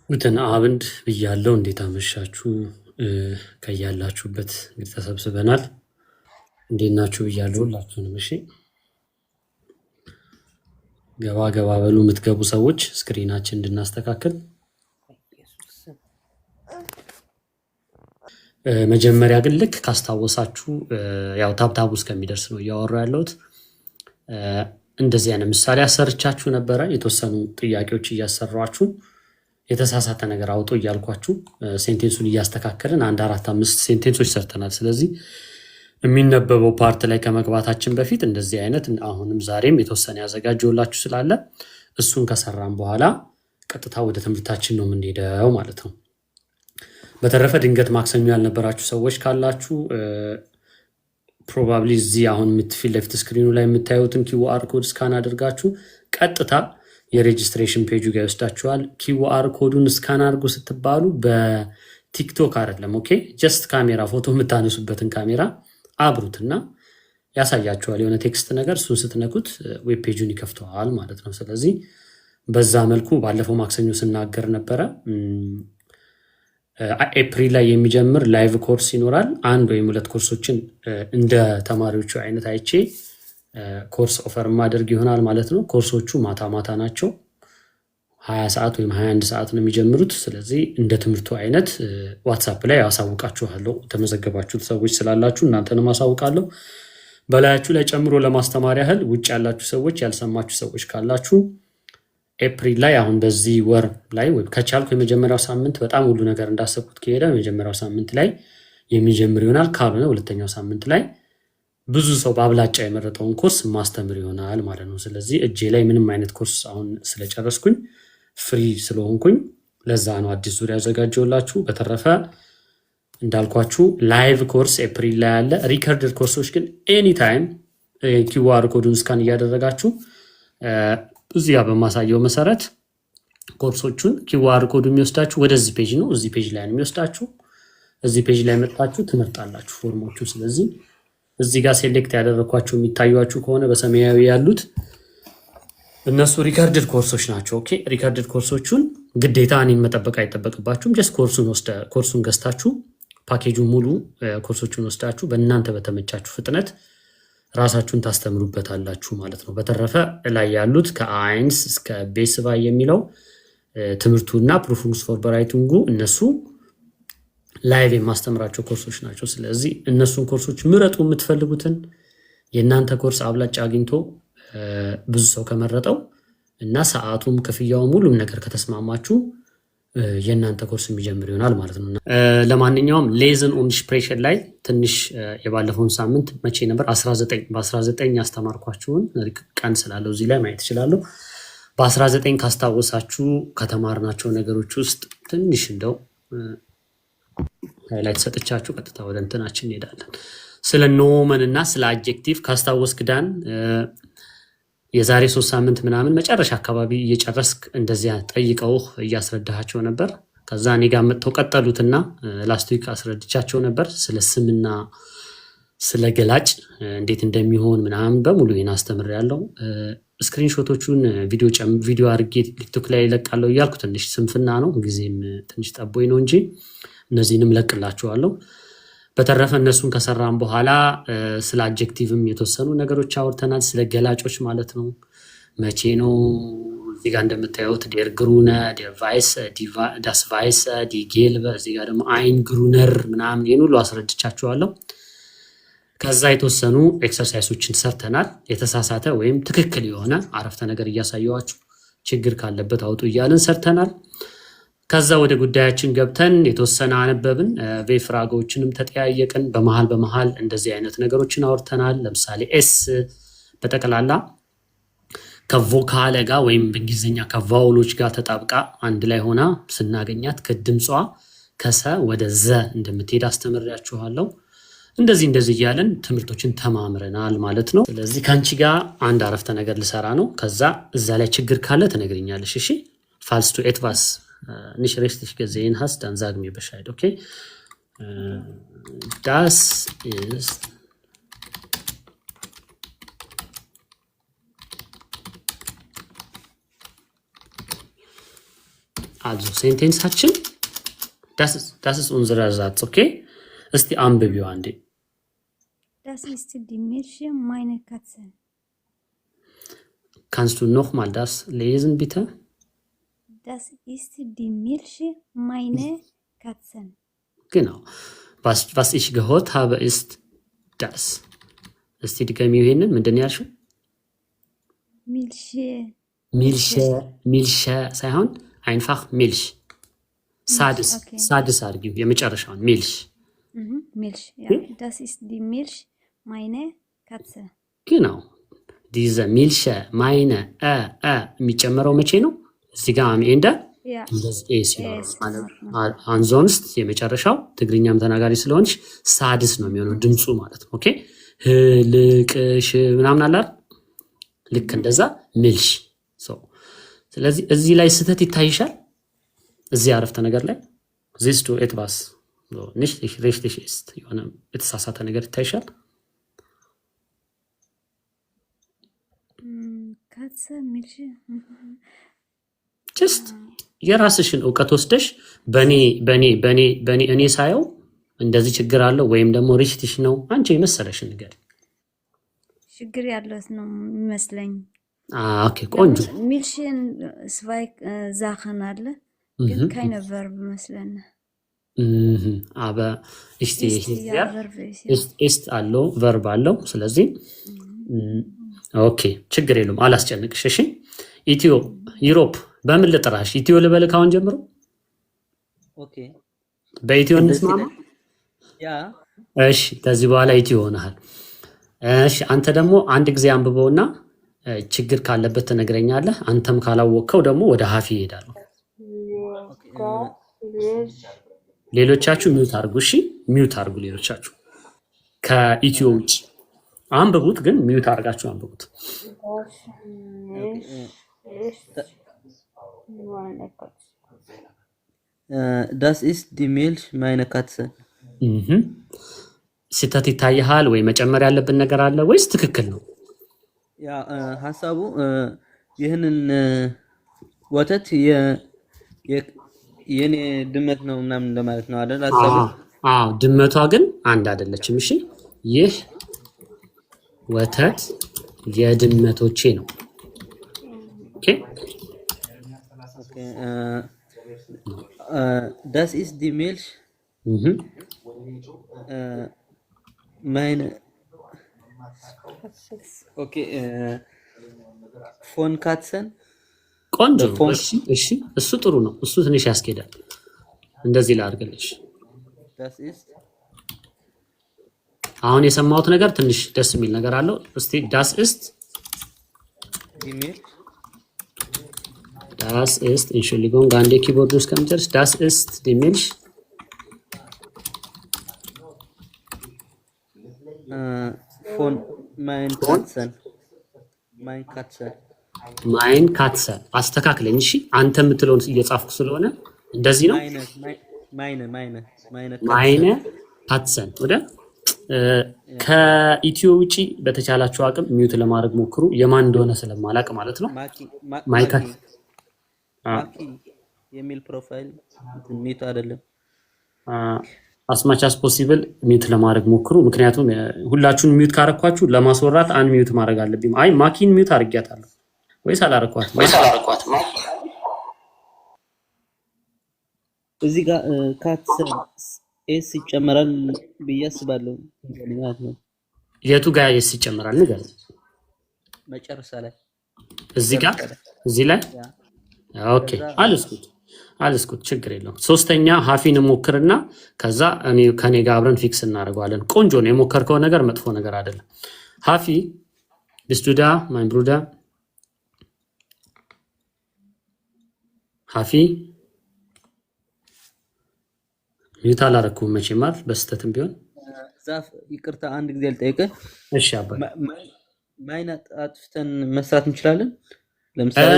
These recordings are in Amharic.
Guten Abend ብያለሁ። እንዴት አመሻችሁ? ከያላችሁበት እንግዲህ ተሰብስበናል። እንዴት ናችሁ ብያለሁ ሁላችሁንም። እሺ ገባ ገባ በሉ የምትገቡ ሰዎች ስክሪናችን እንድናስተካክል። መጀመሪያ ግን ልክ ካስታወሳችሁ ያው ታብታቡ እስከሚደርስ ነው እያወራ ያለሁት። እንደዚህ አይነት ምሳሌ አሰርቻችሁ ነበረ። የተወሰኑ ጥያቄዎች እያሰሯችሁ የተሳሳተ ነገር አውጡ እያልኳችሁ ሴንቴንሱን እያስተካከልን አንድ አራት አምስት ሴንቴንሶች ሰርተናል። ስለዚህ የሚነበበው ፓርት ላይ ከመግባታችን በፊት እንደዚህ አይነት አሁንም ዛሬም የተወሰነ ያዘጋጀውላችሁ ስላለ እሱን ከሰራን በኋላ ቀጥታ ወደ ትምህርታችን ነው የምንሄደው ማለት ነው። በተረፈ ድንገት ማክሰኞ ያልነበራችሁ ሰዎች ካላችሁ ፕሮባብሊ እዚህ አሁን ፊት ለፊት ስክሪኑ ላይ የምታዩትን ኪውአር ኮድ ስካን አድርጋችሁ ቀጥታ የሬጅስትሬሽን ፔጁ ጋር ይወስዳችኋል። ኪውአር ኮዱን ስካን አድርጉ ስትባሉ በቲክቶክ አይደለም፣ ኦኬ፣ ጀስት ካሜራ ፎቶ የምታነሱበትን ካሜራ አብሩትና ያሳያችኋል የሆነ ቴክስት ነገር። እሱን ስትነኩት ዌብ ፔጁን ይከፍተዋል ማለት ነው። ስለዚህ በዛ መልኩ ባለፈው ማክሰኞ ስናገር ነበረ። ኤፕሪል ላይ የሚጀምር ላይቭ ኮርስ ይኖራል። አንድ ወይም ሁለት ኮርሶችን እንደ ተማሪዎቹ አይነት አይቼ ኮርስ ኦፈር ማድረግ ይሆናል ማለት ነው። ኮርሶቹ ማታ ማታ ናቸው። 20 ሰዓት ወይም 21 ሰዓት ነው የሚጀምሩት። ስለዚህ እንደ ትምህርቱ አይነት ዋትሳፕ ላይ አሳውቃችኋለሁ። ተመዘገባችሁት ሰዎች ስላላችሁ እናንተንም አሳውቃለሁ። በላያችሁ ላይ ጨምሮ ለማስተማር ያህል ውጭ ያላችሁ ሰዎች ያልሰማችሁ ሰዎች ካላችሁ ኤፕሪል ላይ አሁን በዚህ ወር ላይ ወይ ከቻልኩ የመጀመሪያው ሳምንት በጣም ሁሉ ነገር እንዳሰብኩት ከሄደ የመጀመሪያው ሳምንት ላይ የሚጀምር ይሆናል። ካልሆነ ሁለተኛው ሳምንት ላይ ብዙ ሰው በአብላጫ የመረጠውን ኮርስ ማስተምር ይሆናል ማለት ነው። ስለዚህ እጄ ላይ ምንም አይነት ኮርስ አሁን ስለጨረስኩኝ ፍሪ ስለሆንኩኝ ለዛ ነው አዲስ ዙሪያ ያዘጋጀውላችሁ። በተረፈ እንዳልኳችሁ ላይቭ ኮርስ ኤፕሪል ላይ ያለ፣ ሪከርድድ ኮርሶች ግን ኤኒ ታይም ኪውአር ኮዱን ስካን እያደረጋችሁ እዚህ ጋር በማሳየው መሰረት ኮርሶቹን ኪውአር ኮዱ የሚወስዳችሁ ወደዚህ ፔጅ ነው። እዚህ ፔጅ ላይ ነው የሚወስዳችሁ። እዚህ ፔጅ ላይ መጣችሁ ትመርጣላችሁ ፎርሞቹ። ስለዚህ እዚህ ጋር ሴሌክት ያደረኳቸው የሚታዩአችሁ ከሆነ በሰማያዊ ያሉት እነሱ ሪከርድድ ኮርሶች ናቸው። ኦኬ፣ ሪከርድድ ኮርሶቹን ግዴታ እኔን መጠበቅ አይጠበቅባችሁም። ጀስት ኮርሱን ገዝታችሁ ፓኬጁን ሙሉ ኮርሶቹን ወስዳችሁ በእናንተ በተመቻችሁ ፍጥነት ራሳችሁን ታስተምሩበታላችሁ ማለት ነው። በተረፈ ላይ ያሉት ከአይንስ እስከ ቤስባይ የሚለው ትምህርቱና ፕሩፉንግስ ፎር በራይቲንጉ እነሱ ላይቭ የማስተምራቸው ኮርሶች ናቸው። ስለዚህ እነሱን ኮርሶች ምረጡ የምትፈልጉትን። የእናንተ ኮርስ አብላጫ አግኝቶ ብዙ ሰው ከመረጠው እና ሰዓቱም ክፍያውም ሁሉም ነገር ከተስማማችሁ የእናንተ ኮርስ የሚጀምር ይሆናል ማለት ነው። ለማንኛውም ሌዝን ኦን ዲፕሬሽን ላይ ትንሽ የባለፈውን ሳምንት መቼ ነበር 19 ያስተማርኳችሁን ቀን ስላለው እዚህ ላይ ማየት እችላለሁ። በ19 ካስታወሳችሁ ከተማርናቸው ነገሮች ውስጥ ትንሽ እንደው ሃይላይት ሰጥቻችሁ ቀጥታ ወደ እንትናችን እንሄዳለን። ስለ ኖመን እና ስለ አድጀክቲቭ ካስታወስክ ዳን የዛሬ 3 ሳምንት ምናምን መጨረሻ አካባቢ እየጨረስክ እንደዚያ ጠይቀውህ እያስረዳሃቸው ነበር። ከዛ እኔ ጋር መጥተው ቀጠሉትና ላስት ዊክ አስረድቻቸው ነበር ስለ ስምና ስለ ገላጭ እንዴት እንደሚሆን ምናምን በሙሉ ይሄን አስተምሬያለሁ። ስክሪንሾቶቹን ቪዲዮ አድርጌ ቲክቶክ ላይ እለቃለሁ እያልኩ ትንሽ ስንፍና ነው፣ ጊዜም ትንሽ ጠቦኝ ነው እንጂ እነዚህንም ለቅላችኋለሁ። በተረፈ እነሱን ከሰራን በኋላ ስለ አድጀክቲቭም የተወሰኑ ነገሮች አውርተናል። ስለ ገላጮች ማለት ነው። መቼ ነው እዚህ ጋር እንደምታዩት ዴር ግሩነ፣ ዴር ቫይስ፣ ዳስ ቫይስ፣ ዲ ጌልበ፣ እዚህ ጋር ደግሞ አይን ግሩነር ምናምን ይህን ሁሉ አስረድቻችኋለሁ። ከዛ የተወሰኑ ኤክሰርሳይሶችን ሰርተናል። የተሳሳተ ወይም ትክክል የሆነ አረፍተ ነገር እያሳየዋችሁ ችግር ካለበት አውጡ እያልን ሰርተናል። ከዛ ወደ ጉዳያችን ገብተን የተወሰነ አነበብን፣ ቬፍራጎችንም ተጠያየቅን። በመሃል እንደዚህ አይነት ነገሮችን አውርተናል። ለምሳሌ ኤስ በጠቅላላ ከቮካለ ጋር ወይም በእንግሊዝኛ ከቫውሎች ጋር ተጣብቃ አንድ ላይ ሆና ስናገኛት ከድምጿ ከሰ ወደ ዘ እንደምትሄድ አስተምሬያችኋለሁ። እንደዚህ እያለን ትምህርቶችን ተማምረናል ማለት ነው። ስለዚህ ከአንቺ ጋር አንድ አረፍተ ነገር ልሰራ ነው። ከዛ እዛ ላይ ችግር ካለ ትነግሪኛለሽ። እሺ ፋልስ ቱ ኤትቫስ nicht richtig gesehen hast, dann sag mir Bescheid, okay? Das ist Also ሴንቴንሳችን das ist unser Satz, okay? እስቲ አንብቢው አንዴ። Das ist die Milch meiner Katze. Kannst du noch mal das lesen, bitte? Das ist die Milch meiner Katzen. Genau. Was ich gehört habe, ist das. እስቲ ድገሚው ይሄንን ምንድን ያልሽው? ሚልሽ ሳይሆን einfach Milch. ሳድስ አድርጊው የመጨረሻውን ሚልሽ። Milch, ja. Das ist die Milch meiner Katze. Genau. Diese Milch meine የሚጨመረው መቼ ነው? እዚህ ጋር am Ende አንሶንስት የመጨረሻው ትግርኛም ተናጋሪ ስለሆንሽ ሳድስ ነው የሚሆነው ድምፁ ማለት ነው። ኦኬ ህልቅሽ ምናምን አለ ልክ እንደዛ ሚልሽ። ስለዚህ እዚህ ላይ ስህተት ይታይሻል። እዚህ አረፍተ ነገር ላይ siehst du etwas so nicht richtig ist የሆነ የተሳሳተ ነገር ይታይሻል። Katze Milch ጀስት የራስሽን እውቀት ወስደሽ በኔ እኔ ሳየው እንደዚህ ችግር አለው ወይም ደግሞ ሪችቲሽ ነው አንቺ የመሰለሽን ነገር ችግር ያለው ነው የሚመስለኝ። ኦኬ ቆንጆ ሚልሽን zwei Sachen አለ ግን keine Verb መስለን aber ich sehe hier ist አለው verb አለው። ስለዚህ ኦኬ ችግር የለውም አላስጨንቅሽ። እሺ ኢትዮ ዩሮፕ በምን ልጥራሽ? ኢትዮ ልበልክ አሁን ጀምሮ? ኦኬ በኢትዮ እንስማማ? ያ እሺ ከዚህ በኋላ ኢትዮ ሆነሃል። እሺ አንተ ደግሞ አንድ ጊዜ አንብበውና ችግር ካለበት ትነግረኛለህ። አንተም ካላወቅከው ደግሞ ወደ ሀፊ ይሄዳል። ሌሎቻችሁ ሚውት አድርጉ። እሺ ሚውት አድርጉ ሌሎቻችሁ ከኢትዮ ውጭ አንብቡት፣ ግን ሚውት አድርጋችሁ አንብቡት። Das ist die Milch meiner Katze. ስህተት ይታይሃል ወይ? መጨመር ያለብን ነገር አለ ወይስ ትክክል ነው? ያ ሐሳቡ ይህንን ወተት የኔ ድመት ነው ምናምን ለማለት ነው አይደል? ሐሳቡ ድመቷ ግን አንድ አይደለችም። እሺ ይህ ወተት የድመቶቼ ነው። ኦኬ das ist die Milch meine okay von Katzen ቆንጆ። እሺ እሱ ጥሩ ነው። እሱ ትንሽ ያስኬዳል። እንደዚህ ላድርግልሽ። das ist አሁን የሰማሁት ነገር ትንሽ ደስ የሚል ነገር አለው። እስቲ das ist die Milch das ist Entschuldigung አንዴ ኪቦርድ ውስጥ ከምጨርስ das ist die Milch von mein Katzen mein Katze አስተካክለኝ። እሺ አንተ የምትለውን እየጻፍኩ ስለሆነ እንደዚህ ነው። meine Katzen ወደ ከኢትዮ ውጪ በተቻላችሁ አቅም ሚውት ለማድረግ ሞክሩ። የማን እንደሆነ ስለማላቅ ማለት ነው። ማይካ የሚል ፕሮፋይል ሚውት አይደለም። as much as possible ሚውት ለማድረግ ሞክሩ። ምክንያቱም ሁላችሁን ሚውት ካረኳችሁ ለማስወራት አንድ ሚውት ማድረግ አለብኝ። አይ ማኪን ሚውት አድርጊያታለሁ ወይስ አላረኳት? እዚህ ጋር ካትስ ኤስ ይጨመራል ብዬ አስባለሁ ማለት ነው። የቱ ጋር ኤስ ይጨመራል? ንገር። መጨረሻ ላይ እዚህ ላይ ኦኬ አልስኩት ችግር የለውም። ሶስተኛ ሀፊን ሞክርና ከዛ ከኔ ጋር አብረን ፊክስ እናደርገዋለን። ቆንጆ ነው የሞከርከው ነገር መጥፎ ነገር አይደለም። ሀፊ ብስቱዳ ማይ ብሩዳ ሀፊ ሚውት አላረኩም መቼም አይደል? በስተትም ቢሆን ዛፍ ይቅርታ አንድ ጊዜ ልጠይቅህ። እሺ አባ ማይናት አጥፍተን መስራት እንችላለን። ለምሳሌ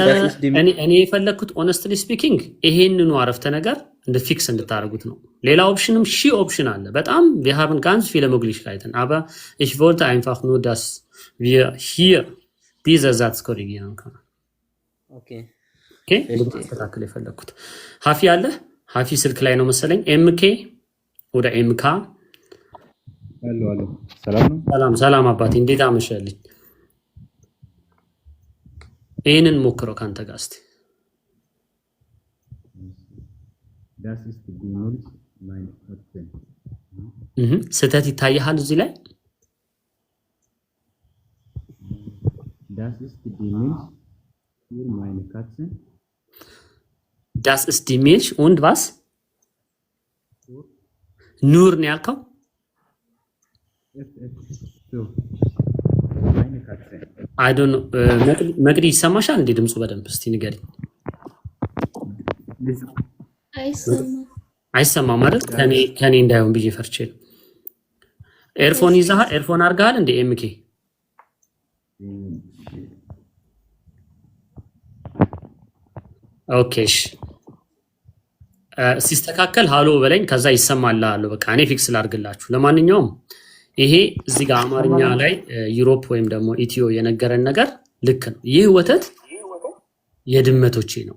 እኔ የፈለኩት ኦነስትሊ ስፒኪንግ ይሄንኑ አረፍተ ነገር እንደ ፊክስ እንድታረጉት ነው። ሌላ ኦፕሽንም ኦፕሽን አለ በጣም wir haben ganz viele Möglichkeiten aber ich wollte einfach nur dass wir hier dieser Satz korrigieren können. Okay ኦኬ ልትስተካከል የፈለኩት ሀፊ አለ ሀፊ ስልክ ላይ ነው መሰለኝ ኤምኬ ወደ ኤምካ አሎ ሰላም ነው። ሰላም አባቴ እንዴት አመሸልኝ? ይሄንን ሞክረው ካንተ ጋር እስቲ Das ist die Milch meiner Katze. ስህተት ይታያል እዚህ ላይ Das ist die Milch für meine Katze. Das ist die Milch und was? Nur ነው ያልከው? Für meine Katze. I don't know. መቅዲ ይሰማሻል እንዴ ድምፁ በደንብ እስቲ ንገሪኝ። አይሰማም ማለት ከኔ እንዳይሆን ብዬ ፈርቼ ነው። ኤርፎን ይዘሃል? ኤርፎን አድርገሃል እንዴ ኤምኬ? ኦኬ ሲስተካከል ሃሎ በለኝ ከዛ ይሰማል አለ። በቃ እኔ ፊክስ ላድርግላችሁ። ለማንኛውም ይሄ እዚህ ጋር አማርኛ ላይ ዩሮፕ ወይም ደግሞ ኢትዮ የነገረን ነገር ልክ ነው። ይህ ወተት የድመቶቼ ነው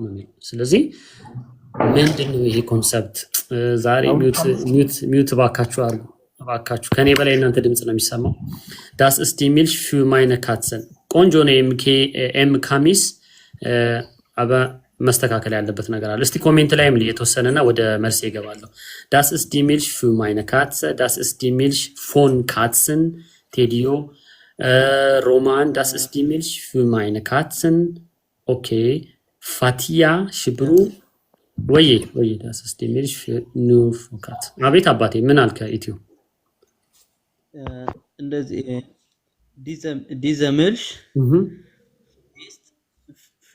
ነው። ስለዚህ ምንድነው ይሄ ኮንሰፕት? ዛሬ ሚውት ባካችሁ አርጉ ባካችሁ። ከኔ በላይ እናንተ ድምጽ ነው የሚሰማው። ዳስ ist die Milch für meine Katzen ቆንጆ ነው። ኤም ካሚስ አባ መስተካከል ያለበት ነገር አለ። እስቲ ኮሜንት ላይም የተወሰነና ወደ መልስ ይገባለሁ። ዳስ ist die Milch für meine Katze das ist die Milch von Katzen ቴዲዮ ሮማን das ist die Milch für meine Katzen ኦኬ ፋቲያ ሽብሩ ወይ das ist die Milch für nur von Katzen አቤት አባቴ ምን አልከ? ኢትዮ እንደዚህ diese Milch ist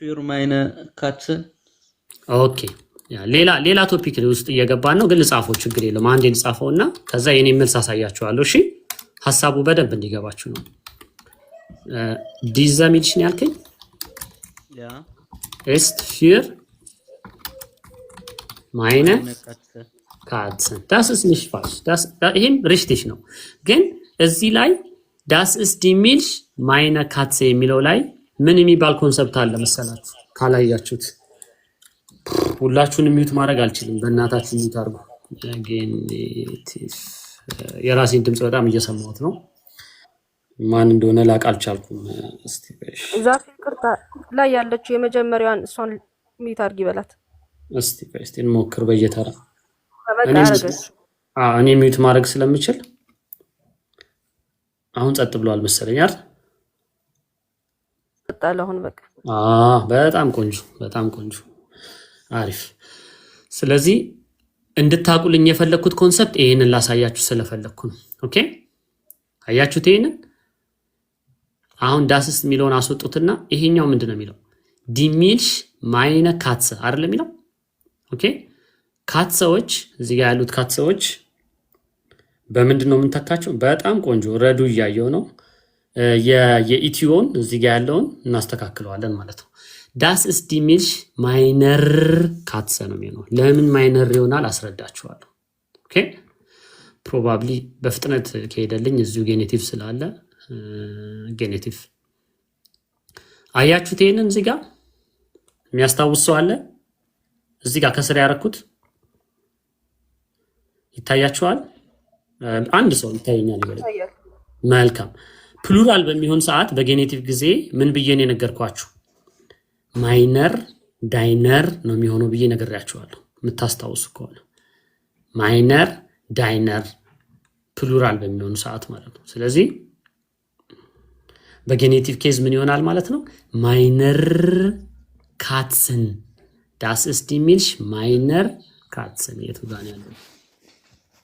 für meine Katze. ኦኬ ያ ሌላ ቶፒክ ውስጥ እየገባን ነው፣ ግን ልጻፈው ችግር የለም። አንዴ ልጻፈውና ከዛ የኔ መልስ አሳያችኋለሁ። እሺ ሐሳቡ በደንብ እንዲገባችሁ ነው። diese Milch ነው ያልከኝ? Ja. Ist für meine Katze. Das ist nicht falsch. ይሄም richtig ነው። ግን እዚህ ላይ das ist die Milch meine Katze የሚለው ላይ ምን የሚባል ኮንሰፕት አለ መሰላችሁ? ካላያችሁት ሁላችሁንም ሚውት ማድረግ አልችልም። በእናታችሁ ሚውት አድርጉ። ጌኔቲቭ የራሴን ድምጽ በጣም እየሰማሁት ነው። ማን እንደሆነ ላቅ አልቻልኩም። እስቲ በሽ ዛፍ ይቅርታ ላይ ያለችው የመጀመሪያዋን እሷን ሚውት አድርጊ በላት። እስቲ በስቲ እንሞክር በየተራ። በቃ አረጋሽ። እኔ ሚውት ማድረግ ስለምችል አሁን ጸጥ ብሏል መሰለኝ አይደል? ተጣለ አሁን በቃ በጣም ቆንጆ አሪፍ። ስለዚህ እንድታቁልኝ የፈለኩት ኮንሰፕት ይሄንን ላሳያችሁ ስለፈለኩ ነው። ኦኬ አያችሁት? ይሄንን አሁን ዳስስ የሚለውን አስወጡትና ይሄኛው ምንድነው የሚለው? ዲ ሚልሽ ማይነ ካትሰ አይደል የሚለው? ኦኬ ካትሰዎች እዚህ ጋር ያሉት ካትሰዎች በምንድነው የምንተካቸው? በጣም ቆንጆ ረዱ እያየው ነው። የኢትዮን እዚህ ጋር ያለውን እናስተካክለዋለን ማለት ነው። ዳስ ist die Milch meiner Katze ነው የሚለው። ለምን ማይነር ይሆናል አስረዳችኋለሁ። ኦኬ ፕሮባብሊ በፍጥነት ከሄደልኝ እዚሁ ጌኔቲቭ ስላለ ጌኔቲቭ አያችሁት? ይሄንን እዚህ ጋር የሚያስታውስ ሰው አለ? እዚህ ጋር ከስር ያደረኩት ይታያችኋል? አንድ ሰው ይታየኛል ይበል። መልካም ፕሉራል በሚሆን ሰዓት በጌኔቲቭ ጊዜ ምን ብዬ ነው የነገርኳችሁ? ማይነር ዳይነር ነው የሚሆነው ብዬ ነግሬያችኋለሁ፣ የምታስታውሱ ከሆነ ማይነር ዳይነር ፕሉራል በሚሆኑ ሰዓት ማለት ነው። ስለዚህ በጌኔቲቭ ኬዝ ምን ይሆናል ማለት ነው? ማይነር ካትስን ዳስ ist die Milch meiner Katzen የቱ ጋር ነው ያለው?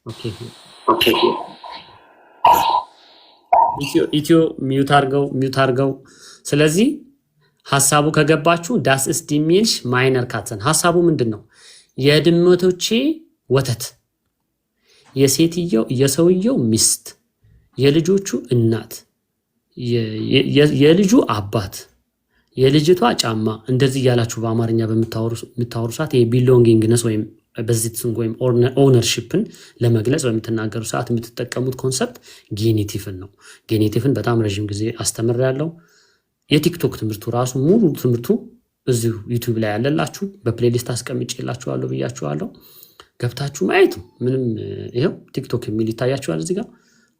ኦኬ ኢትዮ ሚውት አድርገው። ስለዚህ ሐሳቡ ከገባችሁ ዳስ ist die Milch meiner Katzen ሐሳቡ ምንድነው? የድመቶቼ ወተት የሰውየው ሚስት የልጆቹ እናት የልጁ አባት የልጅቷ ጫማ እንደዚህ ያላችሁ በአማርኛ በምታወሩ ሰዓት የቢሎንጊንግነስ ወይም በዚትንግ ወይም ኦነርሺፕን ለመግለጽ በምትናገሩ ሰዓት የምትጠቀሙት ኮንሰፕት ጌኔቲቭን ነው። ጌኔቲቭን በጣም ረጅም ጊዜ አስተምሬያለሁ። የቲክቶክ ትምህርቱ ራሱ ሙሉ ትምህርቱ እዚሁ ዩቲዩብ ላይ ያለላችሁ በፕሌሊስት አስቀምጬላችኋለሁ ብያችኋለሁ። ገብታችሁ ማየት ምንም ይሄው ቲክቶክ የሚል ይታያችኋል። እዚህ ጋር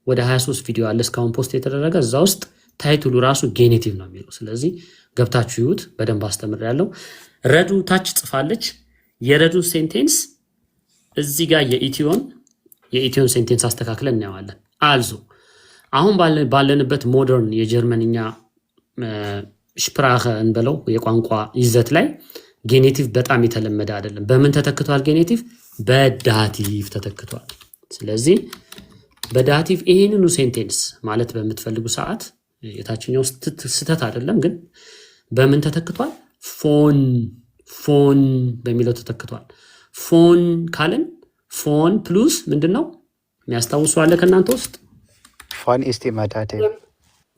ወደ 23 ቪዲዮ አለ እስካሁን ፖስት የተደረገ። እዛ ውስጥ ታይትሉ ራሱ ጌኔቲቭ ነው የሚለው። ስለዚህ ገብታችሁ ይዩት። በደንብ አስተምሬያለሁ። ረዱ ታች ጽፋለች። የረዱ ሴንቴንስ እዚህ ጋር የኢትዮን ሴንቴንስ አስተካክለን እናየዋለን። አልዞ አሁን ባለንበት ሞደርን የጀርመንኛ ሽፕራኸ እንበለው የቋንቋ ይዘት ላይ ጌኔቲቭ በጣም የተለመደ አይደለም። በምን ተተክቷል? ጌኔቲቭ በዳቲቭ ተተክቷል። ስለዚህ በዳቲቭ ይሄንኑ ሴንቴንስ ማለት በምትፈልጉ ሰዓት የታችኛው ስተት አይደለም፣ ግን በምን ተተክቷል? ፎን በሚለው ተተክቷል። ፎን ካልን ፎን ፕሉስ ምንድነው? የሚያስታውሱ አለ ከእናንተ ውስጥ? ፎን ist immer Dativ.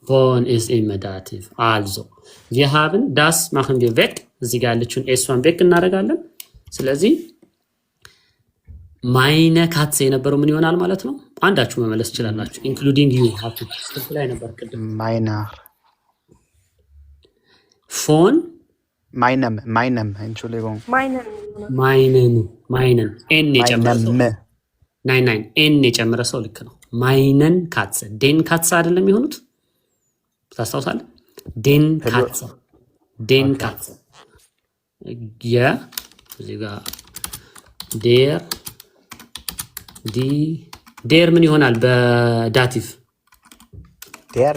Von ist immer Dativ. Also, wir haben das machen wir weg. እዚህ ጋር ያለችውን ኤስዋን ቤክ እናደርጋለን። ስለዚህ ማይነ ካትስ የነበረው ምን ይሆናል ማለት ነው? አንዳችሁ መመለስ ትችላላችሁ። ኢንክሉዲንግ ዩ ሃቭ ስልክ ላይ ነበር ቅድም። Meiner. ፎን Meinem, Entschuldigung. ማይነን ኤን የጨመረ ሰው ናይን ኤን የጨመረ ሰው ልክ ነው። ማይነን ካትስ ዴን ካትስ አይደለም የሆኑት ታስታውሳለህ? ዴን ካትስ እዚህ ጋር ዴር ምን ይሆናል በዳቲቭ? Dem.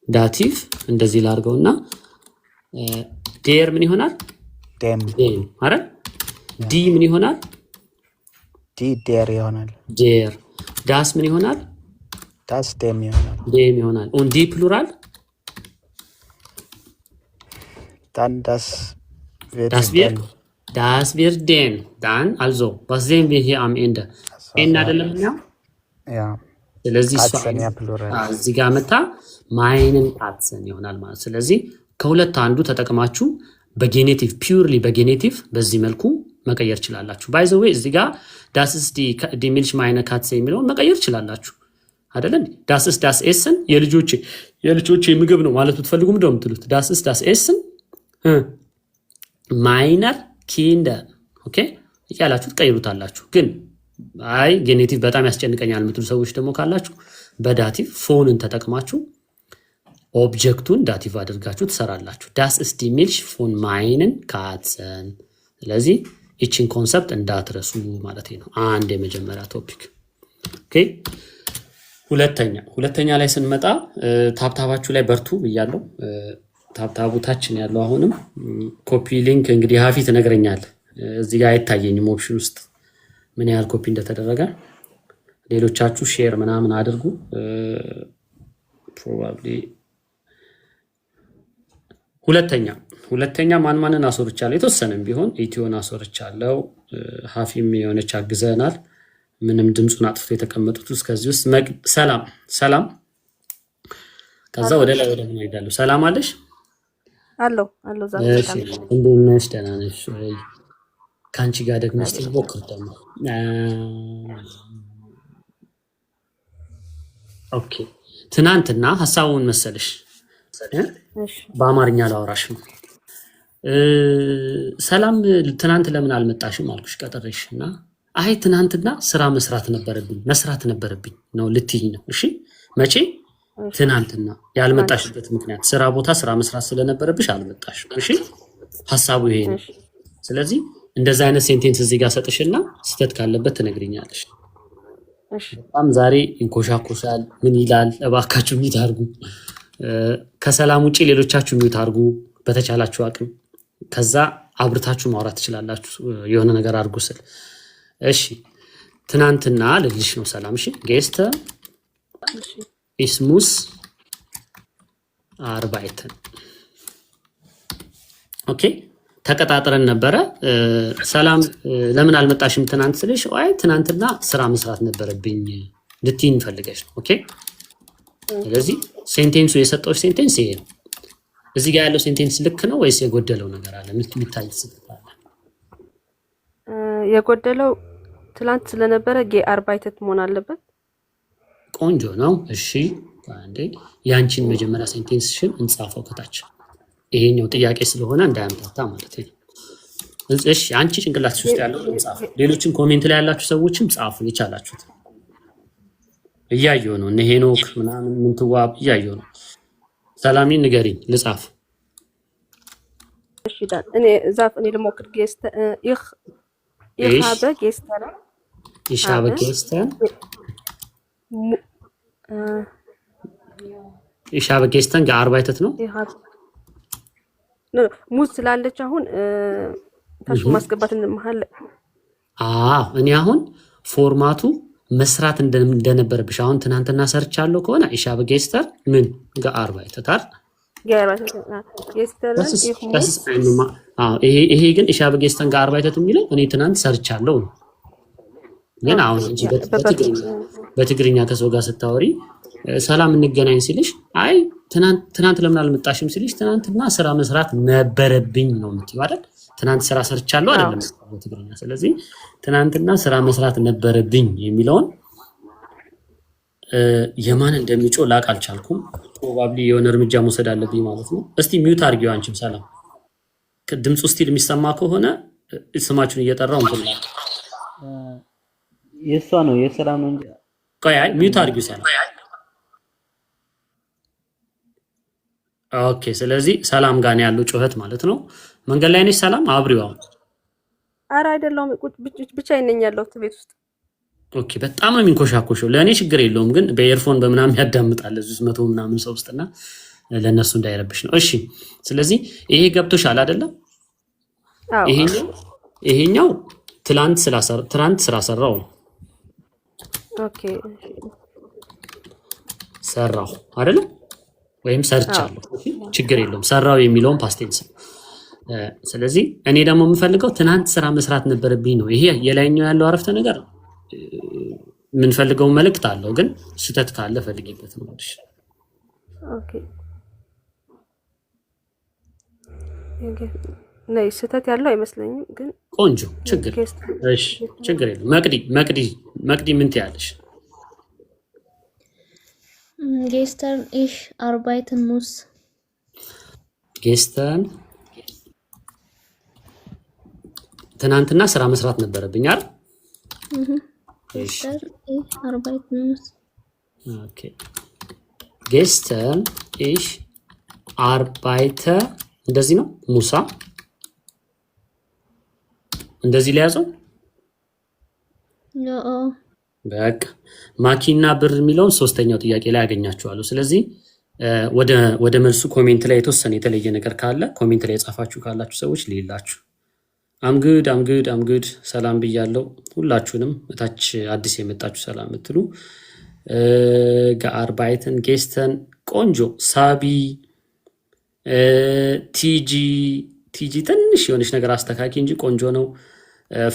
ዳቲቭ እንደዚህ ላድርገውና ዴር ምን ይሆናል? Dem. አረ ዲ ምን ይሆናል? Der ይሆናል። ዴር ዳስ ምን ይሆናል? Das dem ይሆናል። ዴም ይሆናል። und die Plural? Dann das wird den. Dann also, was sehen wir hier am Ende? En አይደለም ነው? Ja. ስለዚህ Katzen ja Plural. እዚህ ጋር መታ ማይንን ካትሰን ይሆናል ማለት። ስለዚህ ከሁለት አንዱ ተጠቅማችሁ በጌኔቲቭ ፒውርሊ በጌኔቲቭ በዚህ መልኩ መቀየር ይችላላችሁ። ባይ ዘ ዌይ እዚህ ጋር das ist die Milchmäine Katze የሚለውን መቀየር ይችላላችሁ አይደለም? das ist das Essen የልጆቼ ምግብ ነው ማለት ብትፈልጉ ምንድነው የምትሉት? das ist das Essen meiner Kinder ኦኬ እያላችሁ ትቀይሩታላችሁ። ግን አይ ጌኔቲቭ በጣም ያስጨንቀኛል የምትሉ ሰዎች ደግሞ ካላችሁ በዳቲቭ ፎንን ተጠቅማችሁ ኦብጀክቱን ዳቲቭ አድርጋችሁ ትሰራላችሁ። das ist die Milch von meinen Katzen። ስለዚህ ይችን ኮንሰፕት እንዳትረሱ ማለት ነው። አንድ የመጀመሪያ ቶፒክ ኦኬ። ሁለተኛ ላይ ስንመጣ ታብታባችሁ ላይ በርቱ ብያለሁ። ታብታቡ ታች ነው ያለው። አሁንም ኮፒ ሊንክ እንግዲህ ሀፊ ትነግረኛለህ። እዚህ ጋር አይታየኝም ኦፕሽን ውስጥ ምን ያህል ኮፒ እንደተደረገ። ሌሎቻችሁ ሼር ምናምን አድርጉ። ፕሮባብሊ ሁለተኛ ማንን አስወርቻለሁ? የተወሰነም ቢሆን ኢትዮን አስወርቻለሁ። ሀፊም የሆነች አግዘናል። ምንም ድምፁን አጥፍቶ የተቀመጡት እስከዚህ ውስጥ ሰላም ከዛ ወደ ላይ ወደ ምን ሄዳለሁ? ሰላም አለሽ? አሎ እሺ፣ እንደምን ነሽ? ደህና ነሽ ወይ? ካንቺ ጋር ደግሞ እስቲ ሞክር ደግሞ። ኦኬ፣ ትናንትና ሐሳቡን መሰለሽ በአማርኛ ላወራሽ ነው። ሰላም ትናንት ለምን አልመጣሽም አልኩሽ ቀጠረሽ እና አይ ትናንትና ስራ መስራት ነበረብኝ ነው ልትይኝ ነው። እሺ መቼ? ትናንትና። ያልመጣሽበት ምክንያት ስራ ቦታ ስራ መስራት ስለነበረብሽ አልመጣሽም። እሺ ሐሳቡ ይሄ ነው። ስለዚህ እንደዛ አይነት ሴንቴንስ እዚህ ጋር ሰጥሽና ስህተት ካለበት ትነግሪኛለሽ። በጣም ዛሬ ይንኮሻኮሻል ምን ይላል? እባካችሁ ሚት አድርጉ። ከሰላም ውጪ ሌሎቻችሁ ሚት አድርጉ በተቻላችሁ አቅም። ከዛ አብርታችሁ ማውራት ትችላላችሁ የሆነ ነገር አድርጉ ስል። እሺ ትናንትና ልልሽ ነው ሰላም። እሺ ጌስተ ኢስሙስ አርባይተን ኦኬ ተቀጣጥረን ነበረ። ሰላም ለምን አልመጣሽም ትናንት ስልሽ አይ ትናንትና ስራ መስራት ነበረብኝ ልትይኝ ፈልገሽ ነው። ኦኬ ስለዚህ ሴንቴንሱ የሰጠውሽ ሴንቴንስ ይሄ ነው። እዚህ ጋር ያለው ሴንቴንስ ልክ ነው ወይስ የጎደለው ነገር አለ? የሚታይ ስልጣለ የጎደለው ትላንት ስለነበረ ጌ አርባይተት መሆን አለበት። ቆንጆ ነው። እሺ አንዴ ያንቺን መጀመሪያ ሴንቴንስሽን እንጻፈው ከታች። ይሄኛው ጥያቄ ስለሆነ እንዳያምታታ ማለት ነው። እሺ አንቺ ጭንቅላትሽ ውስጥ ያለው እንጻፍ። ሌሎችም ኮሜንት ላይ ያላችሁ ሰዎችም ጻፉ የቻላችሁት። እያየሁ ነው እነ ሄኖክ ምናምን ምንትዋብ እያየሁ ነው። ሰላሚን ንገሪኝ ልጻፍ። እሺ ዳን እኔ ዛፍ እኔ ልሞክር ጌስተ ይህ habe gestern ich habe gestern ich habe gestern gearbeitet ነው ሙዝ ስላለች አሁን ታሽ ማስገባት እንመሃል። እኔ አሁን ፎርማቱ መስራት እንደነበረብሽ አሁን ትናንትና ሰርቻለሁ ከሆነ ich habe gestern ምን gearbeitet አይደል? ይሄ ግን ich habe gestern gearbeitet የሚለው እኔ ትናንት ሰርቻለሁ ነው። ግን አሁን እንጂ በትግርኛ ከሰው ጋር ስታወሪ ሰላም እንገናኝ ሲልሽ አይ ትናንት ለምን አልመጣሽም ሲልሽ ትናንትና ስራ መስራት ነበረብኝ ነው የምትይው አይደል? ትናንት ስራ ሰርቻለሁ አይደለም በትግርኛ። ስለዚህ ትናንትና ስራ መስራት ነበረብኝ የሚለውን የማን እንደሚጮህ ላቅ አልቻልኩም። ፕሮባብሊ የሆነ እርምጃ መውሰድ አለብኝ ማለት ነው። እስቲ ሚውት አድርጊው አንቺም ሰላም። ድምፁ ስቲል የሚሰማ ከሆነ ስማችሁን እየጠራው እንትን ነው። የሷ ነው የሰላም ነው እንጂ ቆይ አይ ሚውት አድርጊው ሰላም። ኦኬ ስለዚህ ሰላም ጋር ነው ያለው ጩኸት ማለት ነው። መንገድ ላይ ነሽ ሰላም? አብሪው አሁን። ኧረ አይደለም ብቻዬን ነኝ ያለሁት ቤት ውስጥ። ኦኬ በጣም ነው የሚንኮሻኮሸው። ለእኔ ችግር የለውም ግን በኤርፎን በምናምን ያዳምጣል እዚህ 100 ምናምን ሰው ውስጥና ለነሱ እንዳይረብሽ ነው። እሺ ስለዚህ ይሄ ገብቶሻል አይደለም? ይሄኛው ትናንት ስላሰራው ነው። ኦኬ ሰራው አይደለም ወይም ሰርቻለሁ። ችግር የለውም ሰራው የሚለውን ፓስት ቴንስ ነው። ስለዚህ እኔ ደግሞ የምፈልገው ትናንት ስራ መስራት ነበረብኝ ነው። ይሄ የላይኛው ያለው አረፍተ ነገር ነው። የምንፈልገው መልእክት አለው ግን ስህተት ካለ ፈልጊበት ነው። ኦኬ ነይ ስህተት ያለው አይመስለኝም ግን ቆንጆ ችግር እሺ ችግር የለም። መቅዲ ምን ትያለሽ? gestern ich arbeiten muss gestern ትናንትና ስራ መስራት ነበረብኝ አይደል? gestern ich arbeiten muss ኦኬ gestern ich arbeite እንደዚህ ነው ሙሳ እንደዚህ ሊያዘው no በቃ ማኪና ብር የሚለውን ሶስተኛው ጥያቄ ላይ ያገኛችኋለሁ። ስለዚህ ወደ መልሱ ኮሜንት ላይ የተወሰነ የተለየ ነገር ካለ ኮሜንት ላይ የጻፋችሁ ካላችሁ ሰዎች ሊላችሁ አምግድ ሰላም ብያለሁ ሁላችሁንም። እታች አዲስ የመጣችሁ ሰላም ምትሉ ጋርባይተን ጌስተን ቆንጆ ሳቢ ቲጂ ትንሽ የሆነች ነገር አስተካኪ እንጂ ቆንጆ ነው።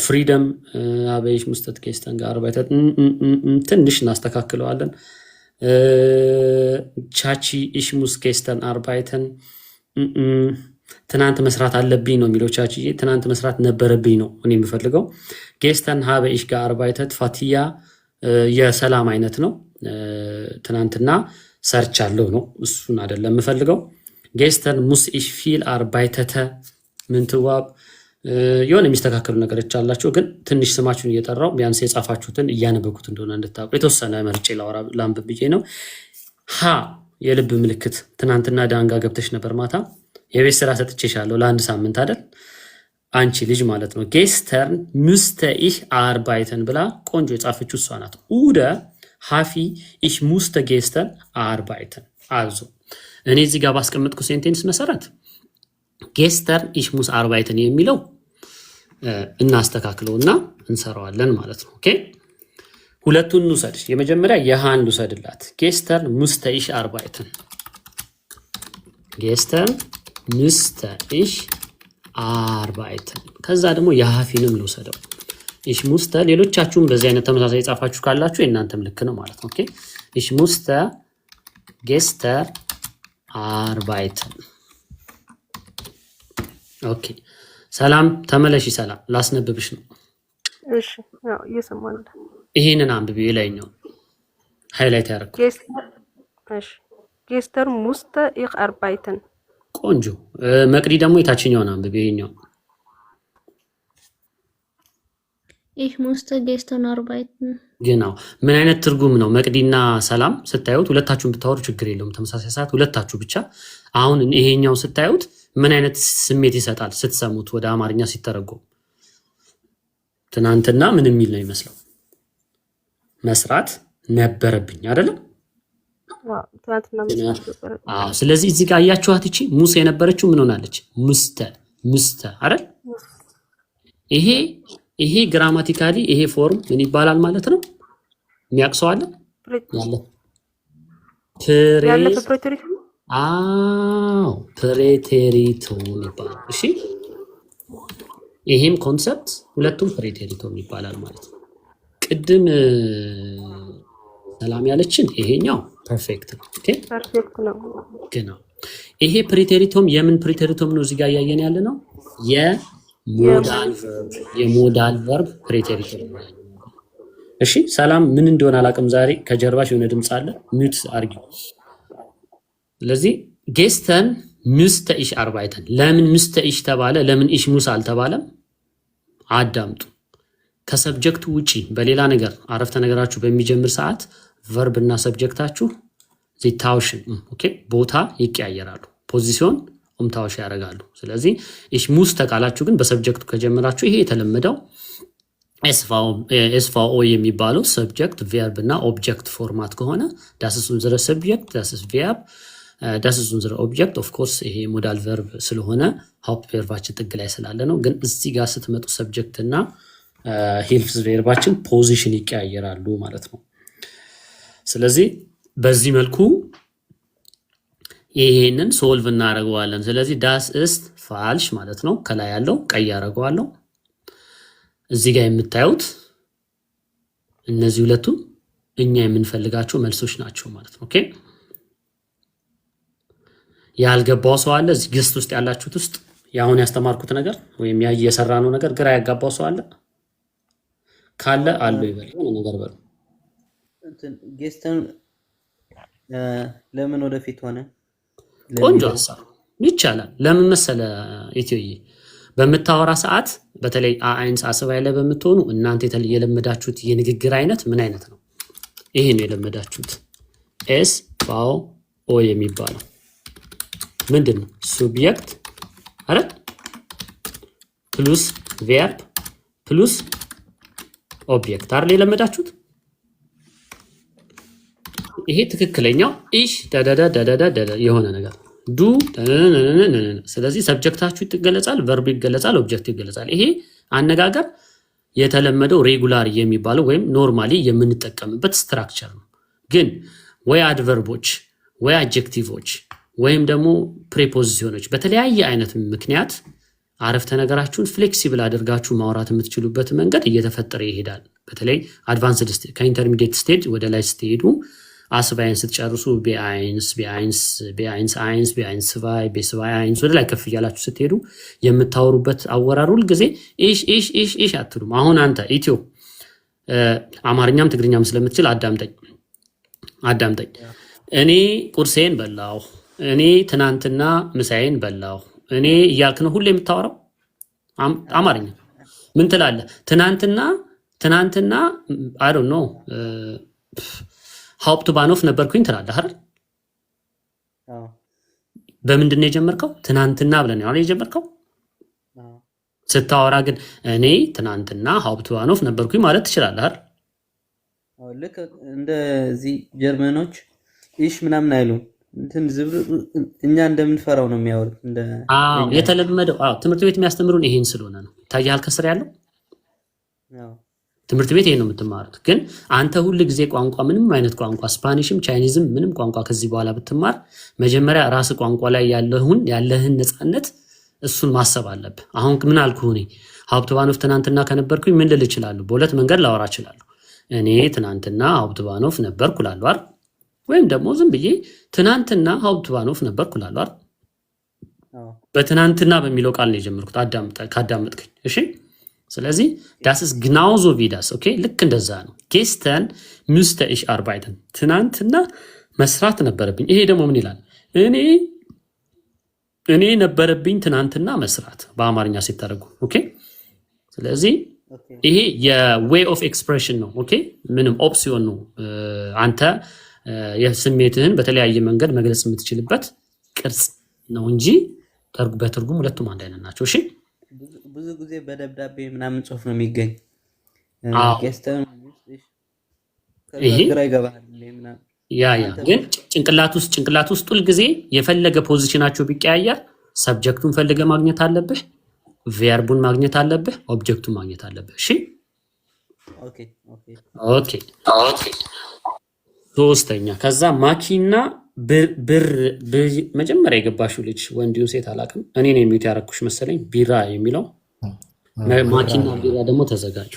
ፍሪደም አበይሽ ሙስተት ጌስተን ጋርባይተን ትንሽ እናስተካክለዋለን። ቻቺ ኢሽ ሙስ ጌስተን አርባይተን ትናንት መስራት አለብኝ ነው የሚለው ቻቺ። ትናንት መስራት ነበረብኝ ነው እኔ የምፈልገው። ጌስተን ሀበ ኢሽ ጋርባይተት ፋቲያ የሰላም አይነት ነው። ትናንትና ሰርቻለሁ ነው እሱን አይደለም የምፈልገው። ጌስተን ሙስ ኢሽ ፊል አርባይተተ ምንትዋብ የሆነ የሚስተካከሉ ነገሮች አላቸው ግን ትንሽ ስማችሁን እየጠራው ቢያንስ የጻፋችሁትን እያነበብኩት እንደሆነ እንድታውቁ የተወሰነ መርጬ ላንብብ ብዬ ነው። ሀ የልብ ምልክት ትናንትና ዳንጋ ገብተሽ ነበር ማታ የቤት ስራ ሰጥቼሻለሁ ለአንድ ሳምንት አይደል አንቺ ልጅ ማለት ነው። ጌስተርን ሙስተ ኢሽ አርባይተን ብላ ቆንጆ የጻፈችው እሷ ናት። ኡደ ሃፊ ኢሽ ሙስተ ጌስተን አርባይተን አልዞ እኔ እዚህ ጋር ባስቀመጥኩ ሴንቴንስ መሰረት ጌስተርን ኢሽ ሙስ አርባይተን የሚለው እናስተካክለውና እንሰራዋለን ማለት ነው። ኦኬ ሁለቱን እንውሰድ። የመጀመሪያ የሃን ልውሰድላት። ጌስተርን ሙስተ ኢሽ አርባይተን ጌስተርን ሙስተ ኢሽ አርባይተን ከዛ ደግሞ የሃፊንም ልውሰደው ኢሽ ሙስተ። ሌሎቻችሁም በዚህ አይነት ተመሳሳይ የጻፋችሁ ካላችሁ የእናንተም ልክ ነው ማለት ነው። ኦኬ ኢሽ ሙስተ ጌስተር አርባይተን ኦኬ ሰላም ተመለሺ። ሰላም ላስነብብሽ ነው። እሺ ያው እየሰማን ይሄንን አንብቢ። የላይኛው ሃይላይት ያደረኩት እሺ gestern musste ich arbeiten ቆንጆ መቅዲ ደግሞ የታችኛውን አንብቤ ይኛው Ich musste gestern arbeiten. genau ምን አይነት ትርጉም ነው መቅዲና ሰላም ስታዩት ሁለታችሁም ብታወሩ ችግር የለውም ተመሳሳይ ሰዓት ሁለታችሁ ብቻ አሁን ይሄኛው ስታዩት ምን አይነት ስሜት ይሰጣል ስትሰሙት ወደ አማርኛ ሲተረጎም ትናንትና ምን የሚል ነው ይመስለው መስራት ነበረብኝ አይደለም ትናንትና መስራት ነበረብኝ ስለዚህ እዚህ ጋር አያችኋት እቺ ሙሴ የነበረችው ምን ሆናለች ሙስተ አይደል ይሄ ግራማቲካሊ ይሄ ፎርም ምን ይባላል ማለት ነው የሚያቅሰው አለ ያለ ፕሬቴሪቶ ፕሬቴሪቶ ይባላል እሺ ይሄም ኮንሰፕት ሁለቱም ፕሬቴሪቶ ይባላል ማለት ነው ቅድም ሰላም ያለችን ይሄኛው ፐርፌክት ነው ኦኬ ፐርፌክት ነው ገና ይሄ ፕሬቴሪቶም የምን ፕሬቴሪቶም ነው እዚህ ጋር ያያየን ያለ ነው የሞዳል ቨርብ ፕሬቴሪቶም ነው እሺ ሰላም ምን እንደሆነ አላቅም ዛሬ ከጀርባሽ የሆነ ድምጽ አለ ሚውት አርጊ ስለዚህ gestern müsste ich arbeiten ለምን müsste ich ተባለ ለምን ich muss አልተባለም አዳምጡ ከሰብጀክቱ ውጪ በሌላ ነገር አረፍተ ነገራችሁ በሚጀምር ሰዓት ቨርብ እና ሰብጀክታችሁ ዚታውሽን ኦኬ ቦታ ይቀያየራሉ ፖዚሽን ኡምታውሽ ያደርጋሉ ስለዚህ ich muss ተቃላችሁ ግን በሰብጀክቱ ከጀመራችሁ ይሄ የተለመደው SVO የሚባለው ሰብጀክት ቨርብ እና ኦብጀክት ፎርማት ከሆነ das ist unser subject das ist verb das ist unser object of course ይሄ ሞዳል ቨርብ ስለሆነ ሃውፕት ቨርባችን ጥግ ላይ ስላለ ነው ግን እዚህ ጋር ስትመጡ ሰብጀክት እና ሂልፍስ ቨርባችን ፖዚሽን ይቀያየራሉ ማለት ነው ስለዚህ በዚህ መልኩ ይሄንን ሶልቭ እናደርገዋለን ስለዚህ das ist falsch ማለት ነው ከላይ ያለው ቀይ ያደርገዋለሁ እዚህ ጋር የምታዩት እነዚህ ሁለቱ እኛ የምንፈልጋቸው መልሶች ናቸው ማለት ነው ኦኬ ያልገባው ሰው አለ እዚህ ግስት ውስጥ ያላችሁት ውስጥ ያሁን ያስተማርኩት ነገር ወይም ያየሰራነው ነገር ግራ ያጋባው ሰው አለ ካለ አለው ይበል ነገር በሉ ጌስተን ለምን ወደፊት ሆነ ቆንጆ ሐሳብ ይቻላል ለምን መሰለ ኢትዮዬ በመታወራ ሰዓት በተለይ አይንስ አስባይ ላይ በመተሆኑ እናንተ የለመዳችሁት የንግግር አይነት ምን አይነት ነው ይሄ ነው የለመዳችሁት ኤስ ቫው ኦ የሚባለው ምንድነው ሱብጀክት አይደል ፕሉስ ቨርብ ፕሉስ ኦብጀክት አይደል የለመዳችሁት ይሄ ትክክለኛው ኢሽ ዳዳዳዳዳዳ የሆነ ነገር ዱ ስለዚህ ሰብጀክታችሁ ይገለጻል ቨርብ ይገለጻል ኦብጀክት ይገለጻል ይሄ አነጋገር የተለመደው ሬጉላር የሚባለው ወይም ኖርማሊ የምንጠቀምበት ስትራክቸር ነው ግን ወይ አድቨርቦች ወይ አድጀክቲቮች ወይም ደግሞ ፕሪፖዚሽኖች በተለያየ አይነት ምክንያት አረፍተ ነገራችሁን ፍሌክሲብል አድርጋችሁ ማውራት የምትችሉበት መንገድ እየተፈጠረ ይሄዳል በተለይ አድቫንስድ ከኢንተርሚዲየት ስቴጅ ወደ ላይ ስትሄዱ አስባይን ስትጨርሱ ቢአይንስ ወደ ላይ ከፍ እያላችሁ ስትሄዱ የምታወሩበት አወራር ሁሉ ጊዜ ኢሽ አትሉም አሁን አንተ ኢትዮ አማርኛም ትግርኛም ስለምትችል አዳምጠኝ እኔ ቁርሴን በላሁ እኔ ትናንትና ምሳዬን በላሁ እኔ እያልክ ነው ሁሌ የምታወራው አማርኛ ምን ትላለህ ትናንትና I don't know ሃውፕትባኖፍ ነበርኩኝ ትላለህ አይደል በምንድን ነው የጀመርከው ትናንትና ብለን ነው የጀመርከው ስታወራ ግን እኔ ትናንትና ሃውፕትባኖፍ ነበርኩኝ ማለት ትችላለህ አይደል ልክ እንደዚህ ጀርመኖች ኢሽ ምናምን አይሉም እንትን እኛ እንደምንፈራው ነው የሚያወሩት የተለመደው ትምህርት ቤት የሚያስተምሩን ይሄን ስለሆነ ነው ታያል ከስር ያለው ትምህርት ቤት ይሄን ነው የምትማሩት ግን አንተ ሁሉ ጊዜ ቋንቋ ምንም አይነት ቋንቋ ስፓኒሽም ቻይኒዝም ምንም ቋንቋ ከዚህ በኋላ ብትማር መጀመሪያ ራስ ቋንቋ ላይ ያለህን ነፃነት እሱን ማሰብ አለብህ አሁን ምን አልኩህ እኔ ሃውፕትባኖፍ ትናንትና ከነበርኩኝ ምን ልል እችላለሁ በሁለት መንገድ ላወራ እችላለሁ እኔ ትናንትና ሃውፕትባኖፍ ነበርኩ እላለሁ አይደል ወይም ደግሞ ዝም ብዬ ትናንትና ሃውፕትባኖፍ ነበርኩ እላለሁ አይደል በትናንትና በሚለው ቃል ነው የጀመርኩት ካዳመጥከኝ እሺ ስለዚህ das ist genauso wie das okay ልክ እንደዛ ነው gestern müsste ich arbeiten ትናንትና መስራት ነበረብኝ። ይሄ ደግሞ ምን ይላል? እኔ ነበረብኝ ትናንትና መስራት በአማርኛ ሲተረጉም። ኦኬ። ስለዚህ ይሄ የዌይ ኦፍ ኤክስፕሬሽን ነው። ኦኬ። ምንም ኦፕሲዮን ነው። አንተ የስሜትህን በተለያየ መንገድ መግለጽ የምትችልበት ቅርጽ ነው እንጂ በትርጉም ሁለቱም አንድ አይነት ናቸው። እሺ። ብዙ ጊዜ በደብዳቤ ምናምን ጽሁፍ ነው የሚገኝ። ይሄ ያ ግን ጭንቅላት ውስጥ ሁል ጊዜ የፈለገ ፖዚሽናቸው ቢቀያየር ሰብጀክቱን ፈልገ ማግኘት አለብህ፣ ቨርቡን ማግኘት አለብህ፣ ኦብጀክቱን ማግኘት አለብህ። እሺ ኦኬ። ሶስተኛ ከዛ ማኪና ብር መጀመሪያ የገባሽው ልጅ ወንዲው ሴት አላውቅም። እኔ ነኝ ሚውት ያረኩሽ መሰለኝ። ቢራ የሚለው ማኪና ቢራ ደግሞ ተዘጋጁ።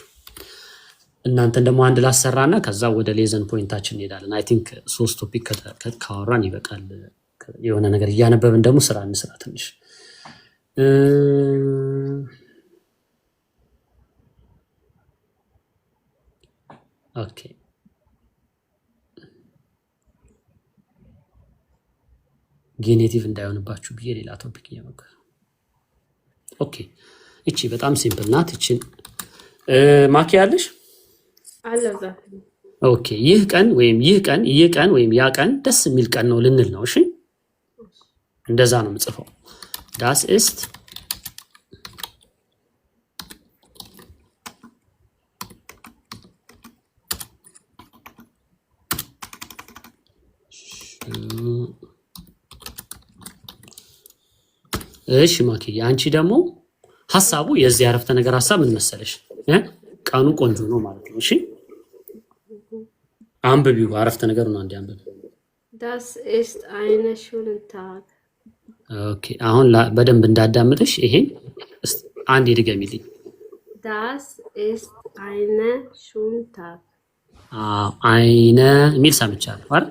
እናንተን ደግሞ አንድ ላሰራና ከዛ ወደ ሌዘን ፖይንታችን እንሄዳለን። አይ ቲንክ 3 ቶፒክ ካወራን ይበቃል። የሆነ ነገር እያነበብን ደግሞ ስራ እንስራ ትንሽ። ኦኬ ጌኔቲቭ እንዳይሆንባችሁ ብዬ ሌላ ቶፒክ እየመከረ። ኦኬ እቺ በጣም ሲምፕል ናት። እቺን ማኪ ያለሽ ኦኬ። ይህ ቀን ወይም ያ ቀን ደስ የሚል ቀን ነው ልንል ነው። እሺ እንደዛ ነው የምጽፈው። ዳስ ኢስት እሺ ማኪ፣ አንቺ ደግሞ ሐሳቡ የዚህ አረፍተ ነገር ሐሳብ ምን መሰለሽ? ቀኑ ቆንጆ ነው ማለት ነው። እሺ አንብቢው አረፍተ ነገር ነው። አንዴ አንብቢ። Das ist eine schöne Tag። ኦኬ አሁን በደንብ እንዳዳምጥሽ ይሄን አንዴ ድገሚልኝ። Das ist eine schöne Tag። አይነ የሚል ሰምቻለሁ አይደል?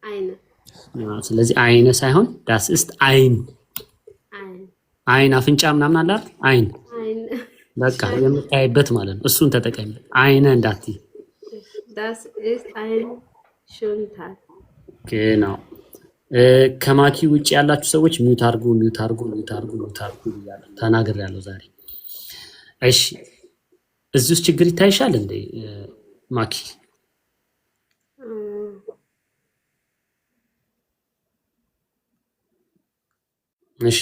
አይነ። ስለዚህ አይነ ሳይሆን das ist አይን አፍንጫ ምናምን አለ አይደል? አይን በቃ የምታይበት ማለት ነው። እሱን ተጠቀሚ። አይነ እንዳትይ። Das ist ein schöner Tag። genau። ከማኪ ውጪ ያላችሁ ሰዎች ሚውት አድርጉ ተናገር ያለው ዛሬ። እሺ እዚህ ውስጥ ችግር ይታይሻል እንዴ ማኪ? እሺ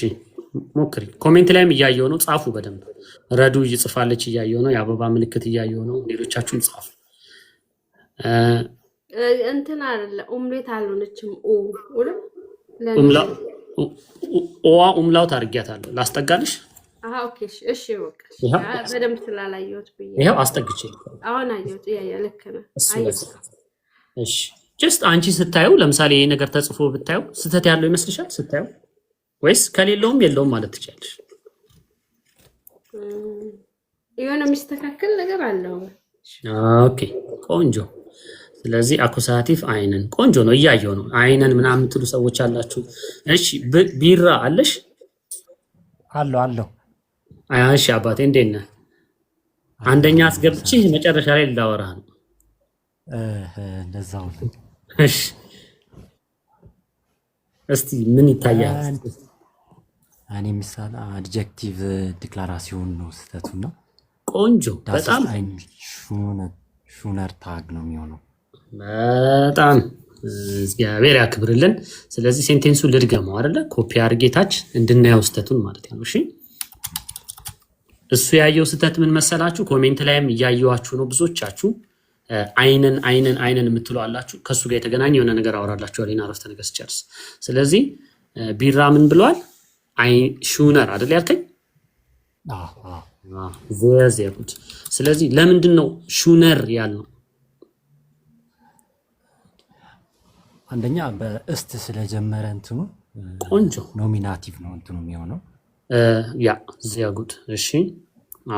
ሞክሪ። ኮሜንት ላይም እያየው ነው፣ ጻፉ በደንብ። ረዱ እየጽፋለች እያየው ነው። የአበባ ምልክት እያየው ነው። ሌሎቻችሁም ጻፉ። እንትን አይደለ ኡምሌት አልሆነችም። ኡምላውት አድርጊያታለሁ። ላስጠጋልሽ? ኦኬ እሺ በቃ በደንብ ስላላየሁት ብዬ ይሄው አስጠግቼ አሁን አየሁት። ልክ ነህ። እሺ ጀስት አንቺ ስታዩ ለምሳሌ ይሄ ነገር ተጽፎ ብታዩ ስህተት ያለው ይመስልሻል ስታዩ? ወይስ ከሌለውም የለውም ማለት ትችላለሽ? የሆነ የሚስተካከል ነገር አለው። ኦኬ ቆንጆ። ስለዚህ አኩሳቲቭ አይንን ቆንጆ ነው፣ እያየው ነው። አይንን ምናምን የምትሉ ሰዎች አላችሁ። እሺ ቢራ አለሽ? አለው። እሺ አባቴ እንዴት ነህ? አንደኛ አስገብቼ መጨረሻ ላይ ላወራህ ነው። እንደዛው። እሺ እስቲ ምን ይታያል? እኔ ምሳሌ አድጀክቲቭ ዲክላራሲዮን ነው ስተቱና ቆንጆ በጣም ሹነር ታግ ነው የሚሆነው። በጣም እግዚአብሔር ያክብርልን። ስለዚህ ሴንቴንሱን ልድገመው አይደለ? ኮፒ አድርጌታች እንድናየው ስተቱን ማለት ነው። እሺ እሱ ያየው ስተት ምን መሰላችሁ? ኮሜንት ላይም እያየዋችሁ ነው ብዙዎቻችሁ። አይንን የምትሉ አላችሁ። ከሱ ጋር የተገናኘ የሆነ ነገር አወራላችኋል ይሄን አረፍተ ነገር ስጨርስ። ስለዚህ ቢራ ምን ብሏል? ሹነር አይደል ያልከኝ? ዘያዝያኩት። ስለዚህ ለምንድን ነው ሹነር ያልነው? አንደኛ በእስት ስለጀመረ እንትኑ ቆንጆ ኖሚናቲቭ ነው እንትኑ የሚሆነው። ያ ዘያጉት። እሺ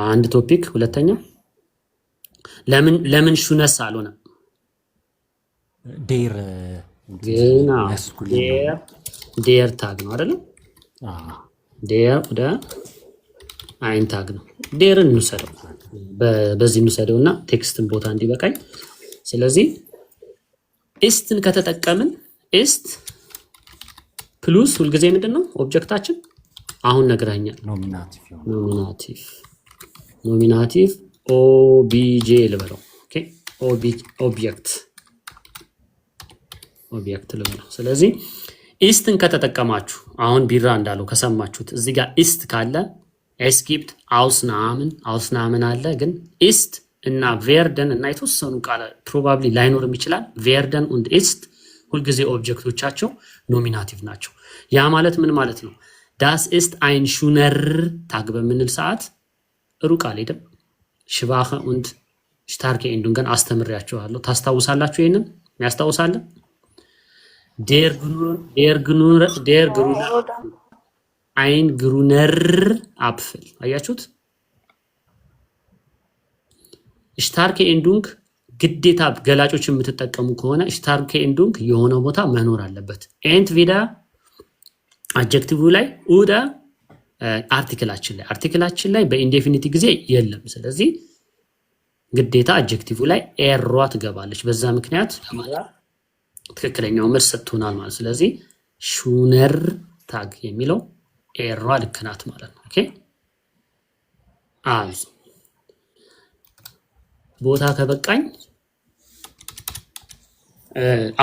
አንድ ቶፒክ። ሁለተኛ ለምን ሹነስ አልሆነ? ዴር ታግ ነው አይደለም? ዴር ወደ አይን ታግ ነው። ዴርን እንውሰደው፣ በዚህ እንውሰደውና ቴክስትን ቦታ እንዲበቃኝ። ስለዚህ ኢስትን ከተጠቀምን ኢስት ፕሉስ ሁልጊዜ ምንድነው ኦብጀክታችን? አሁን ነግረኛል። ኖሚናቲቭ ኦቢጄ ልበለው። ኦኬ ኦብጀክት ልበለው። ስለዚህ ኢስትን ከተጠቀማችሁ አሁን ቢራ እንዳለው ከሰማችሁት እዚህ ጋር ኢስት ካለ es gibt Ausnahmen አለ። ግን ኢስት እና ቬርደን እና የተወሰኑ ቃል ፕሮባብሊ ላይኖርም ይችላል። ቬርደን und ist ሁልጊዜ ኦብጀክቶቻቸው ኖሚናቲቭ ናቸው። ያ ማለት ምን ማለት ነው? das ist ein schöner Tag በምንል ሰዓት ሩቅ አልሄድም። ሽባኸ und starke Endungen አስተምሬያችኋለሁ። ታስታውሳላችሁ? ይሄንን ያስታውሳል? der grüner ein grüner Apfel አያችሁት? starke Endung ግዴታ ገላጮች የምትጠቀሙ ከሆነ starke Endung የሆነ ቦታ መኖር አለበት። entweder አድጀክቲቭ ላይ oder አርቲክላችን ላይ በኢንዴፊኒቲቭ ጊዜ የለም። ስለዚህ ግዴታ አድጀክቲቭ ላይ ኤሯ ትገባለች። በዛ ምክንያት ትክክለኛው መልስ ሰጥቶናል ማለት። ስለዚህ ሹነር ታግ የሚለው ኤሯ ልክ ናት ማለት ነው። ኦኬ አዝ ቦታ ከበቃኝ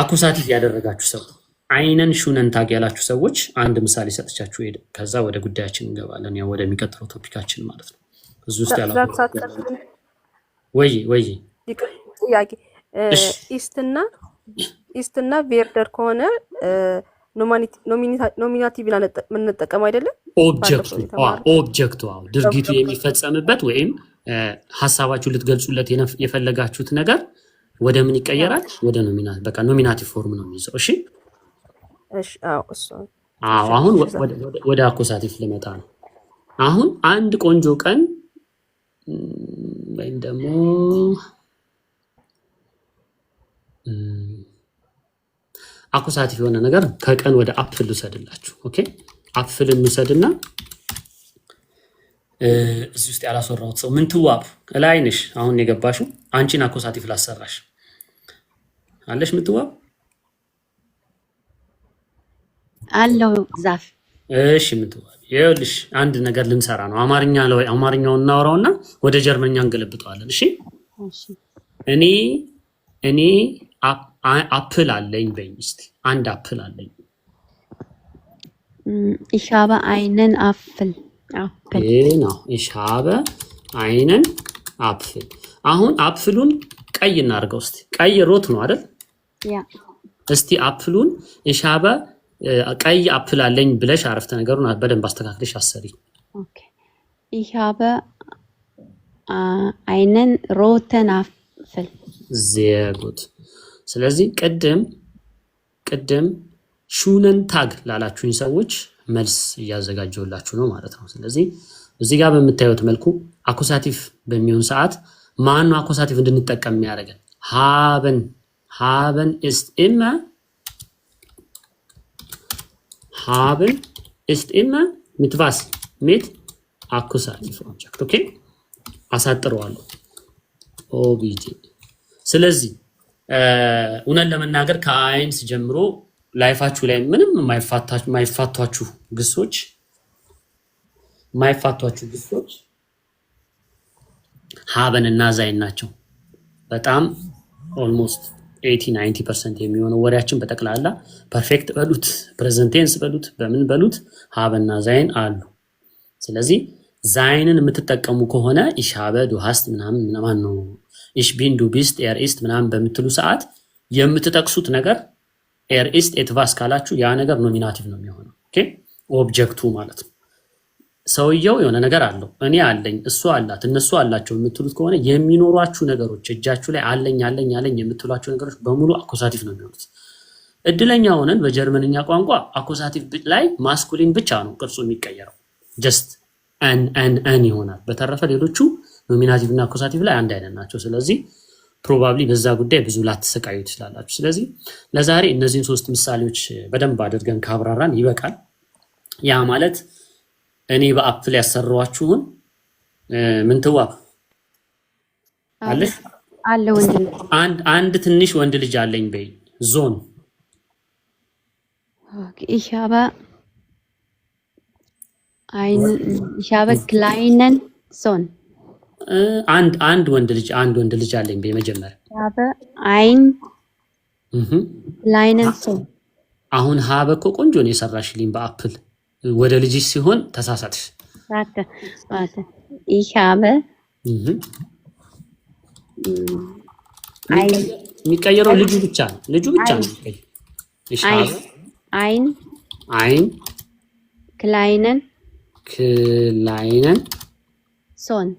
አኩሳቲቭ ያደረጋችሁ ሰው አይነን ሹነን ታግ ያላችሁ ሰዎች አንድ ምሳሌ ሰጥቻችሁ ሄደ። ከዛ ወደ ጉዳያችን እንገባለን። ያው ወደሚቀጥለው ቶፒካችን ማለት ነው። እዚህ ውስጥ ያለው ወይ ጥያቄ ኢስትና ቬርደር ከሆነ ኖሚናቲቭ ምንጠቀም አይደለም። ኦብጀክቱ ድርጊቱ የሚፈጸምበት ወይም ሐሳባችሁ ልትገልጹለት የፈለጋችሁት ነገር ወደ ምን ይቀየራል? ወደ ኖሚናቲቭ ፎርም ነው የሚይዘው። እሺ አሁን ወደ አኩሳቲቭ ልመጣ ነው። አሁን አንድ ቆንጆ ቀን ወይም ደግሞ አኩሳቲቭ የሆነ ነገር ከቀን ወደ አፕል ልውሰድላችሁ። ኦኬ አፕል እንውሰድና እዚህ ውስጥ ያላስወራሁት ሰው ምን ትዋብ ላይ ነሽ? አሁን የገባሽው አንቺን አኩሳቲቭ ላሰራሽ አለሽ። ምን ትዋብ አለው ዛፍ። እሺ ምን ትዋብ ይኸውልሽ፣ አንድ ነገር ልንሰራ ነው። አማርኛውን እናወራውና ወደ ጀርመኛ እንገለብጠዋለን። እሺ እኔ አፕል አለኝ በይኝ እስቲ። አንድ አፕል አለኝ። ich habe einen Apfel. genau ich habe einen Apfel። አሁን አፕሉን ቀይ እናድርገው እስቲ። ቀይ ሮት ነው አይደል? ያ እስቲ አፕሉን ich habe ቀይ አፕል አለኝ ብለሽ አረፍተ ነገሩን በደንብ አስተካክለሽ አሰሪ። ኦኬ ich habe einen roten Apfel። sehr gut። ስለዚህ ቅድም ሹነን ታግ ላላችሁኝ ሰዎች መልስ እያዘጋጀውላችሁ ነው ማለት ነው። ስለዚህ እዚህ ጋር በምታዩት መልኩ አኩሳቲቭ በሚሆን ሰዓት ማን ነው አኩሳቲቭ እንድንጠቀም የሚያደርገን? haben ist immer mit was? mit አኩሳቲቭ ኦብጀክት። ኦኬ አሳጥረዋለሁ ኦቢጂ። ስለዚህ እውነት ለመናገር ከአይንስ ጀምሮ ላይፋችሁ ላይ ምንም የማይፋቷችሁ ግሶች ሃበን እና ዛይን ናቸው። በጣም ኦልሞስት 80-90% የሚሆነው ወሬያችን በጠቅላላ ፐርፌክት በሉት ፕሬዘንት ቴንስ በሉት በምን በሉት ሃበን እና ዛይን አሉ። ስለዚህ ዛይንን የምትጠቀሙ ከሆነ ich habe du hast ምናምን ነው ich bin du bist er ist ምናምን በምትሉ ሰዓት የምትጠቅሱት ነገር er ist etwas ካላችሁ ያ ነገር ኖሚናቲቭ ነው የሚሆነው። ኦኬ ኦብጀክቱ ማለት ነው። ሰውየው የሆነ ነገር አለው፣ እኔ አለኝ፣ እሱ አላት፣ እነሱ አላቸው የምትሉት ከሆነ የሚኖሯችሁ ነገሮች እጃችሁ ላይ አለኝ የምትሏቸው ነገሮች በሙሉ አኩሳቲቭ ነው የሚሆኑት። እድለኛ ሆነን በጀርመንኛ ቋንቋ አኩሳቲቭ ላይ ማስኩሊን ብቻ ነው ቅርጹ የሚቀየረው። ጀስት አን ይሆናል። በተረፈ ሌሎቹ ኖሚናቲቭ እና አኩሳቲቭ ላይ አንድ አይነት ናቸው። ስለዚህ ፕሮባብሊ በዛ ጉዳይ ብዙ ላትሰቃዩ ትችላላችሁ። ስለዚህ ለዛሬ እነዚህን 3 ምሳሌዎች በደንብ አድርገን ካብራራን ይበቃል። ያ ማለት እኔ በአፕል ያሰራዋችሁን ምን ትዋብ አለሽ? አለ ወንድ አንድ ትንሽ ወንድ ልጅ አለኝ በይ። ዞን Okay, ich habe kleinen Sohn. አንድ ወንድ ልጅ አለኝ በመጀመሪያ Ich habe einen kleinen Sohn. አሁን ሀበ እኮ ቆንጆ ነው የሰራሽልኝ በአፕል ወደ ልጅሽ ሲሆን ተሳሳትሽ። Warte. Ich habe የሚቀየረው ልጁ ብቻ ነው ich habe ein kleinen Sohn.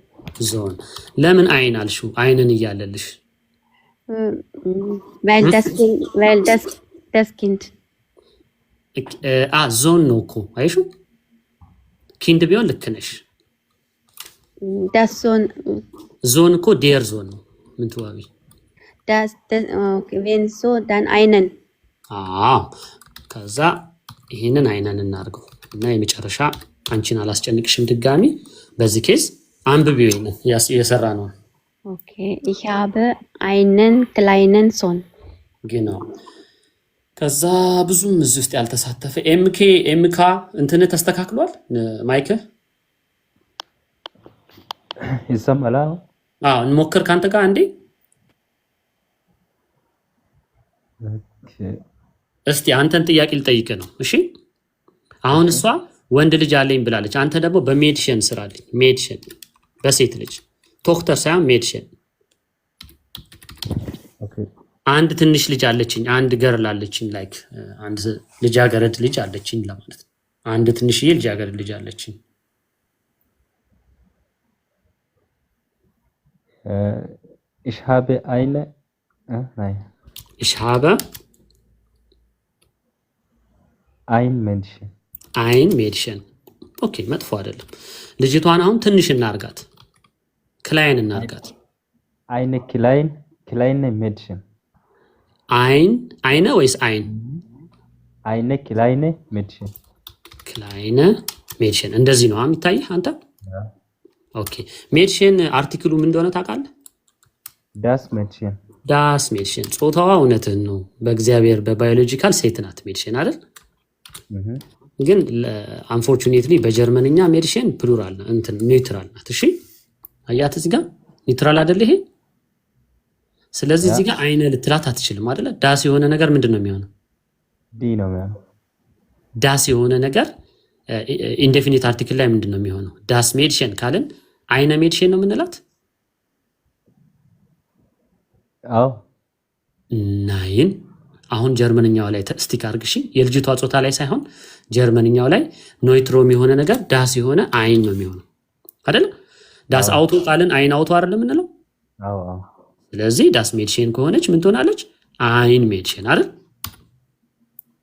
ለምን አይን አልሽው? አይንን እያለልሽ weil das Kind ዞን ነው እኮ አይሹ ኪንድ ቢሆን ልክ ነሽ። das ዞን እኮ ዴር ዞን ነው። ምን ትዋቢ das okay, wenn so dann einen ከዛ ይሄንን አይነን እናርገው እና የመጨረሻ አንቺን አላስጨንቅሽም ድጋሚ በዚህ ኬዝ አንብቢው ይሄንን የሰራ ነው። Okay, ich habe einen kleinen Sohn. genau ከዛ ብዙም እዚህ ውስጥ ያልተሳተፈ ኤምካ እንትን ተስተካክሏል። ማይክ ይሰማል? እንሞክር ካንተ ጋር አንዴ እስቲ አንተን ጥያቄ ልጠይቅ ነው። እሺ አሁን እሷ ወንድ ልጅ አለኝ ብላለች። አንተ ደግሞ በሜድሽን ስራልኝ። ሜድሽን በሴት ልጅ ቶክተር ሳይሆን ሜድሽን። አንድ ትንሽ ልጅ አለችኝ፣ አንድ ገርል አለችኝ፣ ላይክ አንድ ልጃገረድ ልጅ አለችኝ ለማለት ነው። አንድ ትንሽዬ ልጃገረድ ልጅ አለችኝ። ich habe eine nein ich habe ein Mädchen ኦኬ መጥፎ አይደለም። ልጅቷን አሁን ትንሽ እናርጋት፣ ክላይን እናርጋት። eine kleine Mädchen አይነ ወይስ አይን? eine kleine Mädchen እንደዚህ ነው የሚታይህ አንተ? ኦኬ ሜድሽን አርቲክሉ ምን እንደሆነ ታውቃለህ? ዳስ ሜድሽን ጾታዋ እውነትህን ነው። በእግዚአብሔር በባዮሎጂካል ሴት ናት ሜድሽን አይደል? ግን አንፎርቹኔትሊ በጀርመንኛ ሜድሽን ፕሉራል እንትን ኒውትራል ናት። እሺ አያት እዚህ ጋር ኒውትራል አይደል ይሄ? ስለዚህ እዚህ ጋር አይነ ልትላት አትችልም አይደለ? ዳስ የሆነ ነገር ምንድነው የሚሆነው? ዲ ነው የሚሆነው። ዳስ የሆነ ነገር ኢንዴፊኒት አርቲክል ላይ ምንድነው የሚሆነው? ዳስ ሜድሽን ካልን አይነ ሜድሽን ነው የምንላት? አዎ ናይን አሁን ጀርመንኛው ላይ ስቲክ አርግሽ። የልጅቷ ጾታ ላይ ሳይሆን ጀርመንኛው ላይ ኖይትሮም የሆነ ነገር ዳስ የሆነ አይን ነው የሚሆነው አይደል? ዳስ አውቶ ቃልን አይን አውቶ አይደል የምንለው? አዎ። ስለዚህ ዳስ ሜድሽን ከሆነች ምን ትሆናለች? አይን ሜድሽን አይደል?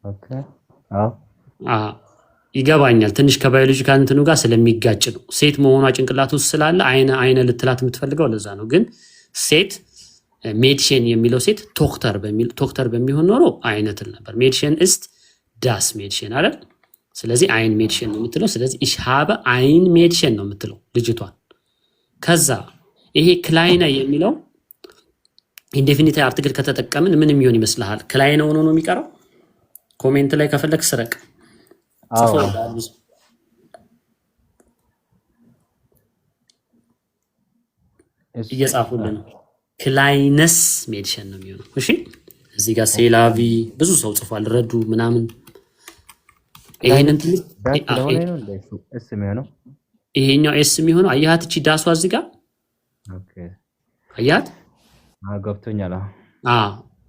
ኦኬ አዎ ይገባኛል። ትንሽ ከባዮሎጂካል እንትኑ ጋር ስለሚጋጭ ነው። ሴት መሆኗ ጭንቅላት ውስጥ ስላለ አይነ ልትላት የምትፈልገው ለዛ ነው። ግን ሴት ሜድሽን የሚለው ሴት ቶክተር በሚሆን ኖሮ አይነትል ነበር። ሜድሽን ist das ሜድሽን አይደል? ስለዚህ አይን ሜድሽን ነው የምትለው። ስለዚህ ich habe ein ሜድሽን ነው የምትለው ልጅቷን። ከዛ ይሄ ክላይነ የሚለው ኢንዴፊኒት አርቲክል ከተጠቀምን ምን የሚሆን ይመስልሃል? ክላይነ ሆኖ ነው የሚቀረው? ኮሜንት ላይ ከፈለክ ስረቅ እየጻፉልን ነው። ክላይነስ ሜድሽን ነው የሚሆነው። እሺ እዚህ ጋር ሴላቪ ብዙ ሰው ጽፏል። ረዱ ምናምን ይሄንን ይሄኛው ኤስ የሚሆነው አያት እቺ ዳሷ እዚህ ጋር አያት ገብቶኛል።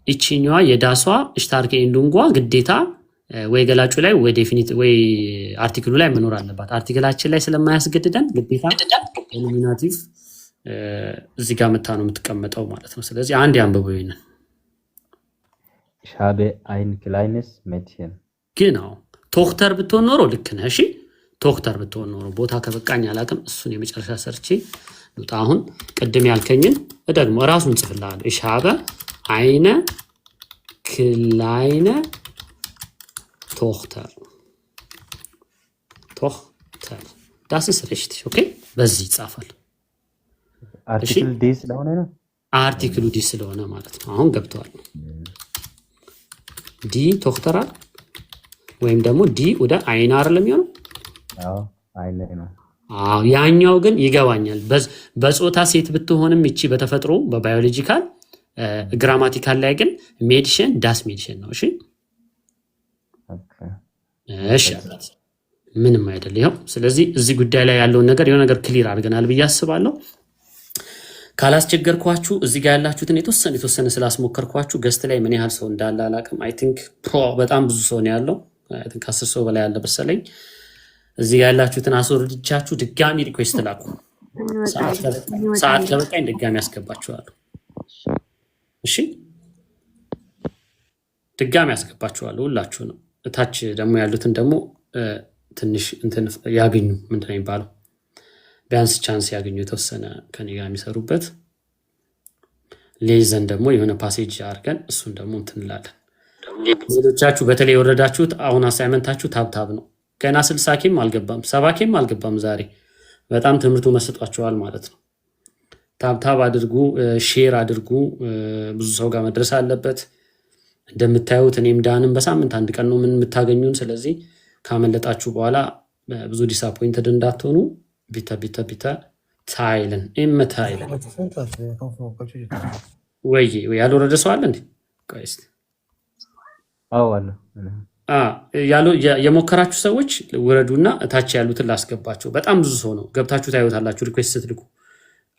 እቺኛዋ የዳሷ ሽታርክ ኤንዱንጓ ግዴታ ወይ ገላጩ ላይ ወይ ዴፊኒት ወይ አርቲክሉ ላይ መኖር አለባት። አርቲክላችን ላይ ስለማያስገድደን ግዴታ ኖሚናቲቭ እዚህ ጋር መታ ነው የምትቀመጠው ማለት ነው። ስለዚህ አንድ ያንብበው ይሄንን ich habe ein kleines Mädchen genau ቶክተር ብትሆን ኖሮ ልክ ነህ። እሺ ቶክተር ብትሆን ኖሮ ቦታ ከበቃኝ አላውቅም። እሱን የመጨረሻ ሰርቼ ልውጣ። አሁን ቅድም ያልከኝን ደግሞ ራሱን ጽፍልሃለሁ። ich habe eine kleine Tochter das ist richtig okay። በዚህ ይጻፋል። አርቲክል ዲ ስለሆነ ነው። አርቲክሉ ዲ ስለሆነ ማለት ነው። አሁን ገብቷል። ዲ ቶክተራ ወይም ደግሞ ዲ ወደ አይናር ለሚሆነው አዎ አይነ ነው። ያኛው ግን ይገባኛል። በጾታ ሴት ብትሆንም እቺ በተፈጥሮ በባዮሎጂካል ግራማቲካል ላይ ግን ሜዲሽን ዳስ ሜዲሽን ነው። እሺ እሺ ምንም አይደል። ይኸው ስለዚህ እዚህ ጉዳይ ላይ ያለውን ነገር የሆነ ነገር ክሊር አድርገናል ብዬ አስባለሁ። ካላስቸገርኳችሁ እዚህ ጋር ያላችሁትን የተወሰነ ስላስሞከርኳችሁ ገስት ላይ ምን ያህል ሰው እንዳለ አላውቅም። አይ ቲንክ በጣም ብዙ ሰው ነው ያለው። አይ ቲንክ 10 ሰው በላይ ያለ መሰለኝ። እዚህ ጋር ያላችሁትን አስወርድቻችሁ ድጋሚ ሪኩዌስት ላኩ። ሰዓት ከበቃኝ ድጋሚ ያስገባችኋለሁ። እሺ ድጋሚ ያስገባችኋለሁ ሁላችሁ ነው። እታች ደግሞ ያሉትን ደግሞ ትንሽ እንትን ያገኙ ምንድን ነው የሚባለው ቢያንስ ቻንስ ያገኙ የተወሰነ ከኔ ጋር የሚሰሩበት ሌዘን ደግሞ የሆነ ፓሴጅ አድርገን እሱን ደግሞ እንትን እንላለን። ሌሎቻችሁ በተለይ የወረዳችሁት አሁን አሳይመንታችሁ ታብታብ ነው። ገና 60 ኬም አልገባም 70 ኬም አልገባም። ዛሬ በጣም ትምህርቱ መስጧችኋል ማለት ነው። ታብታብ አድርጉ፣ ሼር አድርጉ። ብዙ ሰው ጋር መድረስ አለበት። እንደምታዩት እኔም ዳንም በሳምንት አንድ ቀን ነው ምን የምታገኙን። ስለዚህ ካመለጣችሁ በኋላ ብዙ ዲስአፖይንትድ እንዳትሆኑ። ቢተ ታይልን ታይልን ወይ ያልወረደ ሰው አለ እንዴ? ቆይስ የሞከራችሁ ሰዎች ውረዱና እታች ያሉትን ላስገባቸው። በጣም ብዙ ሰው ነው፣ ገብታችሁ ታዩታላችሁ ሪኩዌስት ስትልኩ።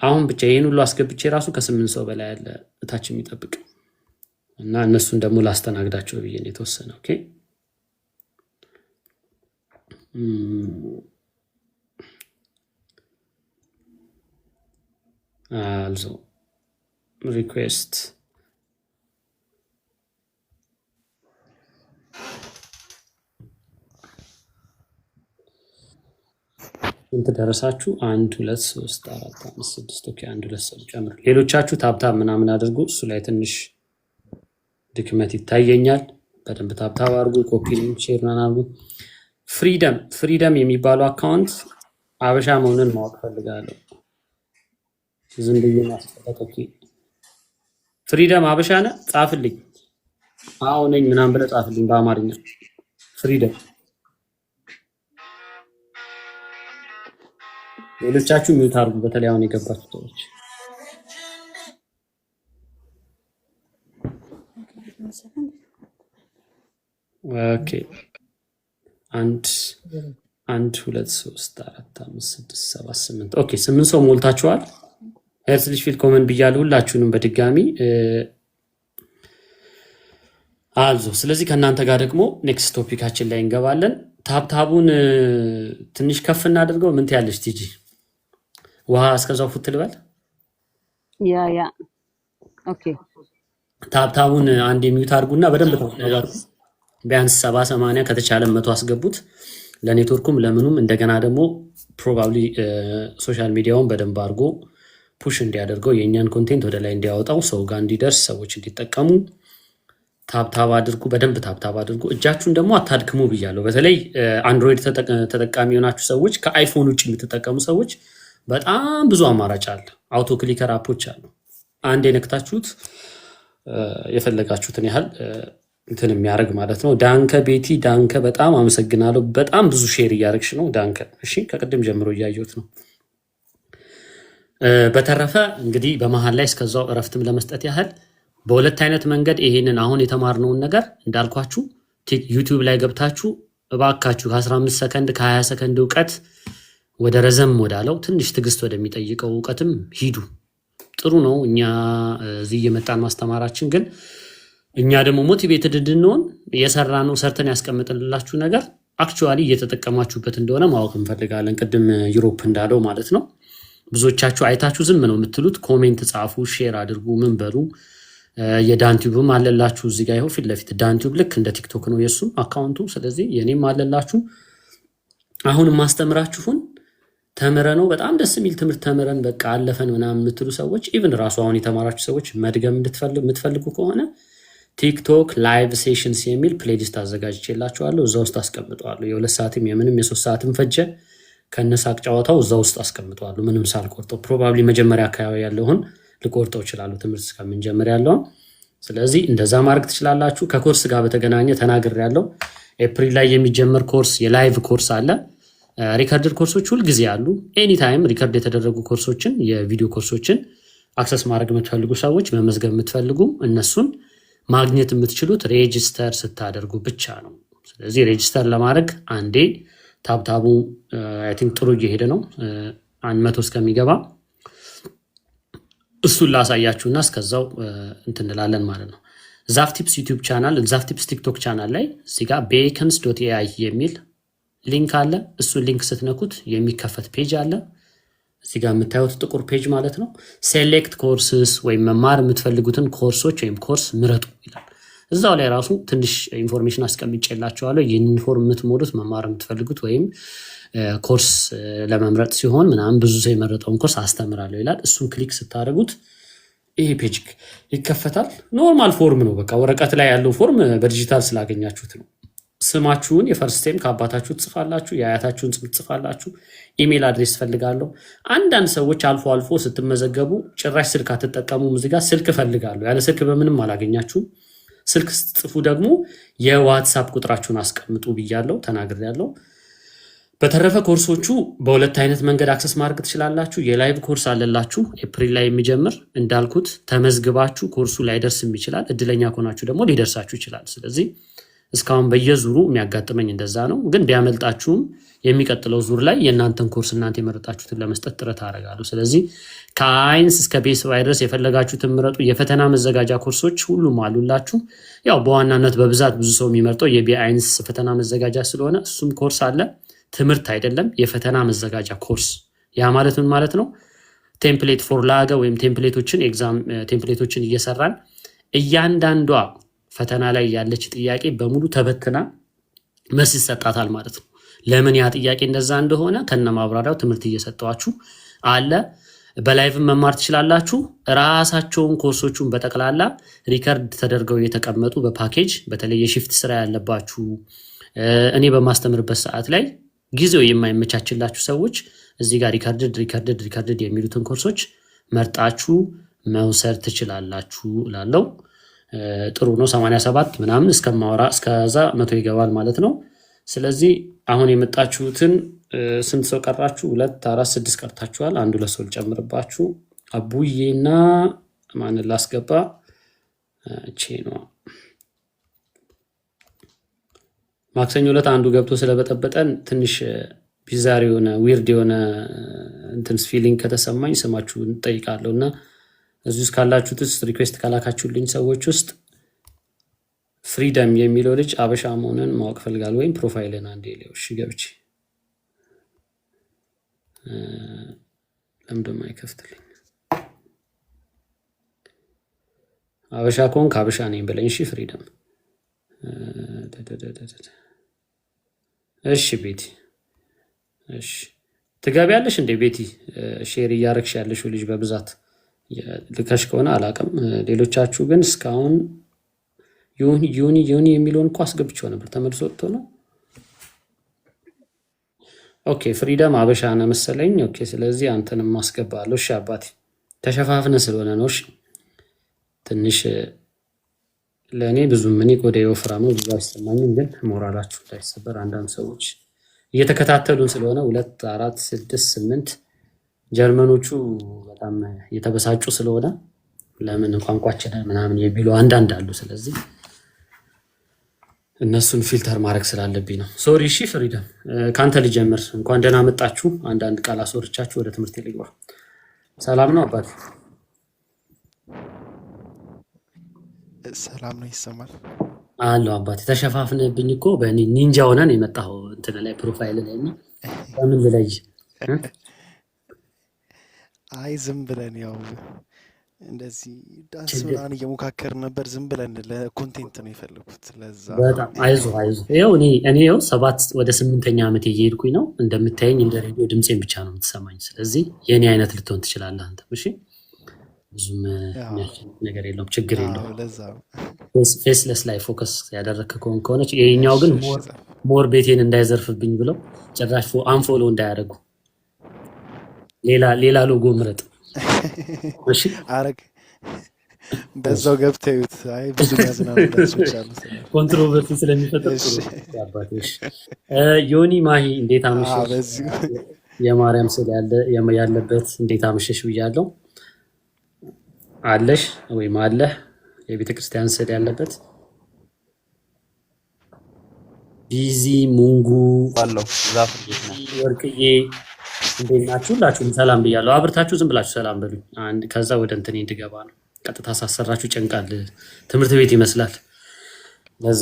አሁን ብቻ ይህን ሁሉ አስገብቼ ራሱ ከ8 ሰው በላይ ያለ እታች የሚጠብቅ እና እነሱን ደግሞ ላስተናግዳቸው ብዬ ነው የተወሰነ። ኦኬ also request እንት ደረሳችሁ 1 2 3 4 5 6 ኦኬ 1 2 ሰው ጨምር። ሌሎቻችሁ ታብታብ ምናምን አድርጉ። እሱ ላይ ትንሽ ድክመት ይታየኛል። በደንብ ታብታብ አድርጉ። ኮፒ ሊንክ ሼር አድርጉ። ፍሪደም የሚባለው አካውንት አበሻ መሆኑን ማወቅ ፈልጋለሁ። ዝም ብዬ ማስቀጣት። ኦኬ ፍሪደም አበሻ ነህ? ጻፍልኝ። አዎ ነኝ ምናምን ብለህ ጻፍልኝ በአማርኛ ፍሪደም። ሌሎቻችሁ ሚውት አድርጉ፣ በተለይ አሁን የገባችሁ ሰዎች። ኦኬ 1 2 3 4 5 6 7 8 ኦኬ 8 ሰው ሞልታችኋል። ሄርትሊሽ ፊል ኮመን ብያለሁ ሁላችሁንም በድጋሚ አልዞ። ስለዚህ ከእናንተ ጋር ደግሞ ኔክስት ቶፒካችን ላይ እንገባለን። ታብታቡን ትንሽ ከፍ እናደርገው። ምን ትያለሽ ቲጂ? ውሃ እስከዛው ፉት ልበል። ያ ኦኬ ታብታቡን አንድ የሚዩት አድርጉና በደንብ ተወዳዳሩ። ቢያንስ 70 80 ከተቻለ 100 አስገቡት ለኔትወርኩም ለምኑም። እንደገና ደግሞ ፕሮባብሊ ሶሻል ሚዲያውን በደንብ አድርጎ ፑሽ እንዲያደርገው የእኛን ኮንቴንት ወደ ላይ እንዲያወጣው ሰው ጋር እንዲደርስ ሰዎች እንዲጠቀሙ ታብታብ አድርጉ። በደንብ ታብታብ አድርጉ። እጃችሁን ደግሞ አታድክሙ ብያለሁ። በተለይ አንድሮይድ ተጠቃሚ የሆናችሁ ሰዎች፣ ከአይፎን ውጭ የምትጠቀሙ ሰዎች በጣም ብዙ አማራጭ አለ። አውቶ ክሊከር አፖች አሉ። አንድ የነክታችሁት የፈለጋችሁትን ያህል እንትን የሚያደርግ ማለት ነው። ዳንከ ቤቲ ዳንከ በጣም አመሰግናለሁ። በጣም ብዙ ሼር እያደረግሽ ነው ዳንከ። እሺ ከቅድም ጀምሮ እያየሁት ነው። በተረፈ እንግዲህ በመሃል ላይ እስከዛው እረፍትም ለመስጠት ያህል በሁለት አይነት መንገድ ይሄንን አሁን የተማርነውን ነገር እንዳልኳችሁ ዩቲዩብ ላይ ገብታችሁ እባካችሁ ከ15 ሰከንድ ከ20 ሰከንድ እውቀት ወደ ረዘም ወዳለው ትንሽ ትዕግስት ወደሚጠይቀው እውቀትም ሂዱ። ጥሩ ነው እኛ እዚህ እየመጣን ማስተማራችን፣ ግን እኛ ደግሞ ሞቲቬትድ እንድንሆን የሰራ ነው ሰርተን ያስቀምጥንላችሁ ነገር አክቹዋሊ እየተጠቀማችሁበት እንደሆነ ማወቅ እንፈልጋለን። ቅድም ዩሮፕ እንዳለው ማለት ነው። ብዙዎቻችሁ አይታችሁ ዝም ነው የምትሉት። ኮሜንት ጻፉ፣ ሼር አድርጉ፣ ምን በሉ። የዳንቲዩብም አለላችሁ እዚህ ጋር ይኸው ፊት ለፊት ዳንቲዩብ ልክ እንደ ቲክቶክ ነው የሱ አካውንቱ። ስለዚህ የኔም አለላችሁ። አሁን ማስተምራችሁን ተምረ ነው በጣም ደስ የሚል ትምህርት ተምረን በቃ አለፈን ምናምን የምትሉ ሰዎች፣ ኢቭን ራሱ አሁን የተማራችሁ ሰዎች መድገም የምትፈልጉ ከሆነ ቲክቶክ ላይቭ ሴሽንስ የሚል ፕሌሊስት አዘጋጅቼላችኋለሁ። እዛ ውስጥ አስቀምጠዋለሁ። የ2 ሰዓትም የምንም የ3 ሰዓትም ፈጀ ከነሳቅ ጨዋታው እዛ ውስጥ አስቀምጠዋለሁ። ምንም ሳልቆርጠው ፕሮባብሊ መጀመሪያ አካባቢ ያለውን ልቆርጠው ይችላሉ ትምህርት እስከምንጀምር ያለውን። ስለዚህ እንደዛ ማድረግ ትችላላችሁ። ከኮርስ ጋር በተገናኘ ተናግሬያለሁ። ኤፕሪል ላይ የሚጀመር ኮርስ የላይቭ ኮርስ አለ። ሪከርድድ ኮርሶች ሁልጊዜ አሉ። ኤኒታይም ሪከርድ የተደረጉ ኮርሶችን የቪዲዮ ኮርሶችን አክሰስ ማድረግ የምትፈልጉ ሰዎች መመዝገብ የምትፈልጉ እነሱን ማግኘት የምትችሉት ሬጅስተር ስታደርጉ ብቻ ነው። ስለዚህ ሬጅስተር ለማድረግ አንዴ ታብታቡ አይ ቲንክ ጥሩ እየሄደ ነው 100 እስከሚገባ እሱን ላሳያችሁና እስከዛው እንትን እንላለን ማለት ነው። ዛፍቲፕስ ዩቲዩብ ቻናል፣ ዛፍቲፕስ ቲክቶክ ቻናል ላይ እዚህ ጋር ቤከንስ.ኤአይ የሚል ሊንክ አለ። እሱን ሊንክ ስትነኩት የሚከፈት ፔጅ አለ። እዚህ ጋር የምታዩት ጥቁር ፔጅ ማለት ነው። ሴሌክት ኮርስስ ወይም መማር የምትፈልጉትን ኮርሶች ወይም ኮርስ ምረጡ ይላል። እዛው ላይ ራሱ ትንሽ ኢንፎርሜሽን አስቀምጬላችኋለሁ። ይህንን ፎርም የምትሞሉት መማር የምትፈልጉት ወይም ኮርስ ለመምረጥ ሲሆን ምናምን ብዙ ሰው የመረጠውን ኮርስ አስተምራለሁ ይላል። እሱን ክሊክ ስታደርጉት ይሄ ፔጅ ይከፈታል። ኖርማል ፎርም ነው። በቃ ወረቀት ላይ ያለው ፎርም በዲጂታል ስላገኛችሁት ነው። ስማችሁን የፈርስት ታይም ከአባታችሁ ትጽፋላችሁ፣ የአያታችሁን ስም ትጽፋላችሁ። ኢሜል አድሬስ ፈልጋለሁ። አንዳንድ ሰዎች አልፎ አልፎ ስትመዘገቡ ጭራሽ ስልክ አትጠቀሙም። እዚህ ጋር ስልክ ፈልጋለሁ፣ ያለ ስልክ በምንም አላገኛችሁም። ስልክ ስትጽፉ ደግሞ የዋትሳፕ ቁጥራችሁን አስቀምጡ ብያለሁ፣ ተናግሬያለሁ። በተረፈ ኮርሶቹ በሁለት አይነት መንገድ አክሰስ ማድረግ ትችላላችሁ። የላይቭ ኮርስ አለላችሁ ኤፕሪል ላይ የሚጀምር እንዳልኩት፣ ተመዝግባችሁ ኮርሱ ላይደርስም ይችላል። እድለኛ ከሆናችሁ ደግሞ ሊደርሳችሁ ይችላል። ስለዚህ እስካሁን በየዙሩ የሚያጋጥመኝ እንደዛ ነው። ግን ቢያመልጣችሁም የሚቀጥለው ዙር ላይ የእናንተን ኮርስ እናንተ የመረጣችሁትን ለመስጠት ጥረት አደርጋለሁ። ስለዚህ ከአይንስ እስከ ቤስባይ ድረስ የፈለጋችሁትን ምረጡ። የፈተና መዘጋጃ ኮርሶች ሁሉም አሉላችሁ። ያው በዋናነት በብዛት ብዙ ሰው የሚመርጠው የቢአይንስ ፈተና መዘጋጃ ስለሆነ እሱም ኮርስ አለ። ትምህርት አይደለም፣ የፈተና መዘጋጃ ኮርስ። ያ ማለት ምን ማለት ነው? ቴምፕሌት ፎር ላገ ወይም ቴምፕሌቶችን ኤግዛም ቴምፕሌቶችን እየሰራን እያንዳንዷ ፈተና ላይ ያለች ጥያቄ በሙሉ ተበትና መልስ ይሰጣታል ማለት ነው። ለምን ያ ጥያቄ እንደዛ እንደሆነ ከነ ማብራሪያው ትምህርት እየሰጠዋችሁ አለ። በላይቭ መማር ትችላላችሁ። ራሳቸውን ኮርሶቹን በጠቅላላ ሪከርድ ተደርገው የተቀመጡ በፓኬጅ በተለይ የሺፍት ስራ ያለባችሁ እኔ በማስተምርበት ሰዓት ላይ ጊዜው የማይመቻችላችሁ ሰዎች እዚህ ጋር ሪከርድድ የሚሉትን ኮርሶች መርጣችሁ መውሰድ ትችላላችሁ እላለሁ። ጥሩ ነው። 87 ምናምን እስከዛ 100 ይገባል ማለት ነው። ስለዚህ አሁን የመጣችሁትን ስንት ሰው ቀራችሁ? 2 4 6 ቀርታችኋል። አንዱ ለሰው ልጨምርባችሁ። አቡዬና ማንን ላስገባ? እቺ ነው ማክሰኞ ዕለት አንዱ ገብቶ ስለበጠበጠን ትንሽ ቢዛር የሆነ ዊርድ የሆነ እንትንስ ፊሊንግ ከተሰማኝ ስማችሁን እንጠይቃለሁ እና እዚህ ውስጥ ካላችሁት ውስጥ ሪኩዌስት ካላካችሁልኝ ሰዎች ውስጥ ፍሪደም የሚለው ልጅ አበሻ መሆኑን ማወቅ ፈልጋለሁ። ወይም ፕሮፋይልን አንዴ ሊው እሺ ገብቼ ለምንድን ነው አይከፍትልኝ? አበሻ ከሆንክ አበሻ ነኝ ብለኝ። እሺ ፍሪደም እሺ ቤቲ እሺ ትገቢያለሽ እንዴ ቤቲ? ሼር እያረግሽ ያለሽው ልጅ በብዛት ልከሽ ከሆነ አላውቅም። ሌሎቻችሁ ግን እስካሁን ዩኒ የሚለውን እኮ አስገብቼው ነበር፣ ተመልሶ ወጥቶ ነው። ኦኬ ፍሪደም አበሻ ነው መሰለኝ። ኦኬ ስለዚህ አንተንም ማስገባለሁ። እሺ አባቴ ተሸፋፍነ ስለሆነ ነው። እሺ ትንሽ ለእኔ ብዙ ምን ወደ ወፍራም ነው ብዙ አይሰማኝም፣ ግን ሞራላችሁ እንዳይሰበር አንዳንድ ሰዎች እየተከታተሉን ስለሆነ 2 4 6 8 ጀርመኖቹ በጣም የተበሳጩ ስለሆነ ለምን ቋንቋችን ምናምን የሚሉ አንዳንድ አሉ። ስለዚህ እነሱን ፊልተር ማድረግ ስላለብኝ ነው። ሶሪ። እሺ ፍሪደም ካንተ ልጀምር። እንኳን ደህና መጣችሁ። አንዳንድ ቃል አስወርቻችሁ ወደ ትምህርት ልግባ። ሰላም ነው አባቴ? ሰላም ነው፣ ይሰማል አሎ አባቴ። ተሸፋፍነብኝ እኮ በእኔ ኒንጃ ሆነን የመጣው እንትን ላይ ፕሮፋይል ላይ እና በምን ልለይ? አይ ዝም ብለን ያው እንደዚህ ዳንስ ምናምን እየሞካከር ነበር። ዝም ብለን ለኮንቴንት ነው የፈለኩት። ለዛ በጣም አይዞ ይኸው እኔ ይኸው 7 ወደ 8ኛ ዓመት እየሄድኩኝ ነው። እንደምታየኝ እንደ ሬዲዮ ድምፄን ብቻ ነው የምትሰማኝ። ስለዚህ የኔ አይነት ልትሆን ትችላለህ አንተ። እሺ ብዙም የሚያስጨንቅ ነገር የለውም፣ ችግር የለውም። ፌስለስ ላይ ፎከስ ያደረግክ ከሆነች ይሄኛው ግን ሞር ቤቴን እንዳይዘርፍብኝ ብለው ጭራሽ አንፎሎ እንዳያደርጉ ሌላ ሎጎ ምረጥ። እሺ በዛው ገብተዩት። አይ ብዙ ያዝናሉ ደርሶች አሉ። ኮንትሮቨርሲ ስለሚፈጠር ያባቴሽ ዮኒ ማሂ እንዴት አመሸሽ? በዚሁ የማርያም ስዕል ያለበት እንዴት አመሸሽ ብያለሁ። አለሽ ወይም አለህ የቤተ ክርስቲያን ስዕል ያለበት ቢዚ ሙንጉ ባለው ዛፍ ወርቅዬ እንዴት ናችሁ? ሁላችሁም ሰላም ብያለሁ። አብርታችሁ ዝም ብላችሁ ሰላም በሉኝ። አንድ ከዛ ወደ እንትኔ እንድገባ ነው። ቀጥታ ሳሰራችሁ ጨንቃል። ትምህርት ቤት ይመስላል። ለዛ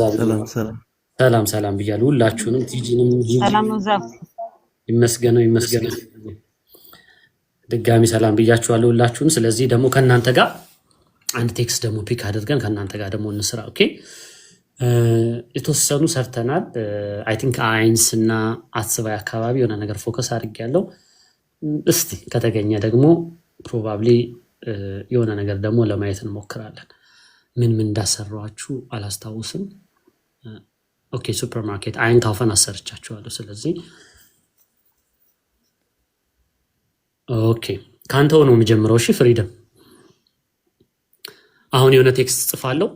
ሰላም ሰላም ብያለሁ ሁላችሁንም። ቲጂንም ሰላም ነው ዛፍ ይመስገነው ድጋሚ ሰላም ብያችኋለሁ ሁላችሁንም። ስለዚህ ደግሞ ከእናንተ ጋር አንድ ቴክስት ደግሞ ፒክ አድርገን ከእናንተ ጋር ደግሞ እንስራ። ኦኬ የተወሰኑ ሰርተናል። አይ ቲንክ አይንስ እና አስባይ አካባቢ የሆነ ነገር ፎከስ አድርጌያለሁ። እስቲ ከተገኘ ደግሞ ፕሮባብሊ የሆነ ነገር ደግሞ ለማየት እንሞክራለን። ምን እንዳሰራችሁ አላስታውስም። ኦኬ ሱፐርማርኬት አይን ካውፈን አሰርቻችኋለሁ። ስለዚህ ኦኬ ካንተ ነው የምጀምረው። እሺ ፍሪደም አሁን የሆነ ቴክስት ጽፋለሁ።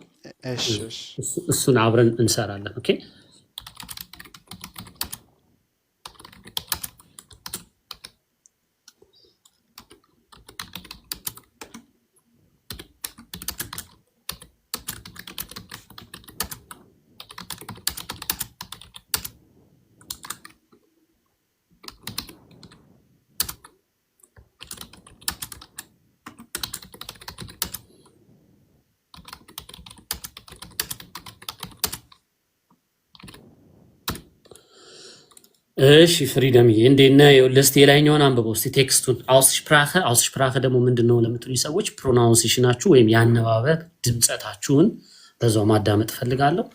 እሱን አብረን እንሰራለን። ኦኬ እሺ ፍሪደምዬ እንዴት ነህ? ለስቲ የላይኛውን አንብበው እስቲ ቴክስቱን። አውስሽፕራኸ ደግሞ ምንድን ነው ለምትሉኝ ሰዎች ፕሮናውንሴሽናችሁ ወይም የአነባበብ ድምፀታችሁን በዛው ማዳመጥ ፈልጋለሁ።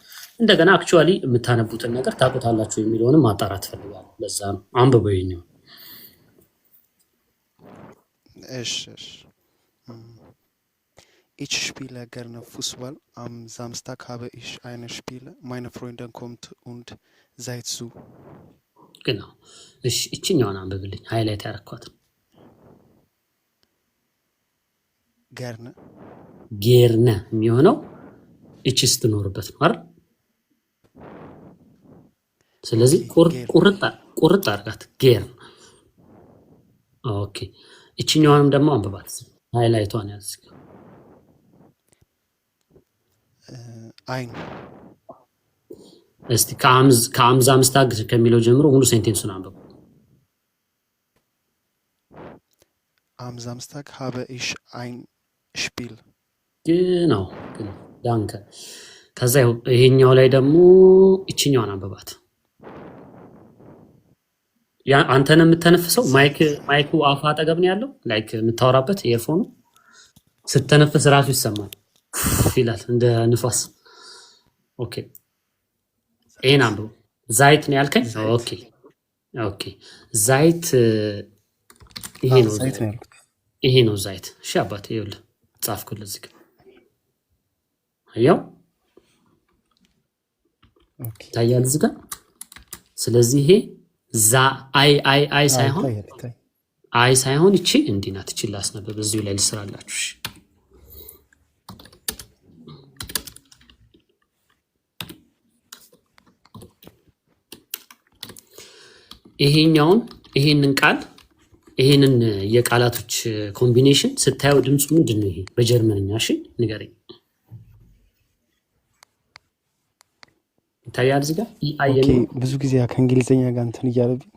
እንደገና አክቹዋሊ የምታነቡትን ነገር ታውቁታላችሁ የሚለውንም ማጣራት ፈልጋለሁ። ለዛ ነው አንብበው የኛው። እሺ Ich spiele gerne Fußball. Am Samstag habe ich ein Spiel. Meine Freunde kommt und seid zu. genau እሺ እቺኛውን አንብብልኝ ሃይላይት ያረኳት። ጌርነ የሚሆነው እቺስ ትኖርበት ነው አይደል? ስለዚህ ቁርጥ አድርጋት ጌርን። ኦኬ እቺኛውንም ደግሞ አንብባት ሃይላይቷን ያዝ። አይን እስቲ ከአምዛ ምስታግ ከሚለው ጀምሮ ሙሉ ሴንቴንሱን አንብቡ። Am Samstag habe ich ein Spiel. genau ዳንከ። ከዛ ይሄኛው ላይ ደግሞ እቺኛውን አንብባት። ያ አንተን የምተነፍሰው ማይኩ አፋ አጠገብ ነው ያለው። ላይክ የምታወራበት ኢየርፎኑ ስትተነፍስ ራሱ ይሰማል ይላል እንደ ንፋስ። ኦኬ ይሄን አንብቡ። ዛይት ነው ያልከኝ? ኦኬ ዛይት ይሄ ነው ዛይት። እሺ አባቴ ይኸውልህ ጻፍኩልህ እዚህ ጋር አየው ታያል እዚህ ጋር። ስለዚህ ይሄ አይ ሳይሆን እቺ እንዲህ ናት። እቺ ላስነበብ እዚሁ ላይ ልስራላችሁ። እሺ ይሄንን ቃል ይሄንን የቃላቶች ኮምቢኔሽን ስታየው ድምፁ ምንድን ነው? ይሄ በጀርመንኛ እሺ ንገረኝ። ታያል እዚህ ጋር ብዙ ጊዜ ከእንግሊዝኛ ጋር እንትን እያለብኝ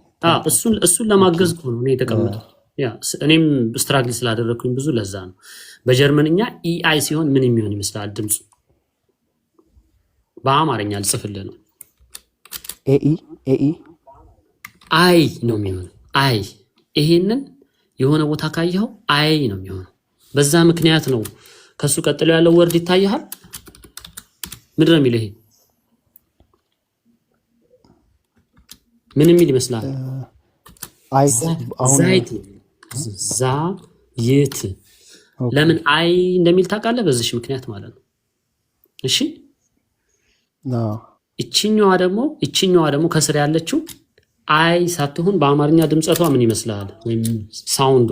እሱን ለማገዝ ነው እኔ የተቀመጠው። እኔም ስትራግል ስላደረግኩኝ ብዙ ለዛ ነው። በጀርመንኛ ኢአይ ሲሆን ምን የሚሆን ይመስላል ድምፁ? በአማርኛ ልጽፍልህ ነው። አይ ነው የሚሆነው። አይ ይሄንን የሆነ ቦታ ካየኸው አይ ነው የሚሆነው። በዛ ምክንያት ነው ከሱ ቀጥሎ ያለው ወርድ ይታያል። ምንድን ነው የሚለው? ይሄ ምን የሚል ይመስላል? ዛይት። ለምን አይ እንደሚል ታውቃለህ? በዚህ ምክንያት ማለት ነው። እሺ እቺኛዋ ደግሞ ከስር ያለችው አይ ሳትሆን በአማርኛ ድምጸቷ ምን ይመስላል? ወይም ሳውንዷ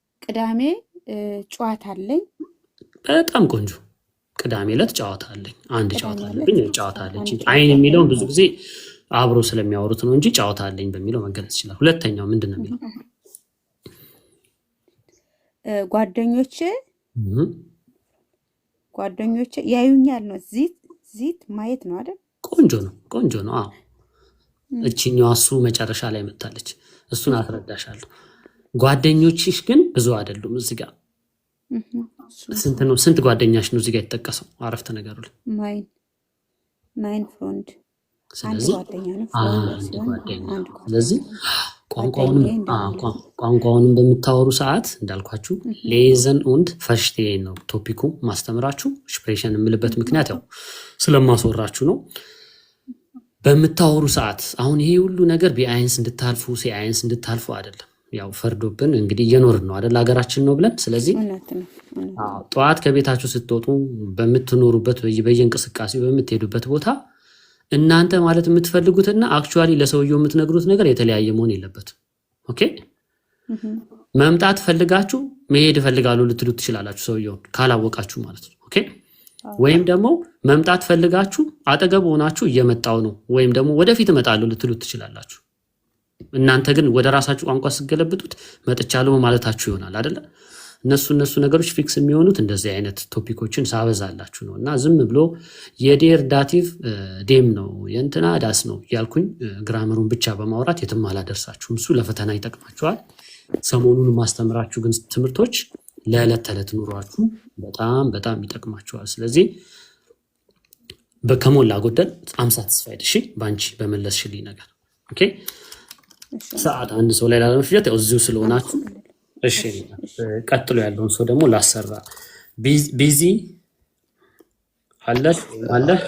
ቅዳሜ ጨዋታ አለኝ። በጣም ቆንጆ። ቅዳሜ ዕለት ጨዋታ አለኝ። አንድ ቅዳሜ ጨዋታ ዕለት አለብኝ፣ ጨዋታ አንድ አለችኝ። ጨዋታ አይን የሚለውን አለኝ። ብዙ ጊዜ አብሮ ስለሚያወሩት ነው እንጂ ጨዋታ አለኝ በሚለው መገለጽ ይችላል። ሁለተኛው ምንድን ነው የሚለው? ጓደኞቼ እህ፣ ጓደኞቼ ያዩኛል ነው። ዚት ማየት ነው አይደል? ቆንጆ ነው፣ ቆንጆ ነው። አዎ እም፣ እችኛዋ እሱ መጨረሻ ላይ መታለች። እሱን አስረዳሻለሁ። ጓደኞችሽ ግን ብዙ አይደሉም። እዚህ ጋር እሱ ስንት ነው? ስንት ጓደኛሽ ነው እዚህ ጋር የተጠቀሰው አረፍተ ነገሩ ላይ? ማይን ፍሮንድ አንድ ስለዚህ ጓደኛ ነው። ፍሮንድ አንድ ሲሆን ጓደኛ። አንድ ስለዚህ ጓደኛዬ ቋንቋውንም እንደማለት ነው። ቋንቋውንም በምታወሩ ሰዓት እንዳልኳችሁ ሌዘን ኡንድ ፈርሽቴን ነው ቶፒኩ ማስተምራችሁ። ሽፕሬሽን የምልበት ምክንያት ያው ስለማስወራችሁ ነው። በምታወሩ ሰዓት አሁን ይሄ ሁሉ ነገር ቢአይንስ እንድታልፉ ሲአይንስ እንድታልፉ አይደለም። ያው ፈርዶብን እንግዲህ እየኖርን ነው አይደል? ሀገራችን ነው ብለን። ስለዚህ እውነት ነው፣ እውነት ነው። ጠዋት ከቤታችሁ ስትወጡ በምትኖሩበት በየእንቅስቃሴው በምትሄዱበት ቦታ እናንተ ማለት የምትፈልጉትና አክቹዋሊ ለሰውየው የምትነግሩት ነገር የተለያየ መሆን የለበትም። ኦኬ። እህም፣ መምጣት ፈልጋችሁ መሄድ እፈልጋለሁ ልትሉት ትችላላችሁ፣ ሰውየውን ካላወቃችሁ ማለት ነው። ኦኬ። አዎ፣ ወይም ደግሞ መምጣት ፈልጋችሁ አጠገብ ሆናችሁ እየመጣው ነው ወይም ደግሞ ወደፊት እመጣለሁ ልትሉት ትችላላችሁ። እናንተ ግን ወደ ራሳችሁ ቋንቋ ስገለብጡት መጥቻለሁ ማለታችሁ ይሆናል አይደለ? እነሱ ነገሮች ፊክስ የሚሆኑት እንደዚህ አይነት ቶፒኮችን ሳበዛላችሁ ነው። እና ዝም ብሎ የዴር ዳቲቭ ዴም ነው የእንትና ዳስ ነው እያልኩኝ ግራመሩን ብቻ በማውራት የትም አላደርሳችሁም። እሱ ለፈተና ይጠቅማችኋል። ሰሞኑን ማስተምራችሁ ግን ትምህርቶች ለዕለት ተዕለት ኑሯችሁ በጣም በጣም ይጠቅማችኋል። ስለዚህ ከሞላ ጎደል አምሳ ተስፋይድ እሺ፣ በአንቺ በመለስሽልኝ ነገር ኦኬ። እሺ፣ ሰዓት አንድ ሰው ላይ ላለመፍጀት ያው እዚሁ ስለሆናችሁ እሺ። እሺ፣ እሺ። ቀጥሎ ያለውን ሰው ደግሞ ላሰራ። ቢዚ አለህ አለህ?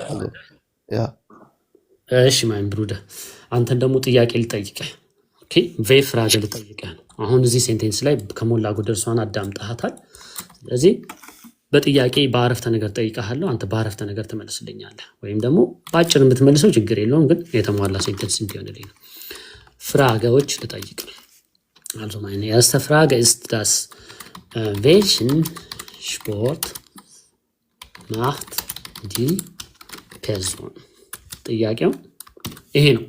Ja, እሺ ማይን ብሩደ፣ አንተን ደግሞ ጥያቄ ልጠይቅህ። ኦኬ ቬ ፍራገ ልጠይቅህ ነው። አሁን እዚህ ሴንቴንስ ላይ ከሞላ ጎደል እሷን አዳምጠሃታል። ስለዚህ በጥያቄ በአረፍተ ነገር ጠይቀሃለሁ። አንተ በአረፍተ ነገር ትመልስልኛለህ፣ ወይም ደግሞ በአጭር የምትመልሰው ችግር የለውም፣ ግን የተሟላ ሴንቴንስ እንዲሆንልኝ ነው። ፍራገዎች ልጠይቅ። Also meine erste Frage ist das, welchen Sport macht die Person? ጥያቄው ይሄ ነው።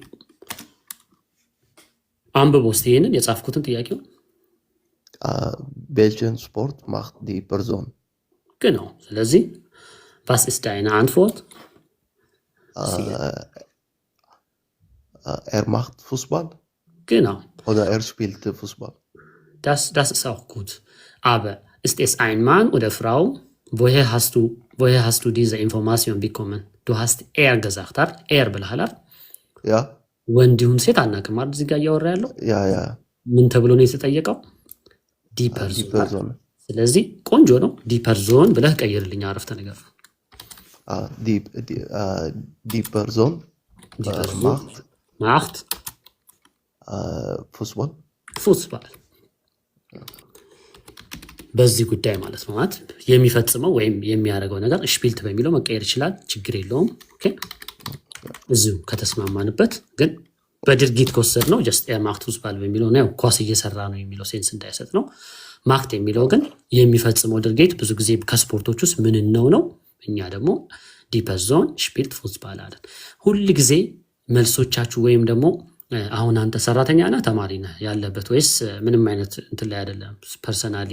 አንብቦ እስቲ ይሄንን የጻፍኩትን ጥያቄው። welchen Sport macht die Person? genau. ስለዚህ was ist deine Antwort? Er macht Fußball genau. oder er spielt Fußball. Das ist auch gut. Aber ist es ein Mann oder Frau? Woher hast du diese Information bekommen? Du hast er gesagt, er ብለሃል። Ja, ወንድ ይሁን ሴት አናውቅም አይደል? እዚህ ጋር እያወራ ያለው ja. ምን ተብሎ ነው የተጠየቀው? ዲ Die ፐርዞን። Person. ስለዚህ ቆንጆ ነው። ዲ ፐርዞን ብለህ ቀይርልኝ አረፍተ ነገር። Die Person ዲ ፐርዞን macht ማcht Fußball. ፉትባል። በዚህ ጉዳይ ማለት ነው ማለት የሚፈጽመው ወይም የሚያደርገው ነገር ሽፒልት በሚለው መቀየር ይችላል፣ ችግር የለውም። ኦኬ እዚሁ ከተስማማንበት፣ ግን በድርጊት ከወሰድ ነው ጀስት ማክት ፉትባል በሚለው ነው ኳስ እየሰራ ነው የሚለው ሴንስ እንዳይሰጥ ነው። ማክት የሚለው ግን የሚፈጽመው ድርጊት ብዙ ጊዜ ከስፖርቶች ውስጥ ምን ነው። እኛ ደግሞ ዲፐርዞን ሽፒልት ፉትባል አለን። ሁል ጊዜ መልሶቻችሁ ወይም ደግሞ አሁን አንተ ሰራተኛ ነህ ተማሪ ነህ ያለበት ወይስ ምንም አይነት እንትን ላይ አይደለም። ፐርሰናሊ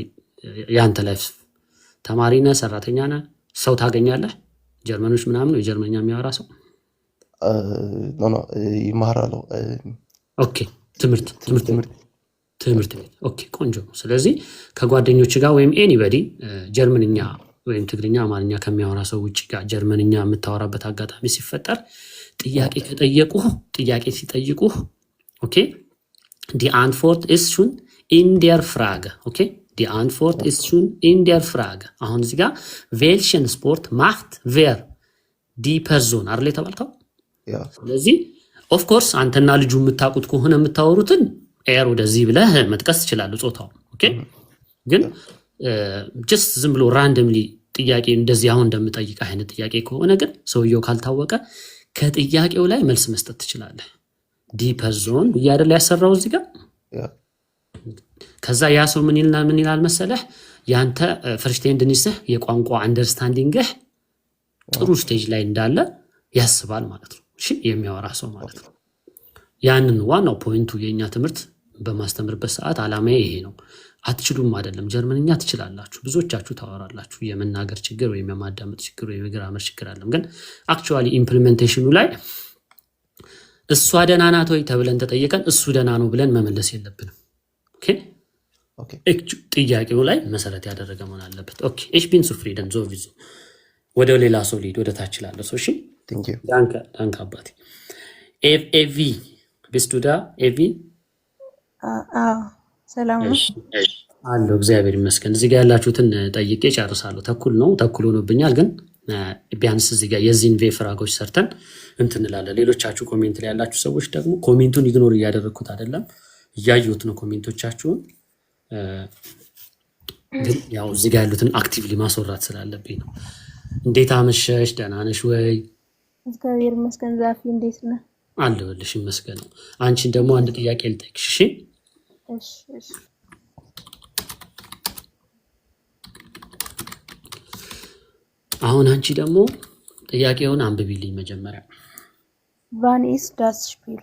ያንተ ላይፍ ተማሪ ነህ ሰራተኛ ነህ ሰው ታገኛለህ። ጀርመኖች ምናምን የጀርመኛ የሚያወራ ሰው No, ይማራሉ። ኦኬ ትምህርት ቤት። ኦኬ ቆንጆ ነው። ስለዚህ ከጓደኞች ጋር ወይም ኤኒበዲ ጀርመንኛ ወይም ትግርኛ አማርኛ ከሚያወራ ሰው ውጭ ጋር ጀርመንኛ የምታወራበት አጋጣሚ ሲፈጠር ጥያቄ ሲጠይቁህ ኦኬ ዲ አንትወርት ኢስ ሹን ኢን ዴር ፍራገ ኦኬ ዲ አንትወርት ኢስ ሹን ኢን ዴር ፍራገ። አሁን እዚህ ጋር ዌልሽን ስፖርት ማክት ቬር ዲ ፐርዞን አይደል የተባልከው? ስለዚህ ኦፍ ኮርስ አንተና ልጁ የምታውቁት ከሆነ የምታወሩትን ኤር ወደዚህ ብለህ መጥቀስ ትችላለህ ጾታው። ኦኬ ግን ጀስት ዝም ብሎ ራንደምሊ ጥያቄ እንደዚህ አሁን እንደምጠይቅ አይነት ጥያቄ ከሆነ ግን ሰውየው ካልታወቀ ከጥያቄው ላይ መልስ መስጠት ትችላለህ። ዲ ፐርዞን እያደለ ያሰራው እዚህ ጋር ከዛ ያ ሰው ምን ይላል መሰለህ ያንተ ፈርስት ኤንድ ንስህ የቋንቋ አንደርስታንዲንግህ ጥሩ ስቴጅ ላይ እንዳለ ያስባል ማለት ነው። እሺ የሚያወራ ሰው ማለት ነው። ያንን ዋናው ፖይንቱ የኛ ትምህርት በማስተምርበት ሰዓት አላማዬ ይሄ ነው። አትችሉም አይደለም፣ ጀርመንኛ ትችላላችሁ፣ ብዙዎቻችሁ ታወራላችሁ። የመናገር ችግር ወይም የማዳመጥ ችግር ወይም የግራመር ችግር አለም። ግን አክቹዋሊ ኢምፕሊሜንቴሽኑ ላይ እሷ ደህና ናት ወይ ተብለን ተጠየቀን እሱ ደህና ነው ብለን መመለስ የለብንም። ኦኬ ጥያቄው ላይ መሰረት ያደረገ መሆን አለበት። ኦኬ ich bin zufrieden sowieso ወደ ሌላ ሰው ሊድ ወደ ታች ላለ ሰው እሺ ዳንካ አባቴ ኤቪ bist du da ኤቪ ሰላም ነው አለው እግዚአብሔር ይመስገን። እዚህ ጋር ያላችሁትን ጠይቄ ጨርሳለሁ። ተኩል ነው ተኩል ሆኖብኛል፣ ግን ቢያንስ እዚህ ጋር የዚህን ቬ ፍራጎች ሰርተን እንትን እንላለን። ሌሎቻችሁ ኮሜንት ላይ ያላችሁ ሰዎች ደግሞ ኮሜንቱን ኢግኖር እያደረኩት አይደለም፣ እያየሁት ነው ኮሜንቶቻችሁን። ግን ያው እዚህ ጋር ያሉትን አክቲቭሊ ማስወራት ስላለብኝ ነው። እንዴት አመሸሽ? ደህና ነሽ ወይ? እግዚአብሔር ይመስገን። ዛፊ እንዴት ነህ? አለሁልሽ ይመስገን ነው። አንቺን ደግሞ አንድ ጥያቄ ልጠይቅሽ እሺ? እሺ አሁን አንቺ ደግሞ ጥያቄውን አንብቢልኝ መጀመሪያ። ዋን ኢስ ዳስ ስፒል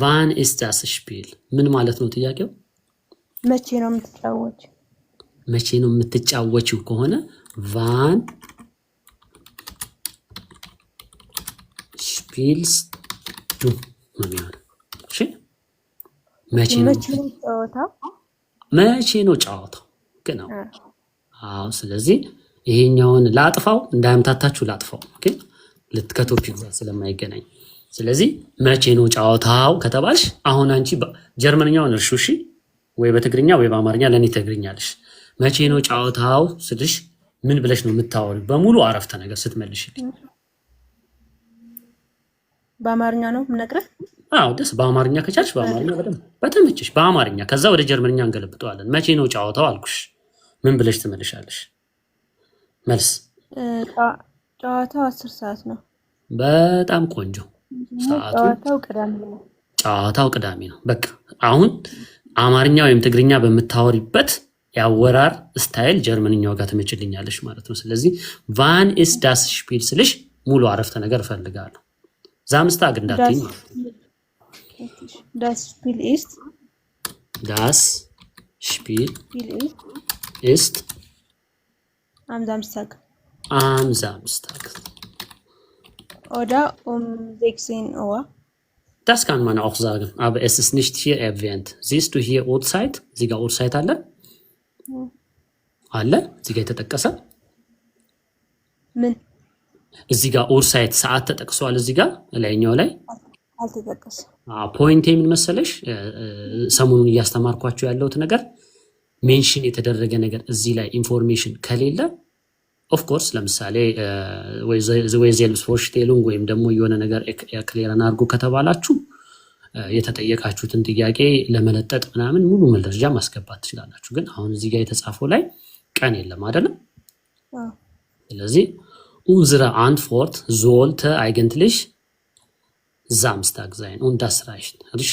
ዋን ኢስ ዳስ ስፒል ምን ማለት ነው ጥያቄው? መቼ ነው የምትጫወቺው? መቼ ነው የምትጫወቺው ከሆነ ዋን ስፒልስ ዱ ነው የሚሆነው። እሺ መቼ ነው ጨዋታው? መቼ ነው ጨዋታው ግን? አዎ ስለዚህ ይሄኛውን ላጥፋው እንዳያምታታችሁ ላጥፋው። ኦኬ ከቶፒክ ጋር ስለማይገናኝ ስለዚህ መቼ ነው ጨዋታው ከተባልሽ አሁን አንቺ ጀርመንኛውን እርሹ እሺ፣ ወይ በትግርኛ ወይ በአማርኛ ለኔ ትግርኛለሽ። መቼ ነው ጨዋታው ስልሽ ምን ብለሽ ነው የምታወሪው? በሙሉ አረፍተ ነገር ስትመልሽልኝ በአማርኛ ነው የምነግርህ። አዎ ደስ በአማርኛ ከቻልሽ በአማርኛ በደንብ በተመቸሽ በአማርኛ፣ ከዛ ወደ ጀርመንኛ እንገለብጠዋለን። መቼ ነው ጨዋታው አልኩሽ፣ ምን ብለሽ ትመልሻለሽ? መልስ ጨዋታው 10 ሰዓት ነው። በጣም ቆንጆ። ሰዓቱ ጨዋታው ቅዳሜ ነው። በቃ አሁን አማርኛ ወይም ትግርኛ በምታወሪበት ያወራር ስታይል ጀርመንኛው ጋር ትመችልኛለሽ ማለት ነው። ስለዚህ ዋን ኢስ ዳስ ስፒል ስልሽ ሙሉ አረፍተ ነገር እፈልጋለሁ። ዛምስታግ እንዳትኝ ማለት ነው። ዳስ ስፒል ኢስት ዳስ ስፒል ኢስት am Samstag. Am Samstag. Oder 16 Uhr. Das kann man auch sagen, aber es ist nicht hier erwähnt. Siehst du hier Uhrzeit? Sie ga Uhrzeit alle? Alle? Sie ga የተጠቀሰ ምን? እዚህ ጋር ኡርሳይት ሰዓት ተጠቅሷል። እዚህ ጋር ላይኛው ላይ አልተጠቀሰ። ፖይንት ምን መሰለሽ፣ ሰሞኑን እያስተማርኳችሁ ያለሁት ነገር ሜንሽን የተደረገ ነገር እዚህ ላይ ኢንፎርሜሽን ከሌለ ኦፍ ኮርስ ለምሳሌ ወይ ዜልብስ ፎርሽቴሉንግ ወይም ደግሞ የሆነ ነገር ክሊየርን አድርጎ ከተባላችሁ የተጠየቃችሁትን ጥያቄ ለመለጠጥ ምናምን ሙሉ መረጃ ማስገባት ትችላላችሁ። ግን አሁን እዚህ ጋር የተጻፈው ላይ ቀን የለም አይደለም። ስለዚህ unsere Antwort sollte eigentlich Samstag sein und das reicht። እሺ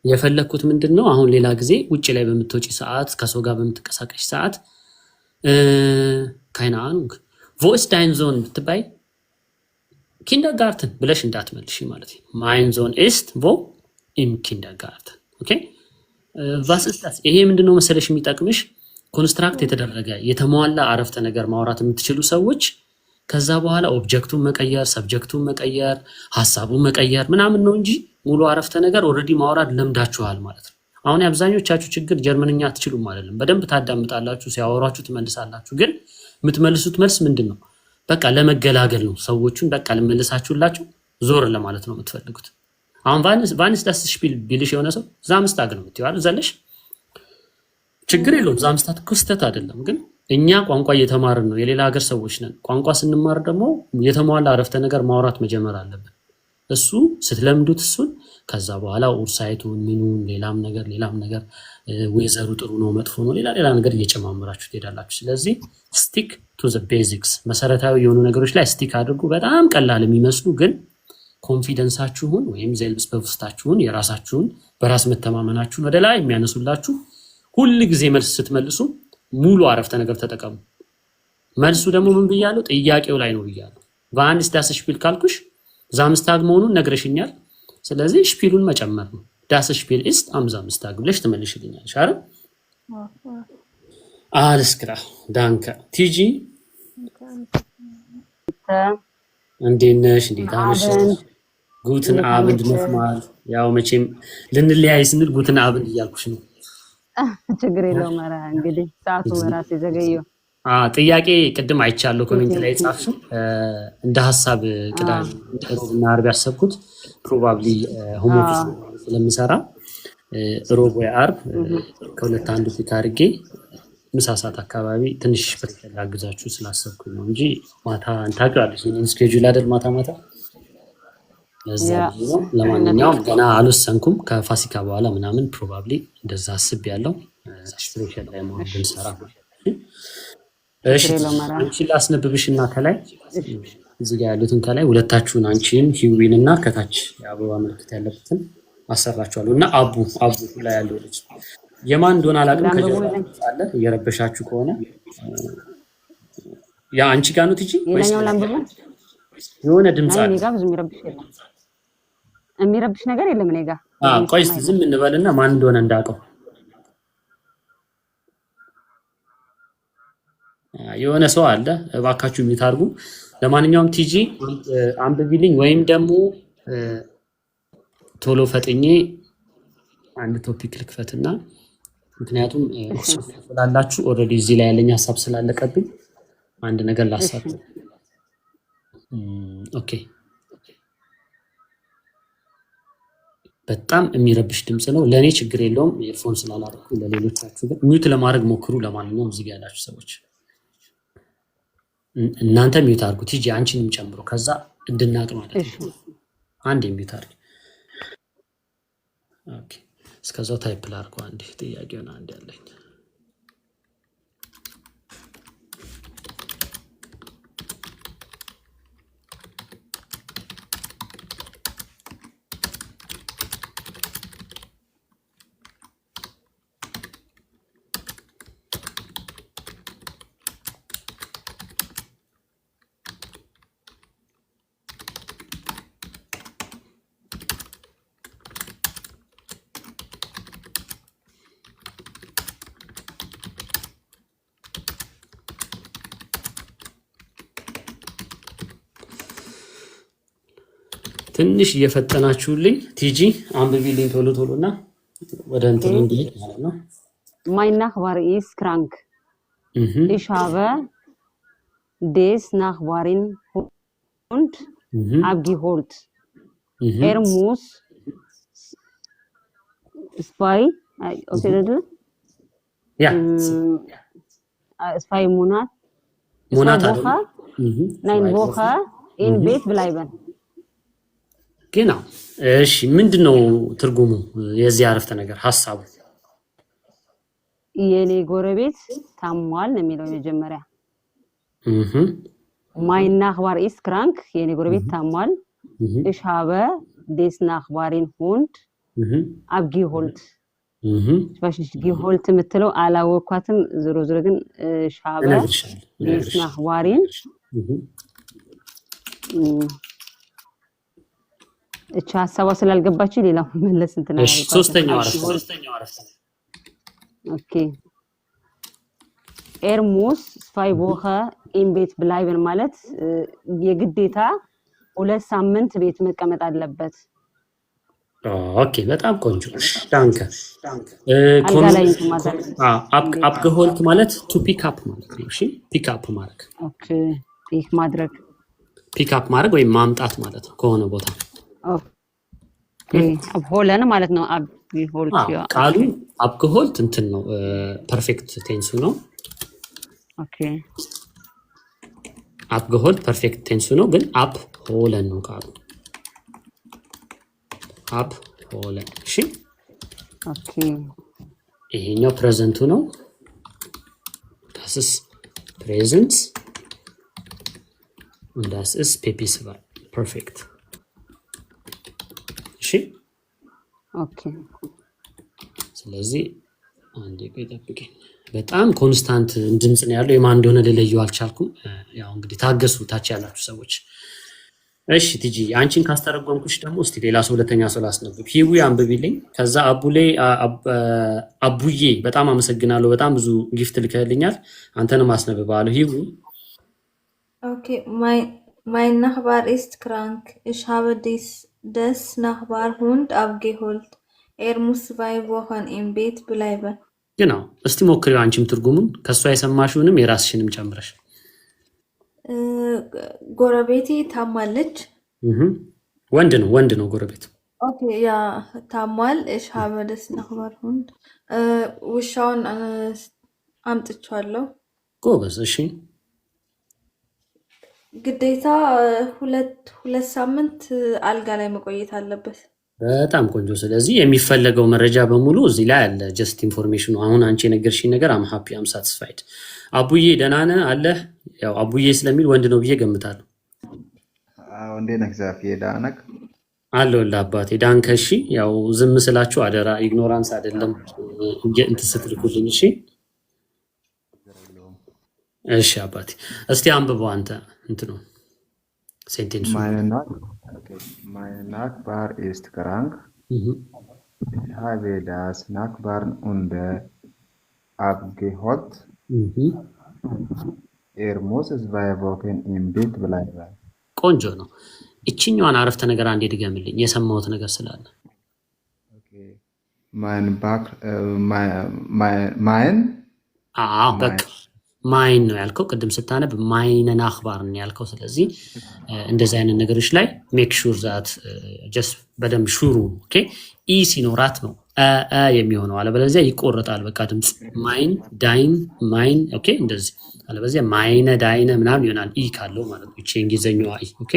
የፈለኩት ምንድነው አሁን ሌላ ጊዜ ውጪ ላይ በምትወጪ ሰዓት ከሰው ጋር በምትቀሳቀሽ ሰዓት keine Ahnung wo ist dein Sohn ብትባይ Kindergarten ብለሽ እንዳትመልሺ ማለት ነው። mein Sohn ist wo im Kindergarten ኦኬ was ist das? ይሄ ምንድነው መሰለሽ የሚጠቅምሽ ኮንስትራክት የተደረገ የተሟላ አረፍተ ነገር ማውራት የምትችሉ ሰዎች ከዛ በኋላ ኦብጀክቱን መቀየር ሰብጀክቱን መቀየር ሐሳቡን መቀየር ምናምን ነው እንጂ ሙሉ አረፍተ ነገር ኦሬዲ ማውራት ለምዳችኋል ማለት ነው። አሁን አብዛኞቻችሁ ችግር ጀርመንኛ አትችሉም አይደለም። በደንብ ታዳምጣላችሁ፣ ሲያወራችሁ ትመልሳላችሁ። ግን የምትመልሱት መልስ ምንድነው? በቃ ለመገላገል ነው። ሰዎቹን በቃ ልመልሳችሁላችሁ ዞር ለማለት ነው የምትፈልጉት። አሁን ቫንስ ዳስ ስፒል ቢልሽ የሆነ ሰው ዛምስታግ ነው የምትይዋል ዘለሽ ችግር የለውም። ዛምስታት ክስተት አይደለም። ግን እኛ ቋንቋ እየተማርን ነው፣ የሌላ ሀገር ሰዎች ነን። ቋንቋ ስንማር ደግሞ የተሟላ አረፍተ ነገር ማውራት መጀመር አለብን። እሱ ስትለምዱት እሱን ከዛ በኋላ ኡርሳይቱን ምኑን ሌላም ነገር ወይዘሩ ጥሩ ነው መጥፎ ነው ሌላ ነገር እየጨማመራችሁ ትሄዳላችሁ። ስለዚህ ስቲክ ቱ ዘ ቤዚክስ፣ መሰረታዊ የሆኑ ነገሮች ላይ ስቲክ አድርጉ። በጣም ቀላል የሚመስሉ ግን ኮንፊደንሳችሁን ወይም ዜልብስበውስታችሁን የራሳችሁን በራስ መተማመናችሁን ወደ ላይ የሚያነሱላችሁ ሁሉ ጊዜ መልስ ስትመልሱ ሙሉ አረፍተ ነገር ተጠቀሙ። መልሱ ደግሞ ምን ብያለሁ? ጥያቄው ላይ ነው ብያለሁ። ዋን ist das Spiel ካልኩሽ ዛምስታግ መሆኑን ነግረሽኛል። ስለዚህ ስፒሉን መጨመር ነው። das Spiel ist am Samstag ብለሽ ትመልሽልኛለሽ አይደል? Alles klar, danke. ቲጂ እንዴት ነሽ? እንዴት አመሸሽ? ጉትን አብንድ nochmal ያው መቼም ልንለያይ ስንል ጉትን አብንድ እያልኩሽ ነው። ችግር የለውም። ኧረ እንግዲህ ሰዓቱ በራሴ ዘገየው። ጥያቄ ቅድም አይቻለሁ ኮሜንት ላይ ጻፍሽ። እንደ ሐሳብ ቅዳሜና ዓርብ ያሰብኩት ፕሮባብሊ ሆም ኦፊስ ስለምሰራ ሮብ ወይ ዓርብ ከሁለት አንዱ ፒክ አድርጌ ምሳ ሰዓት አካባቢ ትንሽ ፍሬሽን ላግዛችሁ ስላሰብኩኝ ነው እንጂ ማታ ታውቂዋለሽ እኔን ስኬጁል አይደል ማታ ለዛ ነው። ለማንኛውም ገና አልወሰንኩም። ከፋሲካ በኋላ ምናምን ፕሮባብሊ እንደዛ አስቤያለሁ። ፍሬሽን ላይ መሆን ብንሰራ ነው። እሺ አንቺን ላስነብብሽና ከላይ እዚህ ጋር ያሉትን ከላይ ሁለታችሁን አንቺን ሂዊንና ከታች የአበባ ምልክት ያለበትን አሰራችኋለሁ እና አቡ ላይ ያለው ልጅ የማን እንደሆነ አላውቅም። ከጀርባ አለ እየረበሻችሁ ከሆነ ያ አንቺ ጋር ነው ትጂ ወይስ የሆነ ድምጽ አለ? እኔ ጋር ብዙ የሚረብሽ ነገር የለም። እኔ ጋር ቆይ እስቲ ዝም እንበልና ማን እንደሆነ እንዳውቀው። የሆነ ሰው አለ እባካችሁ የሚታርጉ። ለማንኛውም ቲጂ አንብቢልኝ ወይም ደግሞ ቶሎ ፈጥኜ አንድ ቶፒክ ልክፈትና ምክንያቱም ስላላችሁ ኦሬዲ እዚህ ላይ ያለኝ ሐሳብ ስላለቀብኝ አንድ ነገር ላሳት። ኦኬ በጣም የሚረብሽ ድምጽ ነው። ለኔ ችግር የለውም ኤርፎን ስላላደረኩ፣ ለሌሎቻችሁ ግን ሚውት ለማድረግ ሞክሩ። ለማንኛውም እዚህ ጋር ያላችሁ ሰዎች እናንተ ሚውት አድርጉ። ቲጂ አንቺንም ጨምሮ ከዛ እንድናቅ ማለት ነው። አንድ ሚውት አድርጉ። ኦኬ እስከዛው ታይፕ ላድርገው። አንዴ ጥያቄውን አንዴ ያለኝ ትንሽ እየፈጠናችሁልኝ ቲጂ አንብቢልኝ ቶሎና ወደ እንትኑ እንዲሄድ ማለት ነው። Mein Nachbar ist krank. Ich habe des Nachbarin Hund abgeholt. Er muss zwei Woche in Bett bleiben. genau እሺ ምንድነው ትርጉሙ የዚህ አረፍተ ነገር ሐሳቡ? የኔ ጎረቤት ታሟል ነው የሚለው መጀመሪያ። mein Nachbar ist krank የኔ ጎረቤት ታሟል። ich habe des Nachbarin Hund abgeholt. ስፔሻሊ geholt የምትለው አላወኳትም። ዞሮ ግን ich habe des Nachbarin እቻ ሐሳቧ ስላልገባችሁ ሌላው መለስ እንትና እሺ ሶስተኛው አረፍተ ኦኬ er muss zwei Wochen in Bett bleiben ማለት የግዴታ 2 ሳምንት ቤት መቀመጥ አለበት። ኦኬ በጣም ቆንጆ ዳንከ abgeholt ማለት to pick up ማለት ነው። እሺ pick up ማድረግ ኦኬ pick up ማድረግ ወይ ማምጣት ማለት ነው ከሆነ ቦታ። ኦኬ abholen ማለት ነው። abgeholt ቃሉ abgeholt እንትን ነው ፐርፌክት ቴንሱ ነው። ኦኬ abgeholt ፐርፌክት ቴንሱ ነው ግን abholen ነው ቃሉ abholen። እሺ ኦኬ ይሄኛው ፕሬዘንቱ ነው። das ist present und das ist Pepis perfect ኦኬ ስለዚህ አንዴ ቆይ ጠብቀኝ። በጣም ኮንስታንት ድምጽ ነው ያለው። የማን እንደሆነ ልለየው አልቻልኩም። ያው እንግዲህ ታገሱ ታች ያላችሁ ሰዎች። እሺ ቲጂ አንቺን ካስተረጎምኩሽ ደግሞ እስቲ ሌላ ሰው ሁለተኛ ሰው ላስነብብ። ሂዊ አንብቢልኝ። ከዛ አቡዬ በጣም አመሰግናለሁ። በጣም ብዙ ጊፍት ልከልኛል። አንተንም አስነብባለሁ። ሂዊ Okay, mein Nachbar ist krank. Ich habe des Nachbarhund abgeholt. Er muss 2 Wochen im Bett bleiben. genau እስቲ ሞክሪው አንቺም ትርጉሙን ከሷ የሰማሽውንም የራስሽንም ጨምረሽ። ጎረቤቴ ታማለች። ወንድ ነው ጎረቤት። ኦኬ ያ ታሟል። ich habe des Nachbarhund ውሻውን አምጥቻለሁ። ጎበዝ። እሺ ግዴታ ሁለት ሳምንት አልጋ ላይ መቆየት አለበት። በጣም ቆንጆ። ስለዚህ የሚፈለገው መረጃ በሙሉ እዚህ ላይ አለ። ጀስት ኢንፎርሜሽኑ አሁን አንቺ የነገርሽኝ ነገር አም ሃፒ አም ሳቲስፋይድ። አቡዬ ደህና ነህ አለ። ያው አቡዬ ስለሚል ወንድ ነው ብዬ ገምታለሁ። አዎ እንዴት ነህ ዛፊ? ደህና ነህ? አለሁልህ አባቴ። ዳንከ። እሺ ያው ዝም ስላችሁ አደራ ኢግኖራንስ አይደለም እንትን ስትልኩልኝ። እሺ እሺ አባቴ። እስቲ አንብበው አንተ እንትኑ ሴንቴንሱ። Mein Nachbar ist krank. Ich habe das Nachbarhund abgeholt. Er muss 2 Wochen im Bett bleiben. ቆንጆ ነው። እቺኛዋን አረፍተ ነገር አንዴ ድገምልኝ የሰማሁት ነገር ስላለ። በቃ ማይን ነው ያልከው። ቅድም ስታነብ ማይነ ናክባር ነው ያልከው። ስለዚህ እንደዚህ አይነት ነገሮች ላይ ሜክ ሹር ዛት ጀስት በደንብ ሹሩ። ኦኬ ኢ ሲኖራት ነው የሚሆነው፣ አለበለዚያ ይቆረጣል። በቃ ድምጽ ማይን ዳይን ማይን። ኦኬ እንደዚህ፣ አለበለዚያ ማይነ ዳይነ ምናምን ይሆናል ኢ ካለው ማለት ነው። እቺ እንግሊዘኛዋ ኢ። ኦኬ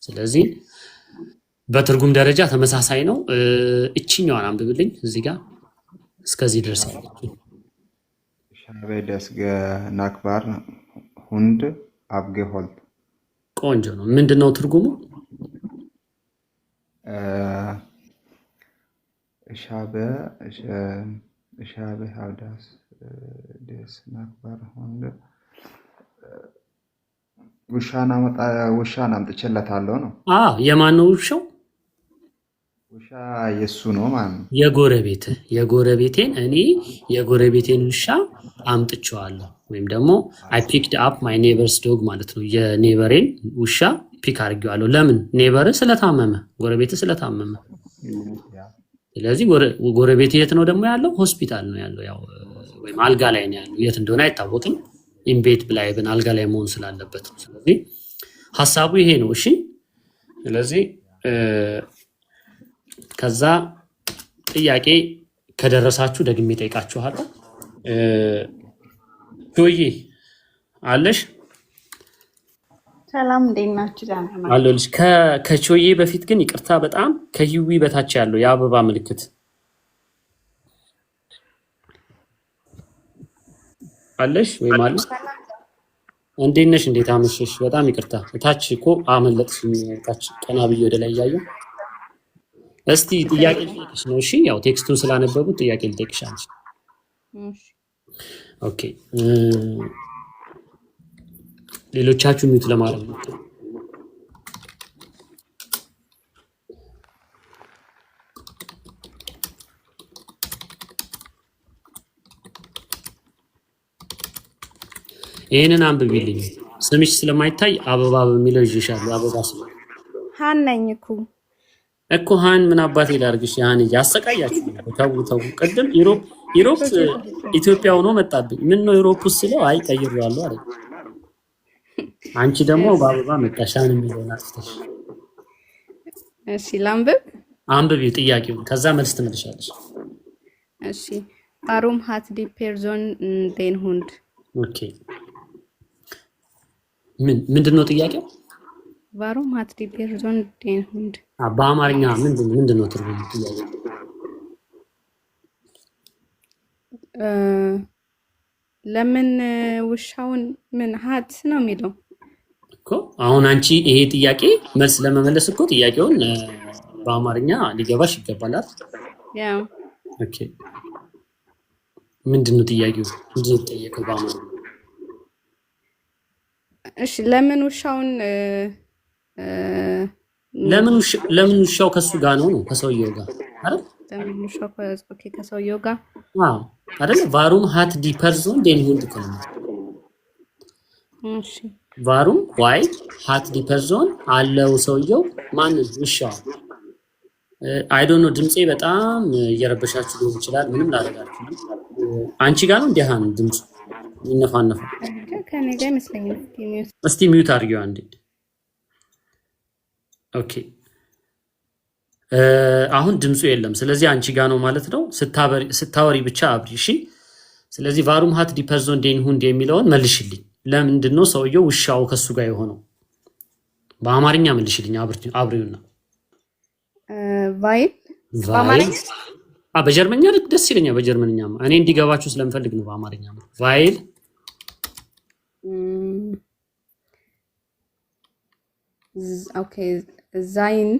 ስለዚህ በትርጉም ደረጃ ተመሳሳይ ነው። እቺኛዋን አንብብልኝ እዚህ ጋር እስከዚህ ድረስ ያለችው። habe das Nachbarhund abgeholt. ቆንጆ ነው። ምንድነው ትርጉሙ? Ich habe das Nachbarhund ውሻን አምጥቼለታለሁ ነው። የማን ነው ውሻው? ውሻ የሱ ነው ማለት ነው። የጎረቤቴን እኔ የጎረቤቴን ውሻ አምጥቼዋለሁ፣ ወይም ደግሞ አይ ፒክድ አፕ ማይ ኔበርስ ዶግ ማለት ነው። የኔበሬን ውሻ ፒክ አድርጌዋለሁ። ለምን? ኔበር ስለታመመ፣ ጎረቤት ስለታመመ። ስለዚህ ጎረቤት የት ነው ደግሞ ያለው? ሆስፒታል ነው ያለው፣ ያው ወይም አልጋ ላይ ነው ያለው። የት እንደሆነ አይታወቅም። ኢንቤት ብላይብን አልጋ ላይ መሆን ስላለበት ነው። ስለዚህ ሐሳቡ ይሄ ነው። እሺ ስለዚህ ከዛ ጥያቄ ከደረሳችሁ ደግሜ ጠይቃችኋለሁ። ጆዬ አለሽ? ሰላም እንዴት ናችሁ? አለሁልሽ። ከጆዬ በፊት ግን ይቅርታ በጣም ከሂዊ በታች ያለው የአበባ ምልክት አለሽ ወይ ማለት? እንዴት ነሽ? እንዴት አመሸሽ? በጣም ይቅርታ እታች እኮ አመለጥሽኝ። እታች ቀና ብዬ ወደ ላይ ያየው። እስቲ ጥያቄ ልጠይቅሽ ነው። እሺ ያው ቴክስቱን ስላነበቡት ጥያቄ ልጠይቅሻለሽ። ኦኬ ሌሎቻችሁ ሚት ለማለት ነው። ይሄንን አንብቢልኝ። ስምሽ ስለማይታይ አበባ በሚለው ይዤሻለሁ። አበባ ስለ ሃን ነኝ እኮ ሃን ምን አባቴ ላድርግሽ? ሃን ያሰቃያችሁ። ተው ቅድም ዩሮፕ ኢትዮጵያ ሆኖ መጣብኝ። ምን ነው ዩሮፕ ስለው አይ ቀይሬዋለሁ አይደል? አንቺ ደግሞ በአበባ መጣሽ። ሃን የሚለውን አጥፍተሽ። እሺ ላንብብ። አንብቢው ጥያቄውን፣ ከዛ መልስ ትመልሻለሽ። እሺ warum hat die Person den Hund? ኦኬ ምንድነው ጥያቄው? warum hat die Person den Hund? በአማርኛ ምንድነው ትርጉሙ ጥያቄው? ለምን ውሻውን ምን ሀት ነው የሚለው እኮ። አሁን አንቺ ይሄ ጥያቄ መልስ ለመመለስ እኮ ጥያቄውን በአማርኛ ሊገባሽ ይገባላል። ያ ኦኬ ምንድነው ጥያቄው? ምንድነው የተጠየቀው በአማርኛ? እሺ ለምን ውሻውን ለምን ውሻው ከሱ ጋር ነው ከሰውየው ጋር አይደል? ለምን ውሻው ከሰውየው ጋር አዎ አይደል? ቫሩም ሃት ዲ ፐርሶን ዴን ሁንድ ከሆነ እሺ ቫሩም ዋይ ሃት ዲ ፐርሶን አለው ሰውየው ማን ውሻው አይ ዶንት ኖ ድምጼ በጣም እየረበሻችሁ ሊሆን ይችላል። ምንም ላደርጋችሁ አንቺ ጋር ነው እንዲህ ድምጹ ይነፋነፋ ከኔ ጋር ይመስለኛል። እስቲ ሚውት አድርጊው አንዴ። ኦኬ አሁን ድምጹ የለም። ስለዚህ አንቺ ጋር ነው ማለት ነው። ስታወሪ ብቻ አብሪ እሺ። ስለዚህ ቫሩም ሃት ዲ ፐርሶን ዴን ሁንድ የሚለውን መልሽልኝ። ለምንድን ነው ሰውየው ውሻው ከሱ ጋር የሆነው? በአማርኛ መልሽልኝ አብሪውና ቫይል በጀርመኛ ደስ ይለኛል። በጀርመንኛ እኔ እንዲገባችሁ ስለምፈልግ ነው በአማርኛ ቫይል ኦኬ ዛይን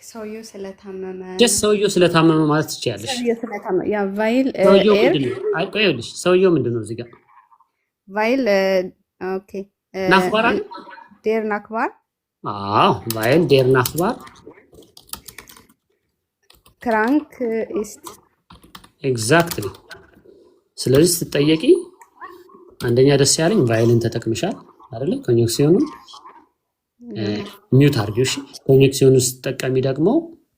ሰውየው ስለታመመ ማለት ትችያለሽ። ያ ቫይል ሰውየው ምንድን ነው እዚህ ጋር ቫይል ኦኬ ናክባር ዴር ናክባር ቫይል ዴር ናክባር ክራንክ ኢስት ኤግዛክትሊ። ስለዚህ ስትጠየቂ አንደኛ ደስ ያለኝ ቫይልን ተጠቅምሻል አይደለ? ኮኔክሲዮኑ ሚውት አድርጊው እሺ። ኮኔክሲዮኑ ስትጠቀሚ ደግሞ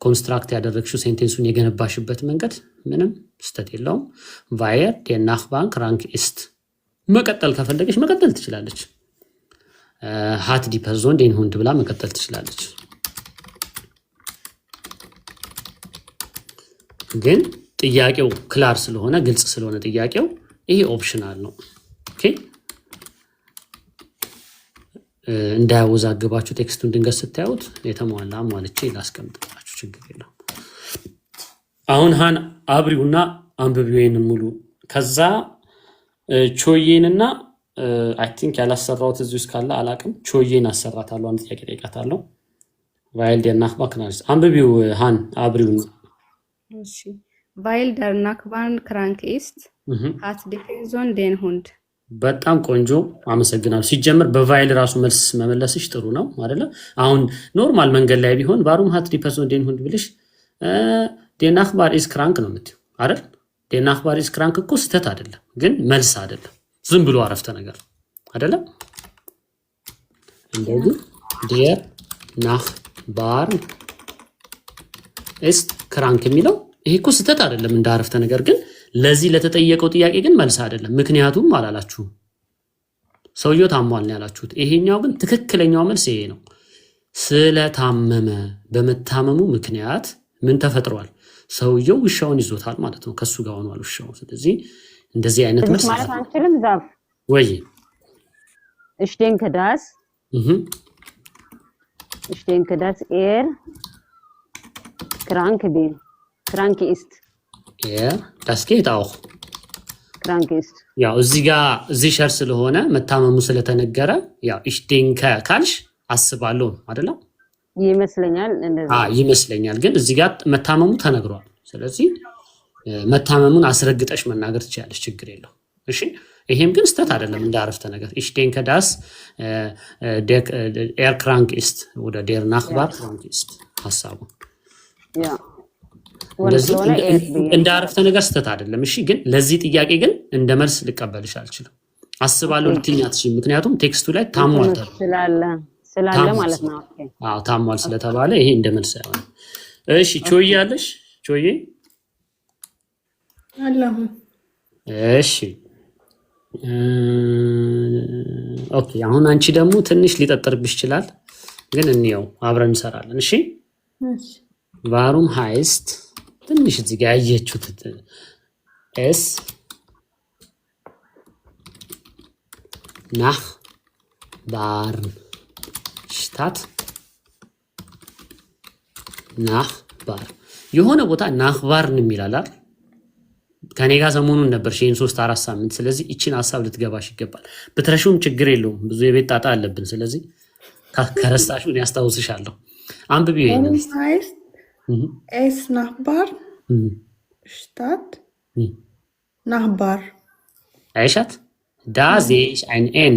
ኮንስትራክት ያደረግሽው ሴንቴንሱን የገነባሽበት መንገድ ምንም ስህተት የለውም። ቫየር ዴር ናክባር ክራንክ ኢስት መቀጠል ከፈለገች መቀጠል ትችላለች። ሃት ዲ ፐርሶን ዴን ሁንድ ብላ መቀጠል ትችላለች። ግን ጥያቄው ክላር ስለሆነ ግልጽ ስለሆነ ጥያቄው ይሄ ኦፕሽናል ነው። ኦኬ እንዳያወዛግባችሁ ቴክስቱን ድንገት ስታዩት የተሟላ ማለቼ ላስቀምጥላችሁ ችግር የለውም። አሁን ሃን አብሪውና አንብቢው ይሄንን ሙሉ ከዛ ቾዬንና አይ ቲንክ ያላሰራሁት እዚህ ውስጥ ካለ አላቅም። ቾዬን አሰራታለሁ። አንድ ጥያቄ ጠይቃታለሁ። ቫይል ዴር ናክባር ክራንክ አንብቢው ሃን አብሪው። እሺ ቫይል ዴር ናክባር ክራንክ ኢስት ሃት ዲ ፐርሶን ዴን ሁንድ። በጣም ቆንጆ አመሰግናለሁ። ሲጀምር በቫይል ራሱ መልስ መመለስሽ ጥሩ ነው አይደለ? አሁን ኖርማል መንገድ ላይ ቢሆን ቫሩም ሃት ዲ ፐርሶን ዴን ሁንድ ብልሽ ዴር ናክባር ኢስ ክራንክ ነው የምትይው አይደል? ዴር ናክባር ኢስ ክራንክ እኮ ስህተት አይደለም፣ ግን መልስ አይደለም፣ ዝም ብሎ አረፍተ ነገር አይደለም። እንደዚህ ዴር ናክባር ኢስ ክራንክ የሚለው ይሄ እኮ ስህተት አይደለም እንደ አረፍተ ነገር፣ ግን ለዚህ ለተጠየቀው ጥያቄ ግን መልስ አይደለም። ምክንያቱም አላላችሁም፣ ሰውየው ታሟል ነው ያላችሁት። ይሄኛው ግን ትክክለኛው መልስ ይሄ ነው። ስለታመመ በመታመሙ ምክንያት ምን ተፈጥሯል? ሰውየው ውሻውን ይዞታል ማለት ነው። ከሱ ጋር ሆኗል ውሻው። ስለዚህ እንደዚህ አይነት መልስ ማለት አንችልም። ዛፍ ወይ ich denke das er krank ist das geht auch krank ist ያው እዚህ ጋር ዚሸር ስለሆነ መታመሙ ስለተነገረ ያው ich denke ካልሽ አስባለሁ አይደለም ይመስለኛል እንደዛ ይመስለኛል። ግን እዚህ ጋር መታመሙ ተነግሯል። ስለዚህ መታመሙን አስረግጠሽ መናገር ትችላለሽ፣ ችግር የለው። እሺ ይሄም ግን ስተት አይደለም እንደ አረፍተ ነገር ich denke das er krank ist oder der Nachbar krank ist ሐሳቡ ያ እንደ አረፍተ ነገር ስተት አይደለም። እሺ ግን ለዚህ ጥያቄ ግን እንደ መልስ ልቀበልሽ አልችልም። አስባለሁ ልትኛት እሺ፣ ምክንያቱም ቴክስቱ ላይ ታሟል ስላለ ማለት ነው። አዎ ታሟል ስለተባለ ይሄ እንደ መልስ አይሆንም። እሺ ቾዬ አለሽ? ቾዬ አላሁ እሺ ኦኬ። አሁን አንቺ ደግሞ ትንሽ ሊጠጥርብሽ ይችላል፣ ግን እንየው አብረን እንሰራለን። እሺ ቫሩም ሃይስት ትንሽ እዚህ ጋር ያየችሁት ኤስ ናህ ባርን ሽታት ናህ ባር የሆነ ቦታ ናህ ባርን የሚላል ከኔ ጋር ሰሞኑን ነበር ይሄን 3-4 ሳምንት። ስለዚህ እቺን ሐሳብ ልትገባሽ ይገባል። ብትረሹም ችግር የለውም ብዙ የቤት ጣጣ አለብን። ስለዚህ ከረሳሹ ያስታውስሻለሁ። አንብቢው ይሄንን es Nachbar Stadt Nachbar. Aishat, da sehe ich ein N.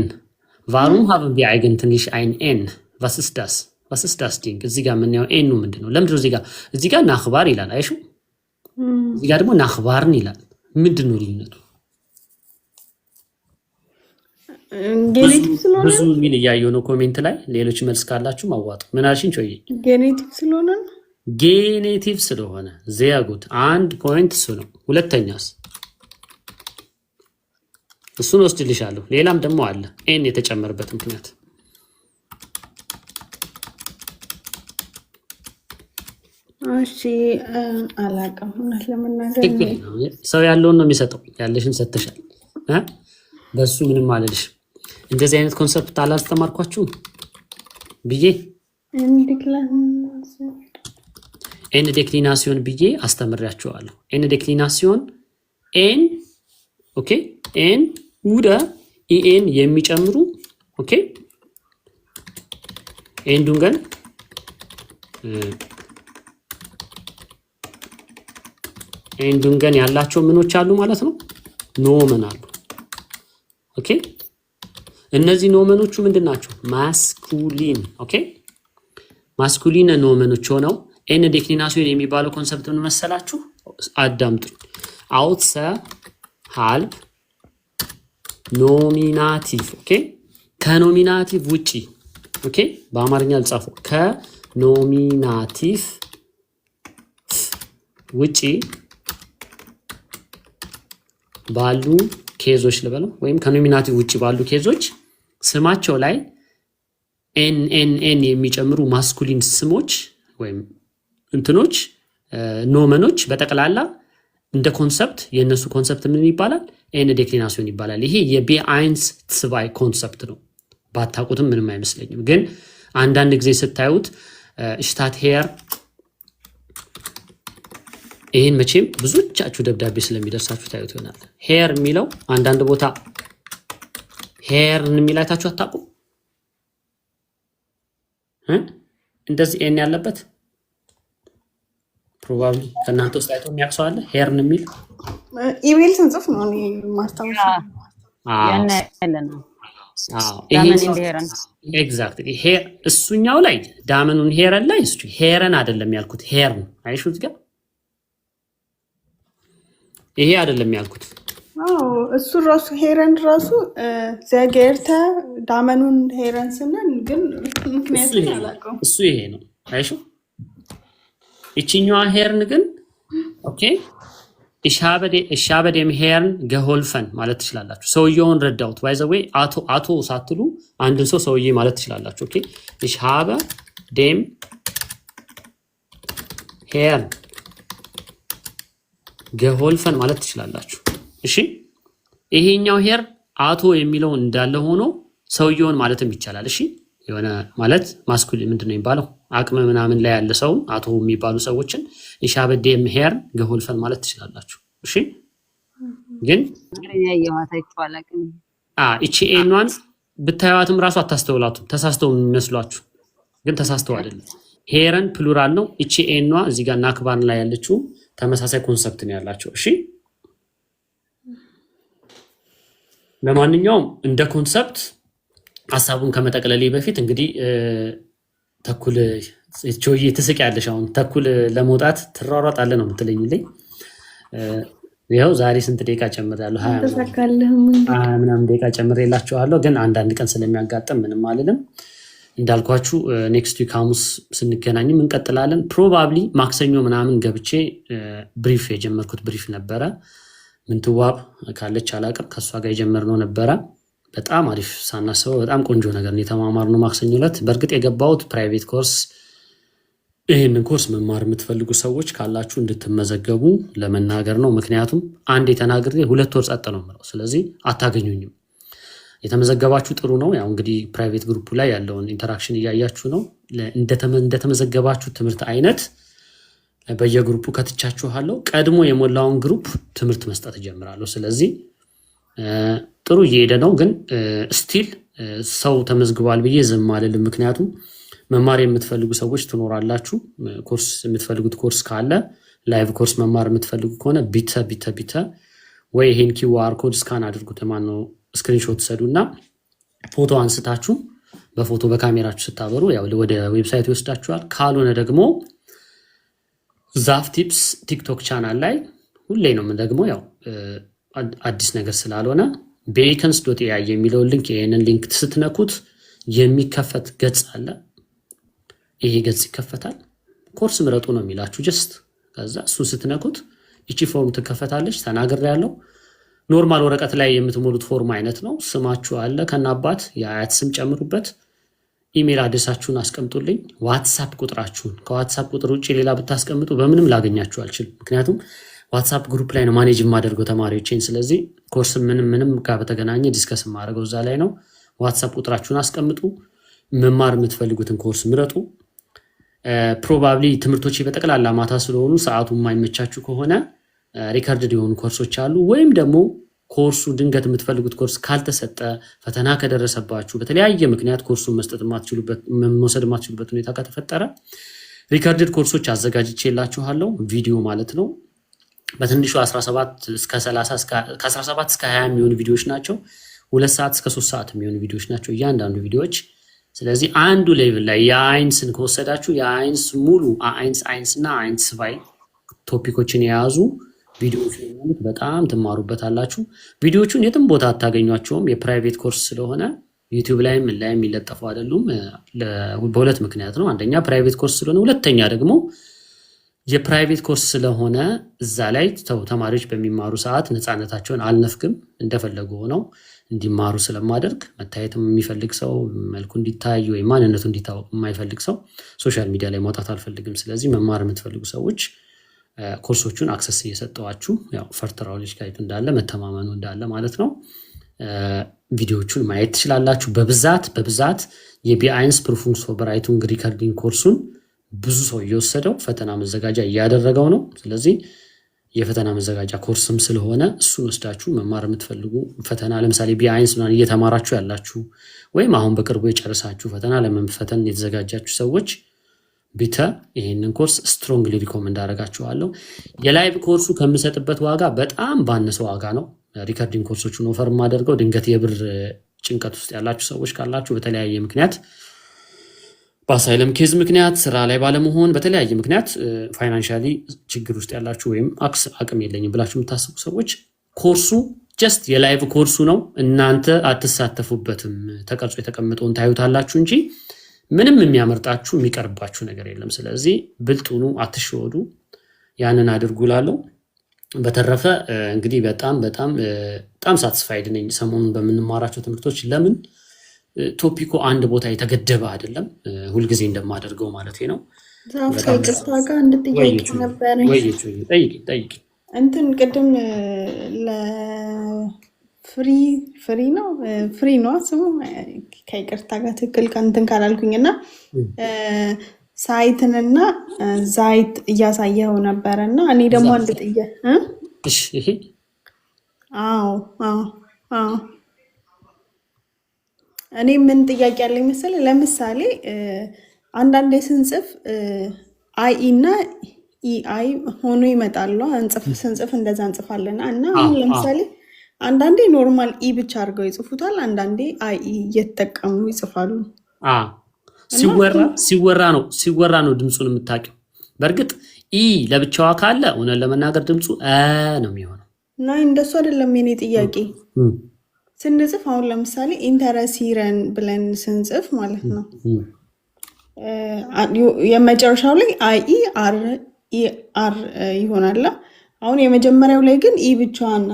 Warum haben wir eigentlich ein N? Was ist das? Was ist das Ding? እዚህ ጋር የምናየው ኤኑ ምንድን ነው? ለምንድን ነው እዚህ ጋር ናኽባር ይላል አይሹ? እዚህ ጋር ደግሞ ናኽባርን ይላል። ምንድን ነው ልዩነቱ? ጌኔቲቭ ስለሆነ ብዙ ሚል እያየሁ ነው ኮሜንት ላይ። ሌሎች መልስ ካላችሁ ማዋጡ። ምን አልሽኝ ጮዬ? ጌኔቲቭ ስለሆነ ጌኔቲቭ ስለሆነ ዜያ ጉድ 1 ፖይንት እሱ ነው። ሁለተኛስ? እሱን ወስድልሻለሁ። ሌላም ደግሞ አለ ኤን የተጨመረበት ምክንያት እሺ አላውቅም። እውነት ለመናገር ሰው ያለውን ነው የሚሰጠው። ያለሽን ሰጥተሻል። በሱ ምንም አልልሽ። እንደዚህ አይነት ኮንሰፕት አላስተማርኳችሁም ብዬ ኤን ዴክሊናሲዮን ብዬ አስተምራችኋለሁ። ኤን ዴክሊናሲዮን ኤን ኦኬ ኤን ወደ ኢኤን የሚጨምሩ ኦኬ ኤንዱን ግን ኤንዱን ግን ያላቸው ምኖች አሉ ማለት ነው። ኖመን አሉ። ኦኬ እነዚህ ኖመኖቹ ምንድናቸው? ማስኩሊን ኦኬ ማስኩሊን ኖመኖች ሆነው ኤን ዴክሊናሲዮን የሚባለው ኮንሰፕት ምን መሰላችሁ? አዳምጡ። አውትሰ ሃልብ ኖሚናቲቭ ኦኬ ከኖሚናቲቭ ውጪ ኦኬ በአማርኛ ልጻፈው። ከኖሚናቲቭ ውጪ ባሉ ኬዞች ልበለው ወይም ከኖሚናቲቭ ውጪ ባሉ ኬዞች ስማቸው ላይ ኤን ኤን ኤን የሚጨምሩ ማስኩሊን ስሞች ወይም እንትኖች ኖመኖች በጠቅላላ እንደ ኮንሰፕት የነሱ ኮንሰፕት ምን ይባላል? ኤን ዴክሊናሲዮን ይባላል። ይሄ የቢ1 2 ኮንሰፕት ነው። ባታውቁትም ምንም አይመስለኝም። ግን አንዳንድ ጊዜ ስታዩት ሽታት ሄር ይሄን መቼም ብዙዎቻችሁ ደብዳቤ ስለሚደርሳችሁ ታዩት ይሆናል። ሄር የሚለው አንዳንድ ቦታ ሄርን የሚላታችሁ አታውቁም? እንደዚህ ኤን ያለበት ፕሮባብሊ ከእናንተ ውስጥ አይቶ የሚያውቅ ሰው አለ? ሄርን የሚል ኢሜል ስንጽፍ ነው ማስታወሻ ኤግዛክትሊ ሄር እሱኛው ላይ ዳመኑን ሄረን ላይ እሱ ሄረን አይደለም ያልኩት ሄርን አይሹ እዚህ ጋር ይሄ አይደለም ያልኩት። እሱ ራሱ ሄረን ራሱ ዘጌርተ ዳመኑን ሄረን ስንል ግን ምክንያቱም አላውቀውም። እሱ ይሄ ነው አይሹ እቺኛዋ ሄርን ግን ኦኬ ich habe dem Herrn geholfen ማለት ትችላላችሁ። ሰውየውን ረዳሁት። ባይ ዘ ዌይ አቶ ሳትሉ አንድን ሰው ሰውዬ ማለት ትችላላችሁ። ኦኬ ich habe dem Herrn geholfen ማለት ትችላላችሁ። እሺ ይሄኛው ሄር አቶ የሚለው እንዳለ ሆኖ ሰውየውን ማለትም ይቻላል። እሺ የሆነ ማለት ማስኩሊን ምንድነው የሚባለው አቅም ምናምን ላይ ያለ ሰው አቶ የሚባሉ ሰዎችን ich habe dem Herrn geholfen ማለት ትችላላችሁ። እሺ ግን እቺ ኤኗን ብታዩዋትም ራሱ አታስተውላቱም። ተሳስተው የሚመስሏችሁ ግን ተሳስተው አይደለም። ሄረን ፕሉራል ነው። እቺ ኤኗ እዚህ ጋር ናክባን ላይ ያለችው ተመሳሳይ ኮንሰፕት ነው ያላቸው። እሺ ለማንኛውም እንደ ኮንሰፕት ሐሳቡን ከመጠቅለሌ በፊት እንግዲህ ተኩል ቾዬ ትስቅ ያለሽ አሁን ተኩል ለመውጣት ትሯሯጣለህ ነው የምትለኝልኝ። ይኸው ዛሬ ስንት ደቂቃ ጨምሬያለሁ? 20 ምናምን ደቂቃ ጨምሬላችኋለሁ። ግን አንዳንድ ቀን ስለሚያጋጥም ምንም አልልም። እንዳልኳችሁ ኔክስት ዊክ ሐሙስ ስንገናኝም እንቀጥላለን። ፕሮባብሊ ማክሰኞ ምናምን ገብቼ ብሪፍ የጀመርኩት ብሪፍ ነበረ። ምንትዋብ ካለች አላቅም ከእሷ ጋር የጀመርነው ነበረ። በጣም አሪፍ ሳናስበው በጣም ቆንጆ ነገር ነው የተማማርነው ማክሰኞ ዕለት። በእርግጥ የገባሁት ፕራይቬት ኮርስ ይህንን ኮርስ መማር የምትፈልጉ ሰዎች ካላችሁ እንድትመዘገቡ ለመናገር ነው። ምክንያቱም አንድ የተናገር 2 ወር ጸጥ ነው የምለው። ስለዚህ አታገኙኝም። የተመዘገባችሁ ጥሩ ነው። ያው እንግዲህ ፕራይቬት ግሩፕ ላይ ያለውን ኢንተራክሽን እያያችሁ ነው። እንደተመዘገባችሁ ትምህርት አይነት በየግሩፑ ከትቻችኋለሁ። ቀድሞ የሞላውን ግሩፕ ትምህርት መስጠት እጀምራለሁ። ስለዚህ ጥሩ እየሄደ ነው፣ ግን ስቲል ሰው ተመዝግቧል ብዬ ዝም አልልም። ምክንያቱም መማር የምትፈልጉ ሰዎች ትኖራላችሁ። ኮርስ የምትፈልጉት ኮርስ ካለ ላይቭ ኮርስ መማር የምትፈልጉ ከሆነ ቢተ ወይ ይሄን ኪውአር ኮድ ስካን አድርጉት፣ ማነው ስክሪንሾት ሰዱና ፎቶ አንስታችሁ በፎቶ በካሜራችሁ ስታበሩ ያው ወደ ዌብሳይት ይወስዳችኋል። ካልሆነ ደግሞ ዛፍ ቲፕስ ቲክቶክ ቻናል ላይ ሁሌ ነው ደግሞ ያው አዲስ ነገር ስላልሆነ beacons.ai የሚለው ሊንክ ይሄንን ሊንክ ስትነኩት የሚከፈት ገጽ አለ። ይሄ ገጽ ይከፈታል። ኮርስ ምረጡ ነው የሚላችሁ ጀስት። ከዛ እሱ ስትነኩት እቺ ፎርም ትከፈታለች። ተናግሬያለሁ። ኖርማል ወረቀት ላይ የምትሞሉት ፎርም አይነት ነው። ስማችሁ አለ ከናባት የአያት ስም ጨምሩበት። ኢሜል አድሬሳችሁን አስቀምጡልኝ። ዋትስአፕ ቁጥራችሁን ከዋትስአፕ ቁጥር ውጪ ሌላ ብታስቀምጡ በምንም ላገኛችሁ አልችልም። ምክንያቱም ዋትስአፕ ግሩፕ ላይ ነው ማኔጅ የማደርገው ተማሪዎችን። ስለዚህ ኮርስ ምንም ጋር በተገናኘ ዲስከስ የማደርገው እዛ ላይ ነው። ዋትስአፕ ቁጥራችሁን አስቀምጡ። መማር የምትፈልጉትን ኮርስ ምረጡ። ፕሮባብሊ ትምህርቶች በጠቅላላ ማታ ስለሆኑ ሰዓቱ የማይመቻችሁ ከሆነ ሪከርድድ የሆኑ ኮርሶች አሉ። ወይም ደግሞ ኮርሱ ድንገት የምትፈልጉት ኮርስ ካልተሰጠ ፈተና ከደረሰባችሁ በተለያየ ምክንያት ኮርሱን መውሰድ የማትችሉበት ሁኔታ ከተፈጠረ ሪከርድድ ኮርሶች አዘጋጅቼላችኋለሁ። ቪዲዮ ማለት ነው። በትንሹ 17 እስከ 30 ከ17 እስከ 20 የሚሆኑ ቪዲዮዎች ናቸው። 2 ሰዓት እስከ 3 ሰዓት የሚሆኑ ቪዲዮዎች ናቸው እያንዳንዱ ቪዲዮዎች። ስለዚህ አንዱ ሌቭል ላይ የአይንስን ከወሰዳችሁ የአይንስ ሙሉ አይንስ እና አይንስ ባይ ቶፒኮችን የያዙ ቪዲዮዎች ማለት በጣም ትማሩበታላችሁ። ቪዲዮቹን የትም ቦታ አታገኟቸውም። የፕራይቬት ኮርስ ስለሆነ ዩቲዩብ ላይ ምን ላይ የሚለጠፉ አይደሉም። በሁለት ምክንያት ነው። አንደኛ ፕራይቬት ኮርስ ስለሆነ፣ ሁለተኛ ደግሞ የፕራይቬት ኮርስ ስለሆነ እዛ ላይ ተማሪዎች በሚማሩ ሰዓት ነፃነታቸውን አልነፍግም። እንደፈለጉ ሆነው እንዲማሩ ስለማደርግ መታየትም የሚፈልግ ሰው መልኩ እንዲታይ ወይ ማንነቱ እንዲታወቅ የማይፈልግ ሰው ሶሻል ሚዲያ ላይ ማውጣት አልፈልግም። ስለዚህ መማር የምትፈልጉ ሰዎች ኮርሶቹን አክሰስ እየሰጠዋችሁ ያው ፈርተራውሊሽ ጋይት እንዳለ መተማመኑ እንዳለ ማለት ነው። ቪዲዮዎቹን ማየት ትችላላችሁ። በብዛት የቢአይንስ ፕሩፉንግ ፎር ራይቲንግ ሪከርዲንግ ኮርሱን ብዙ ሰው እየወሰደው ፈተና መዘጋጃ እያደረገው ነው። ስለዚህ የፈተና መዘጋጃ ኮርስም ስለሆነ እሱን ወስዳችሁ መማር የምትፈልጉ ፈተና ለምሳሌ ቢአይንስ ምናምን እየተማራችሁ ያላችሁ ወይም አሁን በቅርቡ የጨረሳችሁ ፈተና ለመፈተን የተዘጋጃችሁ ሰዎች ይሄንን ኮርስ ስትሮንግሊ ሪኮመንድ አደርጋችኋለሁ። የላይቭ ኮርሱ ከምሰጥበት ዋጋ በጣም ባነሰ ዋጋ ነው ሪከርዲንግ ኮርሶቹን ኦፈር የማደርገው። ድንገት የብር ጭንቀት ውስጥ ያላችሁ ሰዎች ካላችሁ በተለያየ ምክንያት በአሳይለም ኬዝ ምክንያት ስራ ላይ ባለመሆን በተለያየ ምክንያት ፋይናንሻሊ ችግር ውስጥ ያላችሁ ወይም አቅም የለኝም ብላችሁ የምታስቡ ሰዎች ኮርሱ ጀስት የላይቭ ኮርሱ ነው። እናንተ አትሳተፉበትም። ተቀርጾ የተቀመጠውን ታዩታላችሁ እንጂ ምንም የሚያመርጣችሁ የሚቀርባችሁ ነገር የለም። ስለዚህ ብልጡኑ አትሸወዱ። ያንን አድርጉላለሁ። በተረፈ እንግዲህ በጣም ሳትስፋይድ ነኝ ሰሞኑን በምንማራቸው ትምህርቶች። ለምን ቶፒኩ አንድ ቦታ የተገደበ አይደለም፣ ሁልጊዜ እንደማደርገው ማለት ነው። ከቅርታ ጋር አንድ ጥያቄ ነበረ። ጠይቂ። እንትን ቅድም ፍሪ ነው ስሙ፣ ከይቅርታ ጋር ትክክል ከእንትን ካላልኩኝ እና ሳይትንና ዛይት እያሳየው ነበረ እና እኔ ደግሞ አንድ እኔ ምን ጥያቄ ያለኝ መሰለህ፣ ለምሳሌ አንዳንዴ ስንጽፍ አይ እና ኢአይ ሆኖ ይመጣሉ። ስንጽፍ እንደዛ እንጽፋለን እና አሁን ለምሳሌ አንዳንዴ ኖርማል ኢ ብቻ አድርገው ይጽፉታል፣ አንዳንዴ አይ እየተጠቀሙ ይጽፋሉ። ሲወራ ነው ድምፁን የምታውቂው። በእርግጥ ኢ ለብቻዋ ካለ እውነት ለመናገር ድምፁ ነው የሚሆነው። እና እንደሱ አይደለም የኔ ጥያቄ። ስንጽፍ አሁን ለምሳሌ ኢንተረሲረን ብለን ስንጽፍ ማለት ነው የመጨረሻው ላይ አይ አር ይሆናል። አሁን የመጀመሪያው ላይ ግን ኢ ብቻዋን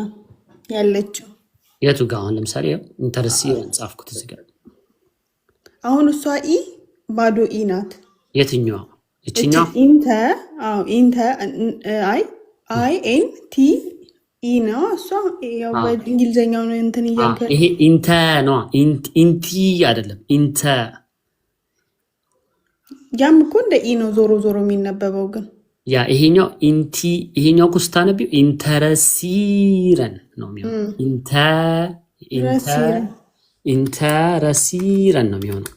ያለችው የቱ ጋር? አሁን ለምሳሌ ኢንተረሲረን ጻፍኩት እዚህ ጋር። አሁን እሷ ኢ ባዶ ኢ ናት። የትኛዋ? እቺኛው ኢንተ አይ ኤን ቲ ኢ ነው። እሷ ያው በእንግሊዘኛው ነው እንትን እያልከ ይሄ ኢንተ ነው። ኢንቲ አይደለም ኢንተ። ያም እኮ እንደ ኢ ነው ዞሮ የሚነበበው ግን ያ ይሄኛው ኢንቲ ይሄኛው እኮ ስታነቢው ኢንተረሲረን ነው የሚሆነው። ኢንተረሲረን ነው የሚሆነው።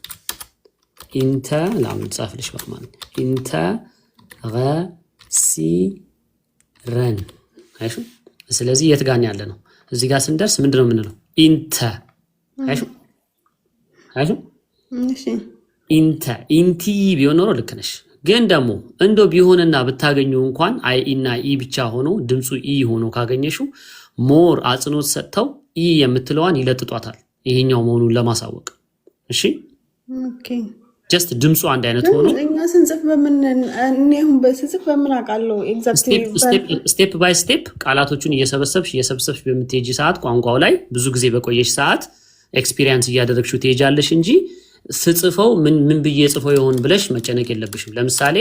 ላምን ጻፍልሽ በማለት ኢንተረሲረን አይሹ። ስለዚህ የት ጋር ያለ ነው? እዚህ ጋር ስንደርስ ምንድነው የምንለው? አይሹ እሺ ኢንቲ ቢሆን ኖሮ ልክ ነሽ። ግን ደግሞ እንዶ ቢሆንና ብታገኙ እንኳን አይ እና ኢ ብቻ ሆኖ ድምፁ ኢ ሆኖ ካገኘሽው ሞር አጽንኦት ሰጥተው ኢ የምትለዋን ይለጥጧታል፣ ይሄኛው መሆኑን ለማሳወቅ። እሺ ኦኬ ጀስት ድምፁ አንድ አይነት ሆኖ እኛ ስንጽፍ በምን አውቃለሁ? ኤግዛክትሊ ስቴፕ ባይ ስቴፕ ቃላቶቹን እየሰበሰብሽ በምትሄጂ ሰዓት ቋንቋው ላይ ብዙ ጊዜ በቆየሽ ሰዓት ኤክስፒሪየንስ እያደረግሽው ትሄጃለሽ እንጂ ስጽፈው ምን ብዬ ጽፈው ይሆን ብለሽ መጨነቅ የለብሽም። ለምሳሌ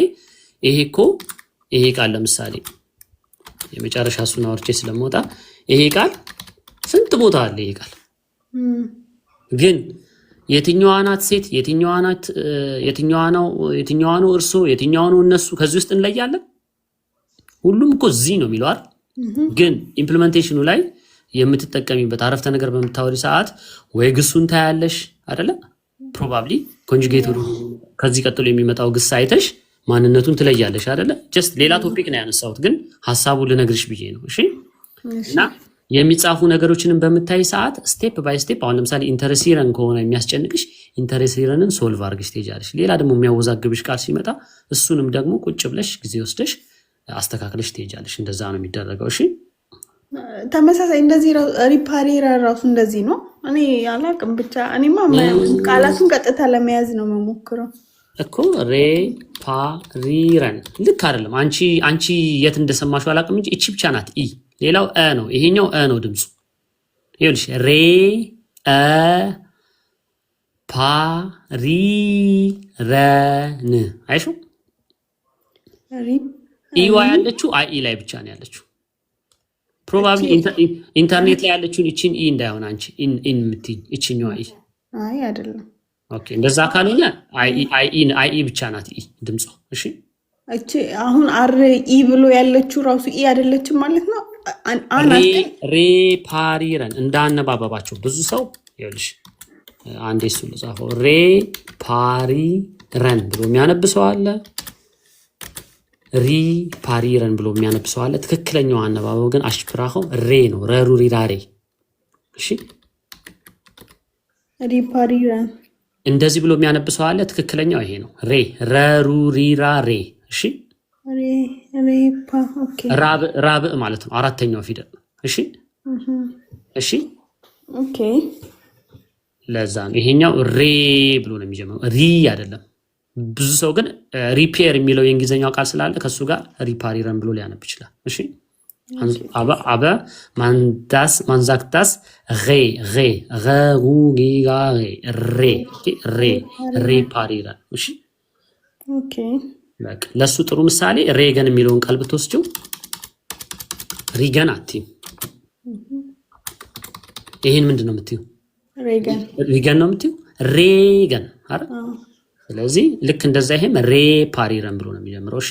ይሄ ቃል ለምሳሌ የመጨረሻ ሱና ወርቼ ስለምወጣ ይሄ ቃል ስንት ቦታ አለ። ይሄ ቃል ግን የትኛዋ ናት ሴት፣ የትኛዋ ነው እርሶ፣ የትኛዋ ነው እነሱ፣ ከዚህ ውስጥ እንለያለን። ሁሉም እኮ እዚህ ነው የሚለው አይደል? ግን ኢምፕሊሜንቴሽኑ ላይ የምትጠቀሚበት አረፍተ ነገር በምታወሪ ሰዓት ወይ ግሱን ታያለሽ አይደለ? ፕሮባብሊ ኮንጁጌት ከዚህ ቀጥሎ የሚመጣው ግስ አይተሽ ማንነቱን ትለያለሽ አይደለ? ጀስት ሌላ ቶፒክ ነው ያነሳሁት፣ ግን ሐሳቡን ልነግርሽ ብዬ ነው። እሺ እና የሚጻፉ ነገሮችንም በምታይ ሰዓት ስቴፕ ባይ ስቴፕ፣ አሁን ለምሳሌ ኢንተረሲረን ከሆነ የሚያስጨንቅሽ ኢንተረሲረንን ሶልቭ አድርገሽ ትሄጃለሽ። ሌላ ደግሞ የሚያወዛግብሽ ቃል ሲመጣ እሱንም ደግሞ ቁጭ ብለሽ ጊዜ ወስደሽ አስተካክለሽ ትሄጃለሽ። እንደዛ ነው የሚደረገው። እሺ ተመሳሳይ እንደዚህ ሪፓሬራ ራሱ እንደዚህ ነው። እኔ አላቅም፣ ብቻ እኔማ ቃላቱን ቀጥታ ለመያዝ ነው መሞክረው እኮ። ሬፓሪረን ልክ አይደለም። አንቺ የት እንደሰማሽው አላቅም እንጂ እቺ ብቻ ናት ኢ፣ ሌላው እ ነው። ይሄኛው እ ነው ድምፁ። ይኸውልሽ ፓሪረን አይሹ ኢዋ ያለችው አይ ኢ ላይ ብቻ ነው ያለችው። ፕሮባብሊ ኢንተርኔት ላይ ያለችውን እቺን ኢ እንዳይሆን አንቺ ኢን የምትይኝ እቺኛዋ ኢ አይ አይደለም። ኦኬ እንደዛ ካልሆነ አይ ኢ ብቻ ናት ኢ ድምጿ። እሺ እቺ አሁን አር ኢ ብሎ ያለችው ራሱ ኢ አይደለችም ማለት ነው። ሬፓሪረን እንዳነባበባቸው ብዙ ሰው ይኸውልሽ፣ አንዴ እሱ ልጻፈው። ሬፓሪረን ብሎ የሚያነብሰው አለ፣ ሪፓሪረን ብሎ የሚያነብሰው አለ። ትክክለኛው አነባበብ ግን አሽፕራኸው ሬ ነው። ረሩሪራሬ። እሺ ሪፓሪረን እንደዚህ ብሎ የሚያነብሰው አለ። ትክክለኛው ይሄ ነው። ረሩሪራሬ። እሺ ራብ ማለት ነው። አራተኛው ፊደል። እሺ እሺ ኦኬ። ለዛ ነው ይሄኛው ሬ ብሎ ነው የሚጀምረው፣ ሪ አይደለም። ብዙ ሰው ግን ሪፔር የሚለው የእንግሊዝኛው ቃል ስላለ ከሱ ጋር ሪፓሪረን ብሎ ሊያነብ ይችላል። እሺ አበ ማንዛክታስ ሬፓሪረን። እሺ ኦኬ። ለሱ ጥሩ ምሳሌ ሬገን የሚለውን ቃል ብትወስጂው ሪገን አትይም። ይሄን ምንድን ነው የምትይው? ሪገን ነው የምትይው። ሬገን አይደል? ስለዚህ ልክ እንደዛ ይሄም ሬፓሪረን ብሎ ነው የሚጀምረው። እሺ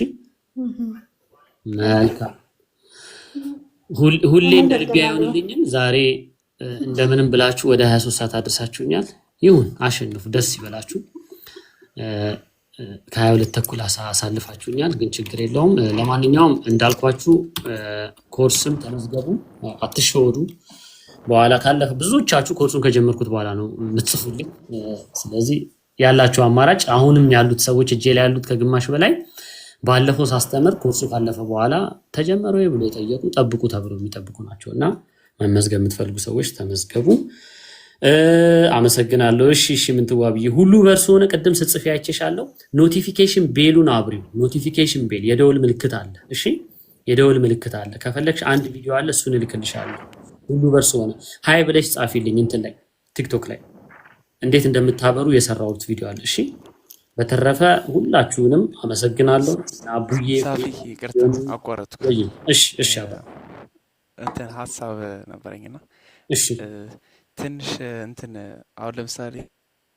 መልካም። ሁሌ እንደ ልቤ አይሆንልኝም። ዛሬ እንደምንም ብላችሁ ወደ 23 ሰዓት አድርሳችሁኛል። ይሁን፣ አሸንፉ፣ ደስ ይበላችሁ። ከ22 ተኩል አሳልፋችሁኛል፣ ግን ችግር የለውም። ለማንኛውም እንዳልኳችሁ ኮርስም ተመዝገቡ፣ አትሸወዱ። በኋላ ካለፈ ብዙዎቻችሁ ኮርሱን ከጀመርኩት በኋላ ነው የምትጽፉልኝ። ስለዚህ ያላችሁ አማራጭ አሁንም ያሉት ሰዎች እጄ ላይ ያሉት ከግማሽ በላይ ባለፈው ሳስተምር ኮርሱ ካለፈ በኋላ ተጀመረ ወይ ብሎ የጠየቁ ጠብቁ ተብሎ የሚጠብቁ ናቸው እና መመዝገብ የምትፈልጉ ሰዎች ተመዝገቡ። አመሰግናለሁ። እሺ ምንትዋብዬ ሁሉ በርሶ ሆነ። ቅድም ስጽፍ ያይቼሻለሁ። ኖቲፊኬሽን ቤሉን አብሪው። ኖቲፊኬሽን ቤል የደወል ምልክት አለ። እሺ የደወል ምልክት አለ። ከፈለግሽ አንድ ቪዲዮ አለ፣ እሱን እልክልሻለሁ። ሁሉ በርሶ ሆነ ሃይ ብለሽ ጻፊልኝ እንትን ላይ ቲክቶክ ላይ እንዴት እንደምታበሩ የሰራሁት ቪዲዮ አለ። እሺ በተረፈ ሁላችሁንም አመሰግናለሁ። አቡዬ ይቅርታ አቋረጥኩ። እሺ እንትን ሀሳብ ነበረኝና እሺ ትንሽ እንትን አሁን ለምሳሌ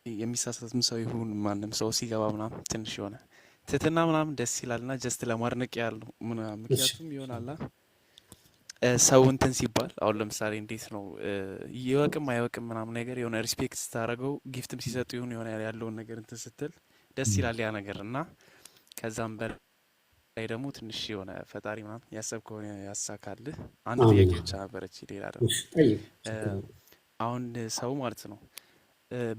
የሚሳሳትም ሰው ይሁን ማንም ሰው ሲገባ ምናምን ትንሽ የሆነ ትትና ምናምን ደስ ይላልና ጀስት ለማድነቅ ያለው ምናምን ምክንያቱም ይሆናላ ሰው እንትን ሲባል አሁን ለምሳሌ እንዴት ነው ይወቅም አይወቅም ምናምን ነገር የሆነ ሪስፔክት ስታደርገው ጊፍትም ሲሰጡ የሆነ ያለውን ነገር እንትን ስትል ደስ ይላል ያ ነገር እና ከዛም በላይ ደግሞ ትንሽ የሆነ ፈጣሪ ምናምን ያሰብከውን ያሳካልህ። አንድ ጥያቄ ብቻ ነበረች ሌላ ደግሞ አሁን ሰው ማለት ነው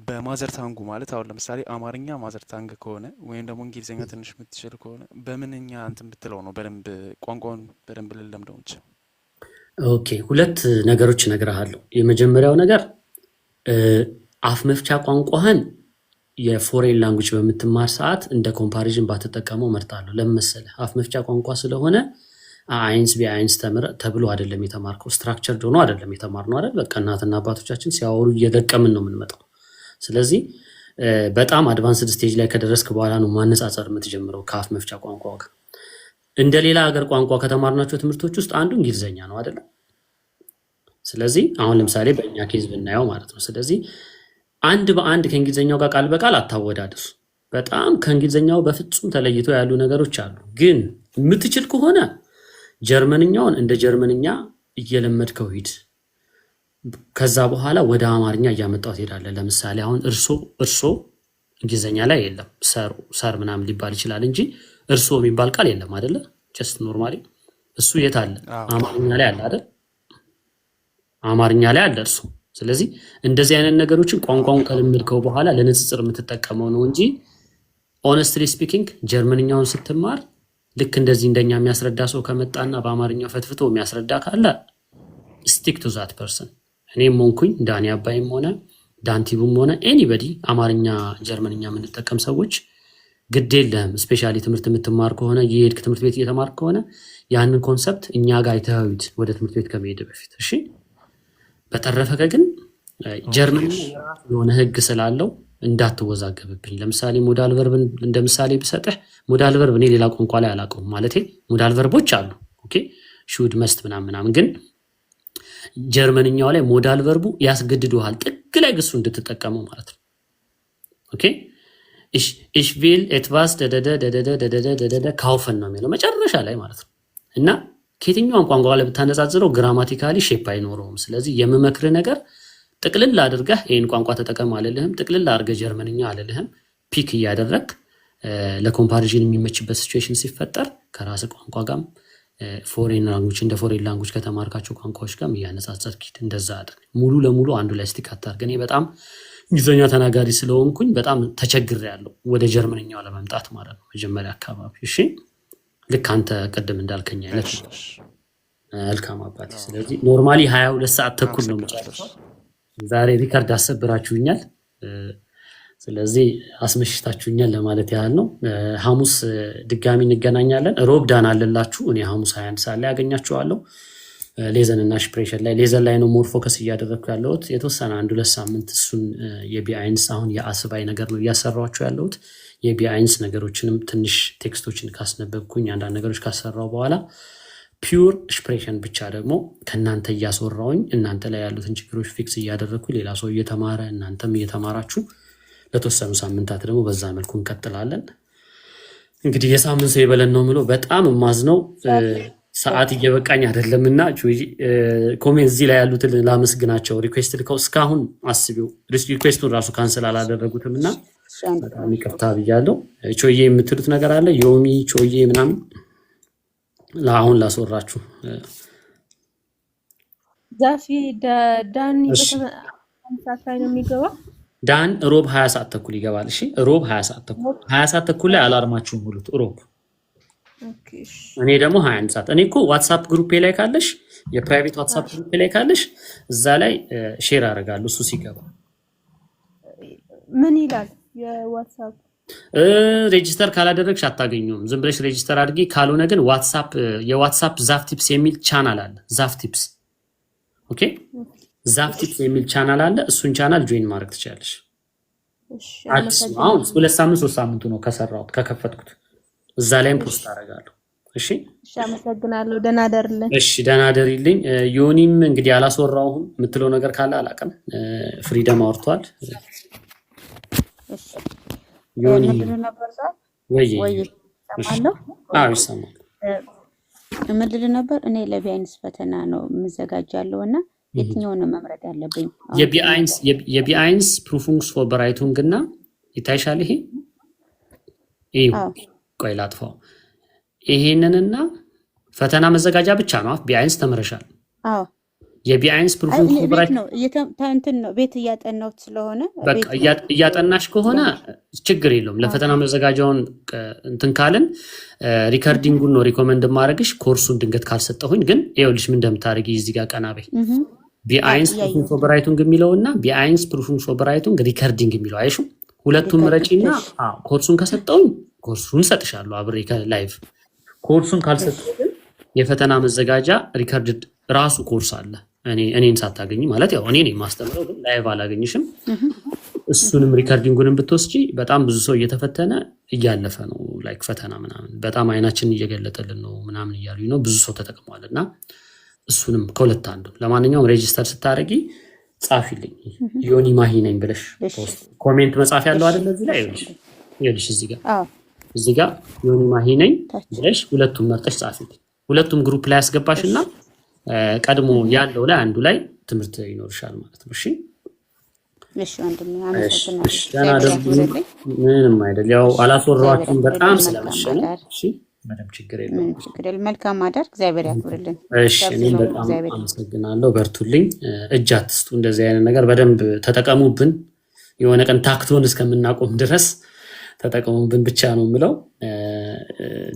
በማዘር ታንጉ ማለት አሁን ለምሳሌ አማርኛ ማዘር ታንግ ከሆነ ወይም ደግሞ እንግሊዝኛ ትንሽ የምትችል ከሆነ በምንኛ እንትን ብትለው ነው በደንብ ቋንቋውን በደንብ ልለምደው እንጂ? ኦኬ ሁለት ነገሮች እነግርሃለሁ። የመጀመሪያው ነገር አፍ መፍቻ ቋንቋህን የፎሬን ላንጉጅ በምትማር ሰዓት እንደ ኮምፓሪዥን ባትጠቀመው መርጣለሁ። ለምን መሰለህ? አፍ መፍቻ ቋንቋ ስለሆነ አይንስ ቢአይንስ ተብሎ አይደለም የተማርከው፣ ስትራክቸርድ ሆኖ አይደለም የተማርነው አይደል? በቃ እናትና አባቶቻችን ሲያወሩ እየደቀምን ነው የምንመጣው። ስለዚህ በጣም አድቫንስድ ስቴጅ ላይ ከደረስክ በኋላ ነው ማነጻጸር የምትጀምረው ከአፍ መፍቻ ቋንቋ ጋር። እንደ ሌላ ሀገር ቋንቋ ከተማርናቸው ትምህርቶች ውስጥ አንዱ እንግሊዝኛ ነው አይደለም? ስለዚህ አሁን ለምሳሌ በእኛ ኬዝ ብናየው ማለት ነው። ስለዚህ አንድ በአንድ ከእንግሊዝኛው ጋር ቃል በቃል አታወዳድር። በጣም ከእንግሊዝኛው በፍጹም ተለይቶ ያሉ ነገሮች አሉ። ግን የምትችል ከሆነ ጀርመንኛውን እንደ ጀርመንኛ እየለመድከው ሂድ። ከዛ በኋላ ወደ አማርኛ እያመጣው ትሄዳለህ። ለምሳሌ አሁን እርሶ እንግሊዝኛ ላይ የለም፣ ሰር ምናምን ሊባል ይችላል እንጂ እርሶ የሚባል ቃል የለም አይደለ? ጀስት ኖርማሊ እሱ የት አለ? አማርኛ ላይ አለ አይደል? አማርኛ ላይ አለ እርሶ። ስለዚህ እንደዚህ አይነት ነገሮችን ቋንቋውን ከለመድከው በኋላ ለንጽጽር የምትጠቀመው ነው እንጂ ኦነስትሊ ስፒኪንግ ጀርመንኛውን ስትማር ልክ እንደዚህ እንደኛ የሚያስረዳ ሰው ከመጣና በአማርኛው ፈትፍቶ የሚያስረዳ ካለ ስቲክ ቱ ዛት ፐርሰን። እኔም ሆንኩኝ ዳኒ አባይም ሆነ ዳንቲቡም ሆነ ኤኒበዲ አማርኛ ጀርመንኛ የምንጠቀም ሰዎች ግድ የለህም። ስፔሻሊ ትምህርት የምትማር ከሆነ የሄድክ ትምህርት ቤት እየተማርክ ከሆነ ያንን ኮንሰፕት እኛ ጋር አይተኸውት ወደ ትምህርት ቤት ከመሄድ በፊት እሺ። በተረፈ ግን ጀርመንኛ የሆነ ህግ ስላለው እንዳትወዛገብብኝ። ለምሳሌ ሞዳል ቨርብን እንደ ምሳሌ ብሰጥህ ሞዳል ቨርብ እኔ ሌላ ቋንቋ ላይ አላውቀውም ማለት ሞዳል ቨርቦች አሉ ኦኬ ሹድ መስት ምናምን ግን ጀርመንኛው ላይ ሞዳል ቨርቡ ያስገድዱሃል ጥግ ላይ ግሱ እንድትጠቀመው ማለት ነው። ኦኬ ich will etwas ደደደ ካውፈን ነው የሚለው መጨረሻ ላይ ማለት ነው። እና ከየትኛውም ቋንቋ ላይ ብታነጻጽረው ግራማቲካሊ ሼፕ አይኖረውም። ስለዚህ የምመክርህ ነገር ጥቅልል አድርገህ ይሄን ቋንቋ ተጠቀም አለልህም፣ ጥቅልል አድርገህ ጀርመንኛ አለልህም። ፒክ እያደረግ ለኮምፓሪዥን የሚመችበት ሲቹዌሽን ሲፈጠር ከራስ ቋንቋ ጋር ፎሬን ላንጉጅ እንደ ፎሬን ላንጉጅ ከተማርካቸው ቋንቋዎች ጋር እያነጻጸርክ እንደዛ አድርግ። ሙሉ ለሙሉ አንዱ ላይ ስቲክ አታርግ። እኔ በጣም እንግሊዝኛ ተናጋሪ ስለሆንኩኝ በጣም ተቸግሬያለሁ ወደ ጀርመንኛው ለመምጣት ማለት ነው መጀመሪያ አካባቢ። እሺ ልክ አንተ ቅድም እንዳልከኝ አይነት መልካም አባቴ። ስለዚህ ኖርማሊ 22 ሰዓት ተኩል ነው የምጨርሰው። ዛሬ ሪከርድ አሰብራችሁኛል፣ ስለዚህ አስመሽታችሁኛል ለማለት ያህል ነው። ሐሙስ ድጋሚ እንገናኛለን። ሮብ ዳን አለላችሁ። እኔ ሐሙስ 21 ሰዓት ላይ ያገኛችኋለሁ። ሌዘን እና ሽፕሬሽን ላይ ሌዘን ላይ ነው ሞር ፎከስ እያደረግኩ ያለሁት የተወሰነ 1-2 ሳምንት። እሱን የቢአይንስ አሁን የአስባይ ነገር ነው እያሰራኋቸው ያለሁት። የቢአይንስ ነገሮችንም ትንሽ ቴክስቶችን ካስነበብኩኝ አንዳንድ ነገሮች ካሰራው በኋላ ፒውር ሽፕሬሽን ብቻ ደግሞ ከእናንተ እያስወራውኝ እናንተ ላይ ያሉትን ችግሮች ፊክስ እያደረግኩ ሌላ ሰው እየተማረ እናንተም እየተማራችሁ ለተወሰኑ ሳምንታት ደግሞ በዛ መልኩ እንቀጥላለን። እንግዲህ የሳምንት ሰው ይበለን ነው የምለው። በጣም ማዝነው ሰዓት እየበቃኝ አይደለምና ኮሜንት እዚህ ላይ ያሉትን ላመስግናቸው። ሪኩዌስት ልከው እስካሁን አስቢው ሪኩዌስቱን ራሱ ካንሰል አላደረጉትም እና በጣም ይቅርታ ብያለሁ። ቾዬ የምትሉት ነገር አለ? ዮሚ ቾዬ ምናምን ለአሁን ላስወራችሁ። ዛፊ ዳኒ በተመሳሳይ ላይ ነው የሚገባው። ዳን ሮብ 20 ሰዓት ተኩል ይገባል። እሺ ሮብ 20 ሰዓት ተኩል ላይ አላርማችሁን ሙሉት ሮብ። እኔ ደግሞ 21 ሰዓት። እኔ እኮ ዋትስአፕ ግሩፔ ላይ ካለሽ የፕራይቬት ዋትስአፕ ግሩፔ ላይ ካለሽ እዛ ላይ ሼር አደርጋለሁ። እሱ ሲገባ ምን ይላል? የዋትስአፕ ሬጂስተር ካላደረግሽ አታገኙም። ዝም ብለሽ ሬጂስተር አድርጊ። ካልሆነ ግን ዋትስአፕ የዋትስአፕ ዛፍ ቲፕስ የሚል ቻናል አለ። ዛፍ ቲፕስ ኦኬ፣ ዛፍ ቲፕስ የሚል ቻናል አለ። እሱን ቻናል ጆይን ማድረግ ትችላለሽ። አሁን 2 ሳምንት 3 ሳምንቱ ነው ከሰራሁት ከከፈትኩት። እዛ ላይም ፖስት አደርጋለሁ። እሺ አመሰግናለሁ። ደህና ደርልኝ። እሺ ደህና ደርልኝ። ዮኒም እንግዲህ አላስወራሁም የምትለው ነገር ካለ አላውቅም። ፍሪደም አውርቷል። ዮኒ ወይ ወይ ሰማለሁ። አዎ ይሰማል። ምን ልል ነበር እኔ ለቢአይንስ ፈተና ነው የምዘጋጃለሁ እና የትኛውን ነው መምረጥ ያለብኝ? የቢአይንስ ፕሩፉንግስ ፎር በራይቱንግ እና ይታይሻል። ይሄ ቆይ ላጥፋው። ይሄንንና ፈተና መዘጋጃ ብቻ ነው። ቢአይንስ ተምረሻል? አዎ የቢአይንስ ፕሩፉንግስ ፎር በራይቱንግ ነው ነው ቤት እያጠናሁት ስለሆነ በቃ እያጠናሽ ከሆነ ችግር የለውም። ለፈተና መዘጋጃውን እንትን ካልን ሪከርዲንጉን ነው ሪኮመንድ ማድረግሽ። ኮርሱን ድንገት ካልሰጠሁኝ ግን ይኸውልሽ ምን እንደምታደርጊ እዚህ ጋር ቀና በይ። ቢአይንስ ፕሩፉንግስ ፎር በራይቱንግ የሚለውና ቢአይንስ ፕሩፉንግስ ፎር በራይቱንግ ሪከርዲንግ የሚለው አይሹ ሁለቱም ምረጪና ኮርሱን ከሰጠሁኝ ኮርሱን ሰጥሻለሁ አብሬ ከላይቭ። ኮርሱን ካልሰጠሁ ግን የፈተና መዘጋጃ ሪከርድ ራሱ ኮርስ አለ። እኔን ሳታገኝ ማለት ያው እኔ ነኝ ማስተምረው ግን ላይቭ አላገኝሽም። እሱንም ሪከርዲንጉንም ብትወስጂ በጣም ብዙ ሰው እየተፈተነ እያለፈ ነው። ላይክ ፈተና ምናምን በጣም አይናችን እየገለጠልን ነው ምናምን እያሉኝ ነው። ብዙ ሰው ተጠቅሟልና እሱንም ከሁለት አንዱ። ለማንኛውም ሬጂስተር ስታደርጊ ጻፊልኝ ዮኒ ማሂ ነኝ ብለሽ ኮሜንት መጻፍ ያለው አይደል? እዚህ ላይ ይኸውልሽ እዚህ ጋር ዮኒ ማሂ ነኝ ብለሽ ሁለቱም መርጠሽ ጻፊልኝ። ሁለቱም ግሩፕ ላይ ያስገባሽና ቀድሞ ያለው ላይ አንዱ ላይ ትምህርት ይኖርሻል ማለት ነው። እሺ ወንድሜ አመሰግናለሁ። ምንም አይደል። ያው አላስወራችሁም በጣም ስለመሸ ነው። እሺ ምንም ችግር የለውም። መልካም አዳር። እግዚአብሔር ያክብርልን። እሺ እኔም በጣም አመሰግናለሁ። በርቱልኝ። እጅ አትስጡ። እንደዚህ አይነት ነገር በደንብ ተጠቀሙብን። የሆነ ቀን ታክቶን እስከምናቆም ድረስ ተጠቀሙብን ብቻ ነው የምለው።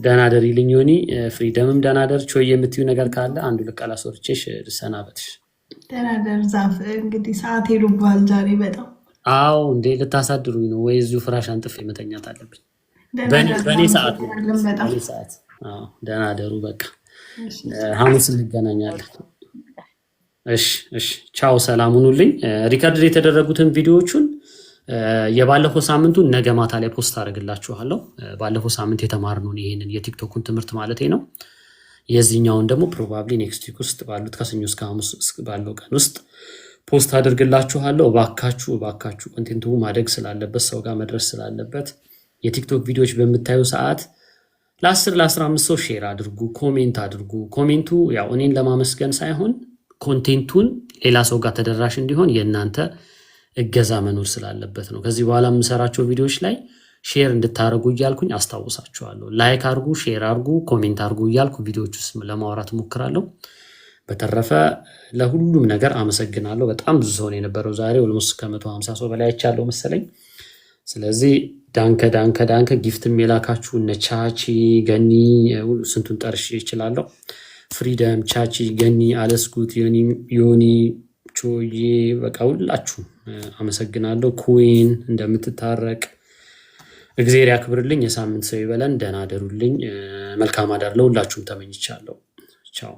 ደህና ደር ይልኝ ዮኒ። ፍሪደምም ደህና ደር። ቾይ የምትዩ ነገር ካለ አንዱ ልቃላ ሶርቼሽ ልሰናበትሽ። ደህና ደር ዛፍ። እንግዲህ ሰዓት ሄዱብሃል ዛሬ በጣም። አዎ እንዴ ልታሳድሩኝ ነው ወይ? እዚሁ ፍራሽ አንጥፌ መተኛት አለብኝ። በእኔ ሰዓት ነው። በእኔ ሰዓት። አዎ ደህና ደሩ። በቃ ሐሙስ እንገናኛለን። እሺ ቻው፣ ሰላም ሁኑልኝ። ሪከርድ የተደረጉትን ቪዲዮዎቹን የባለፈው ሳምንቱን ነገ ማታ ላይ ፖስት አደርግላችኋለሁ። ባለፈው ሳምንት የተማርነውን ይሄንን የቲክቶኩን ትምህርት ማለት ነው። የዚህኛውን ደግሞ ፕሮባብሊ ኔክስት ዊክ ውስጥ ባሉት ከሰኞ እስከ ሐሙስ ባለው ቀን ውስጥ ፖስት አደርግላችኋለሁ። እባካችሁ ኮንቴንቱ ማደግ ስላለበት ሰው ጋር መድረስ ስላለበት የቲክቶክ ቪዲዮዎች በምታዩ ሰዓት ለ10 ለ15 ሰው ሼር አድርጉ፣ ኮሜንት አድርጉ። ኮሜንቱ ያው እኔን ለማመስገን ሳይሆን ኮንቴንቱን ሌላ ሰው ጋር ተደራሽ እንዲሆን የእናንተ እገዛ መኖር ስላለበት ነው። ከዚህ በኋላ የምሰራቸው ቪዲዮዎች ላይ ሼር እንድታደርጉ እያልኩኝ አስታውሳችኋለሁ። ላይክ አድርጉ፣ ሼር አድርጉ፣ ኮሜንት አድርጉ እያልኩ ቪዲዮዎች ውስጥ ለማውራት ሞክራለሁ። በተረፈ ለሁሉም ነገር አመሰግናለሁ። በጣም ብዙ ሰው ነው የነበረው ዛሬ። ኦልሞስት ከ150 ሰው በላይ አይቻለሁ መሰለኝ። ስለዚህ ዳንከ ጊፍትም የላካችሁ እነ ቻቺ ገኒ፣ ስንቱን ጠርሽ ይችላለሁ። ፍሪደም፣ ቻቺ፣ ገኒ፣ አለስኩት፣ ዮኒ፣ ቾዬ፣ በቃ ሁላችሁ አመሰግናለሁ። ኩዊን እንደምትታረቅ እግዚአብሔር ያክብርልኝ። የሳምንት ሰው ይበለን። ደህና አደሩልኝ። መልካም አዳር ለሁላችሁም ተመኝቻለሁ። ቻው።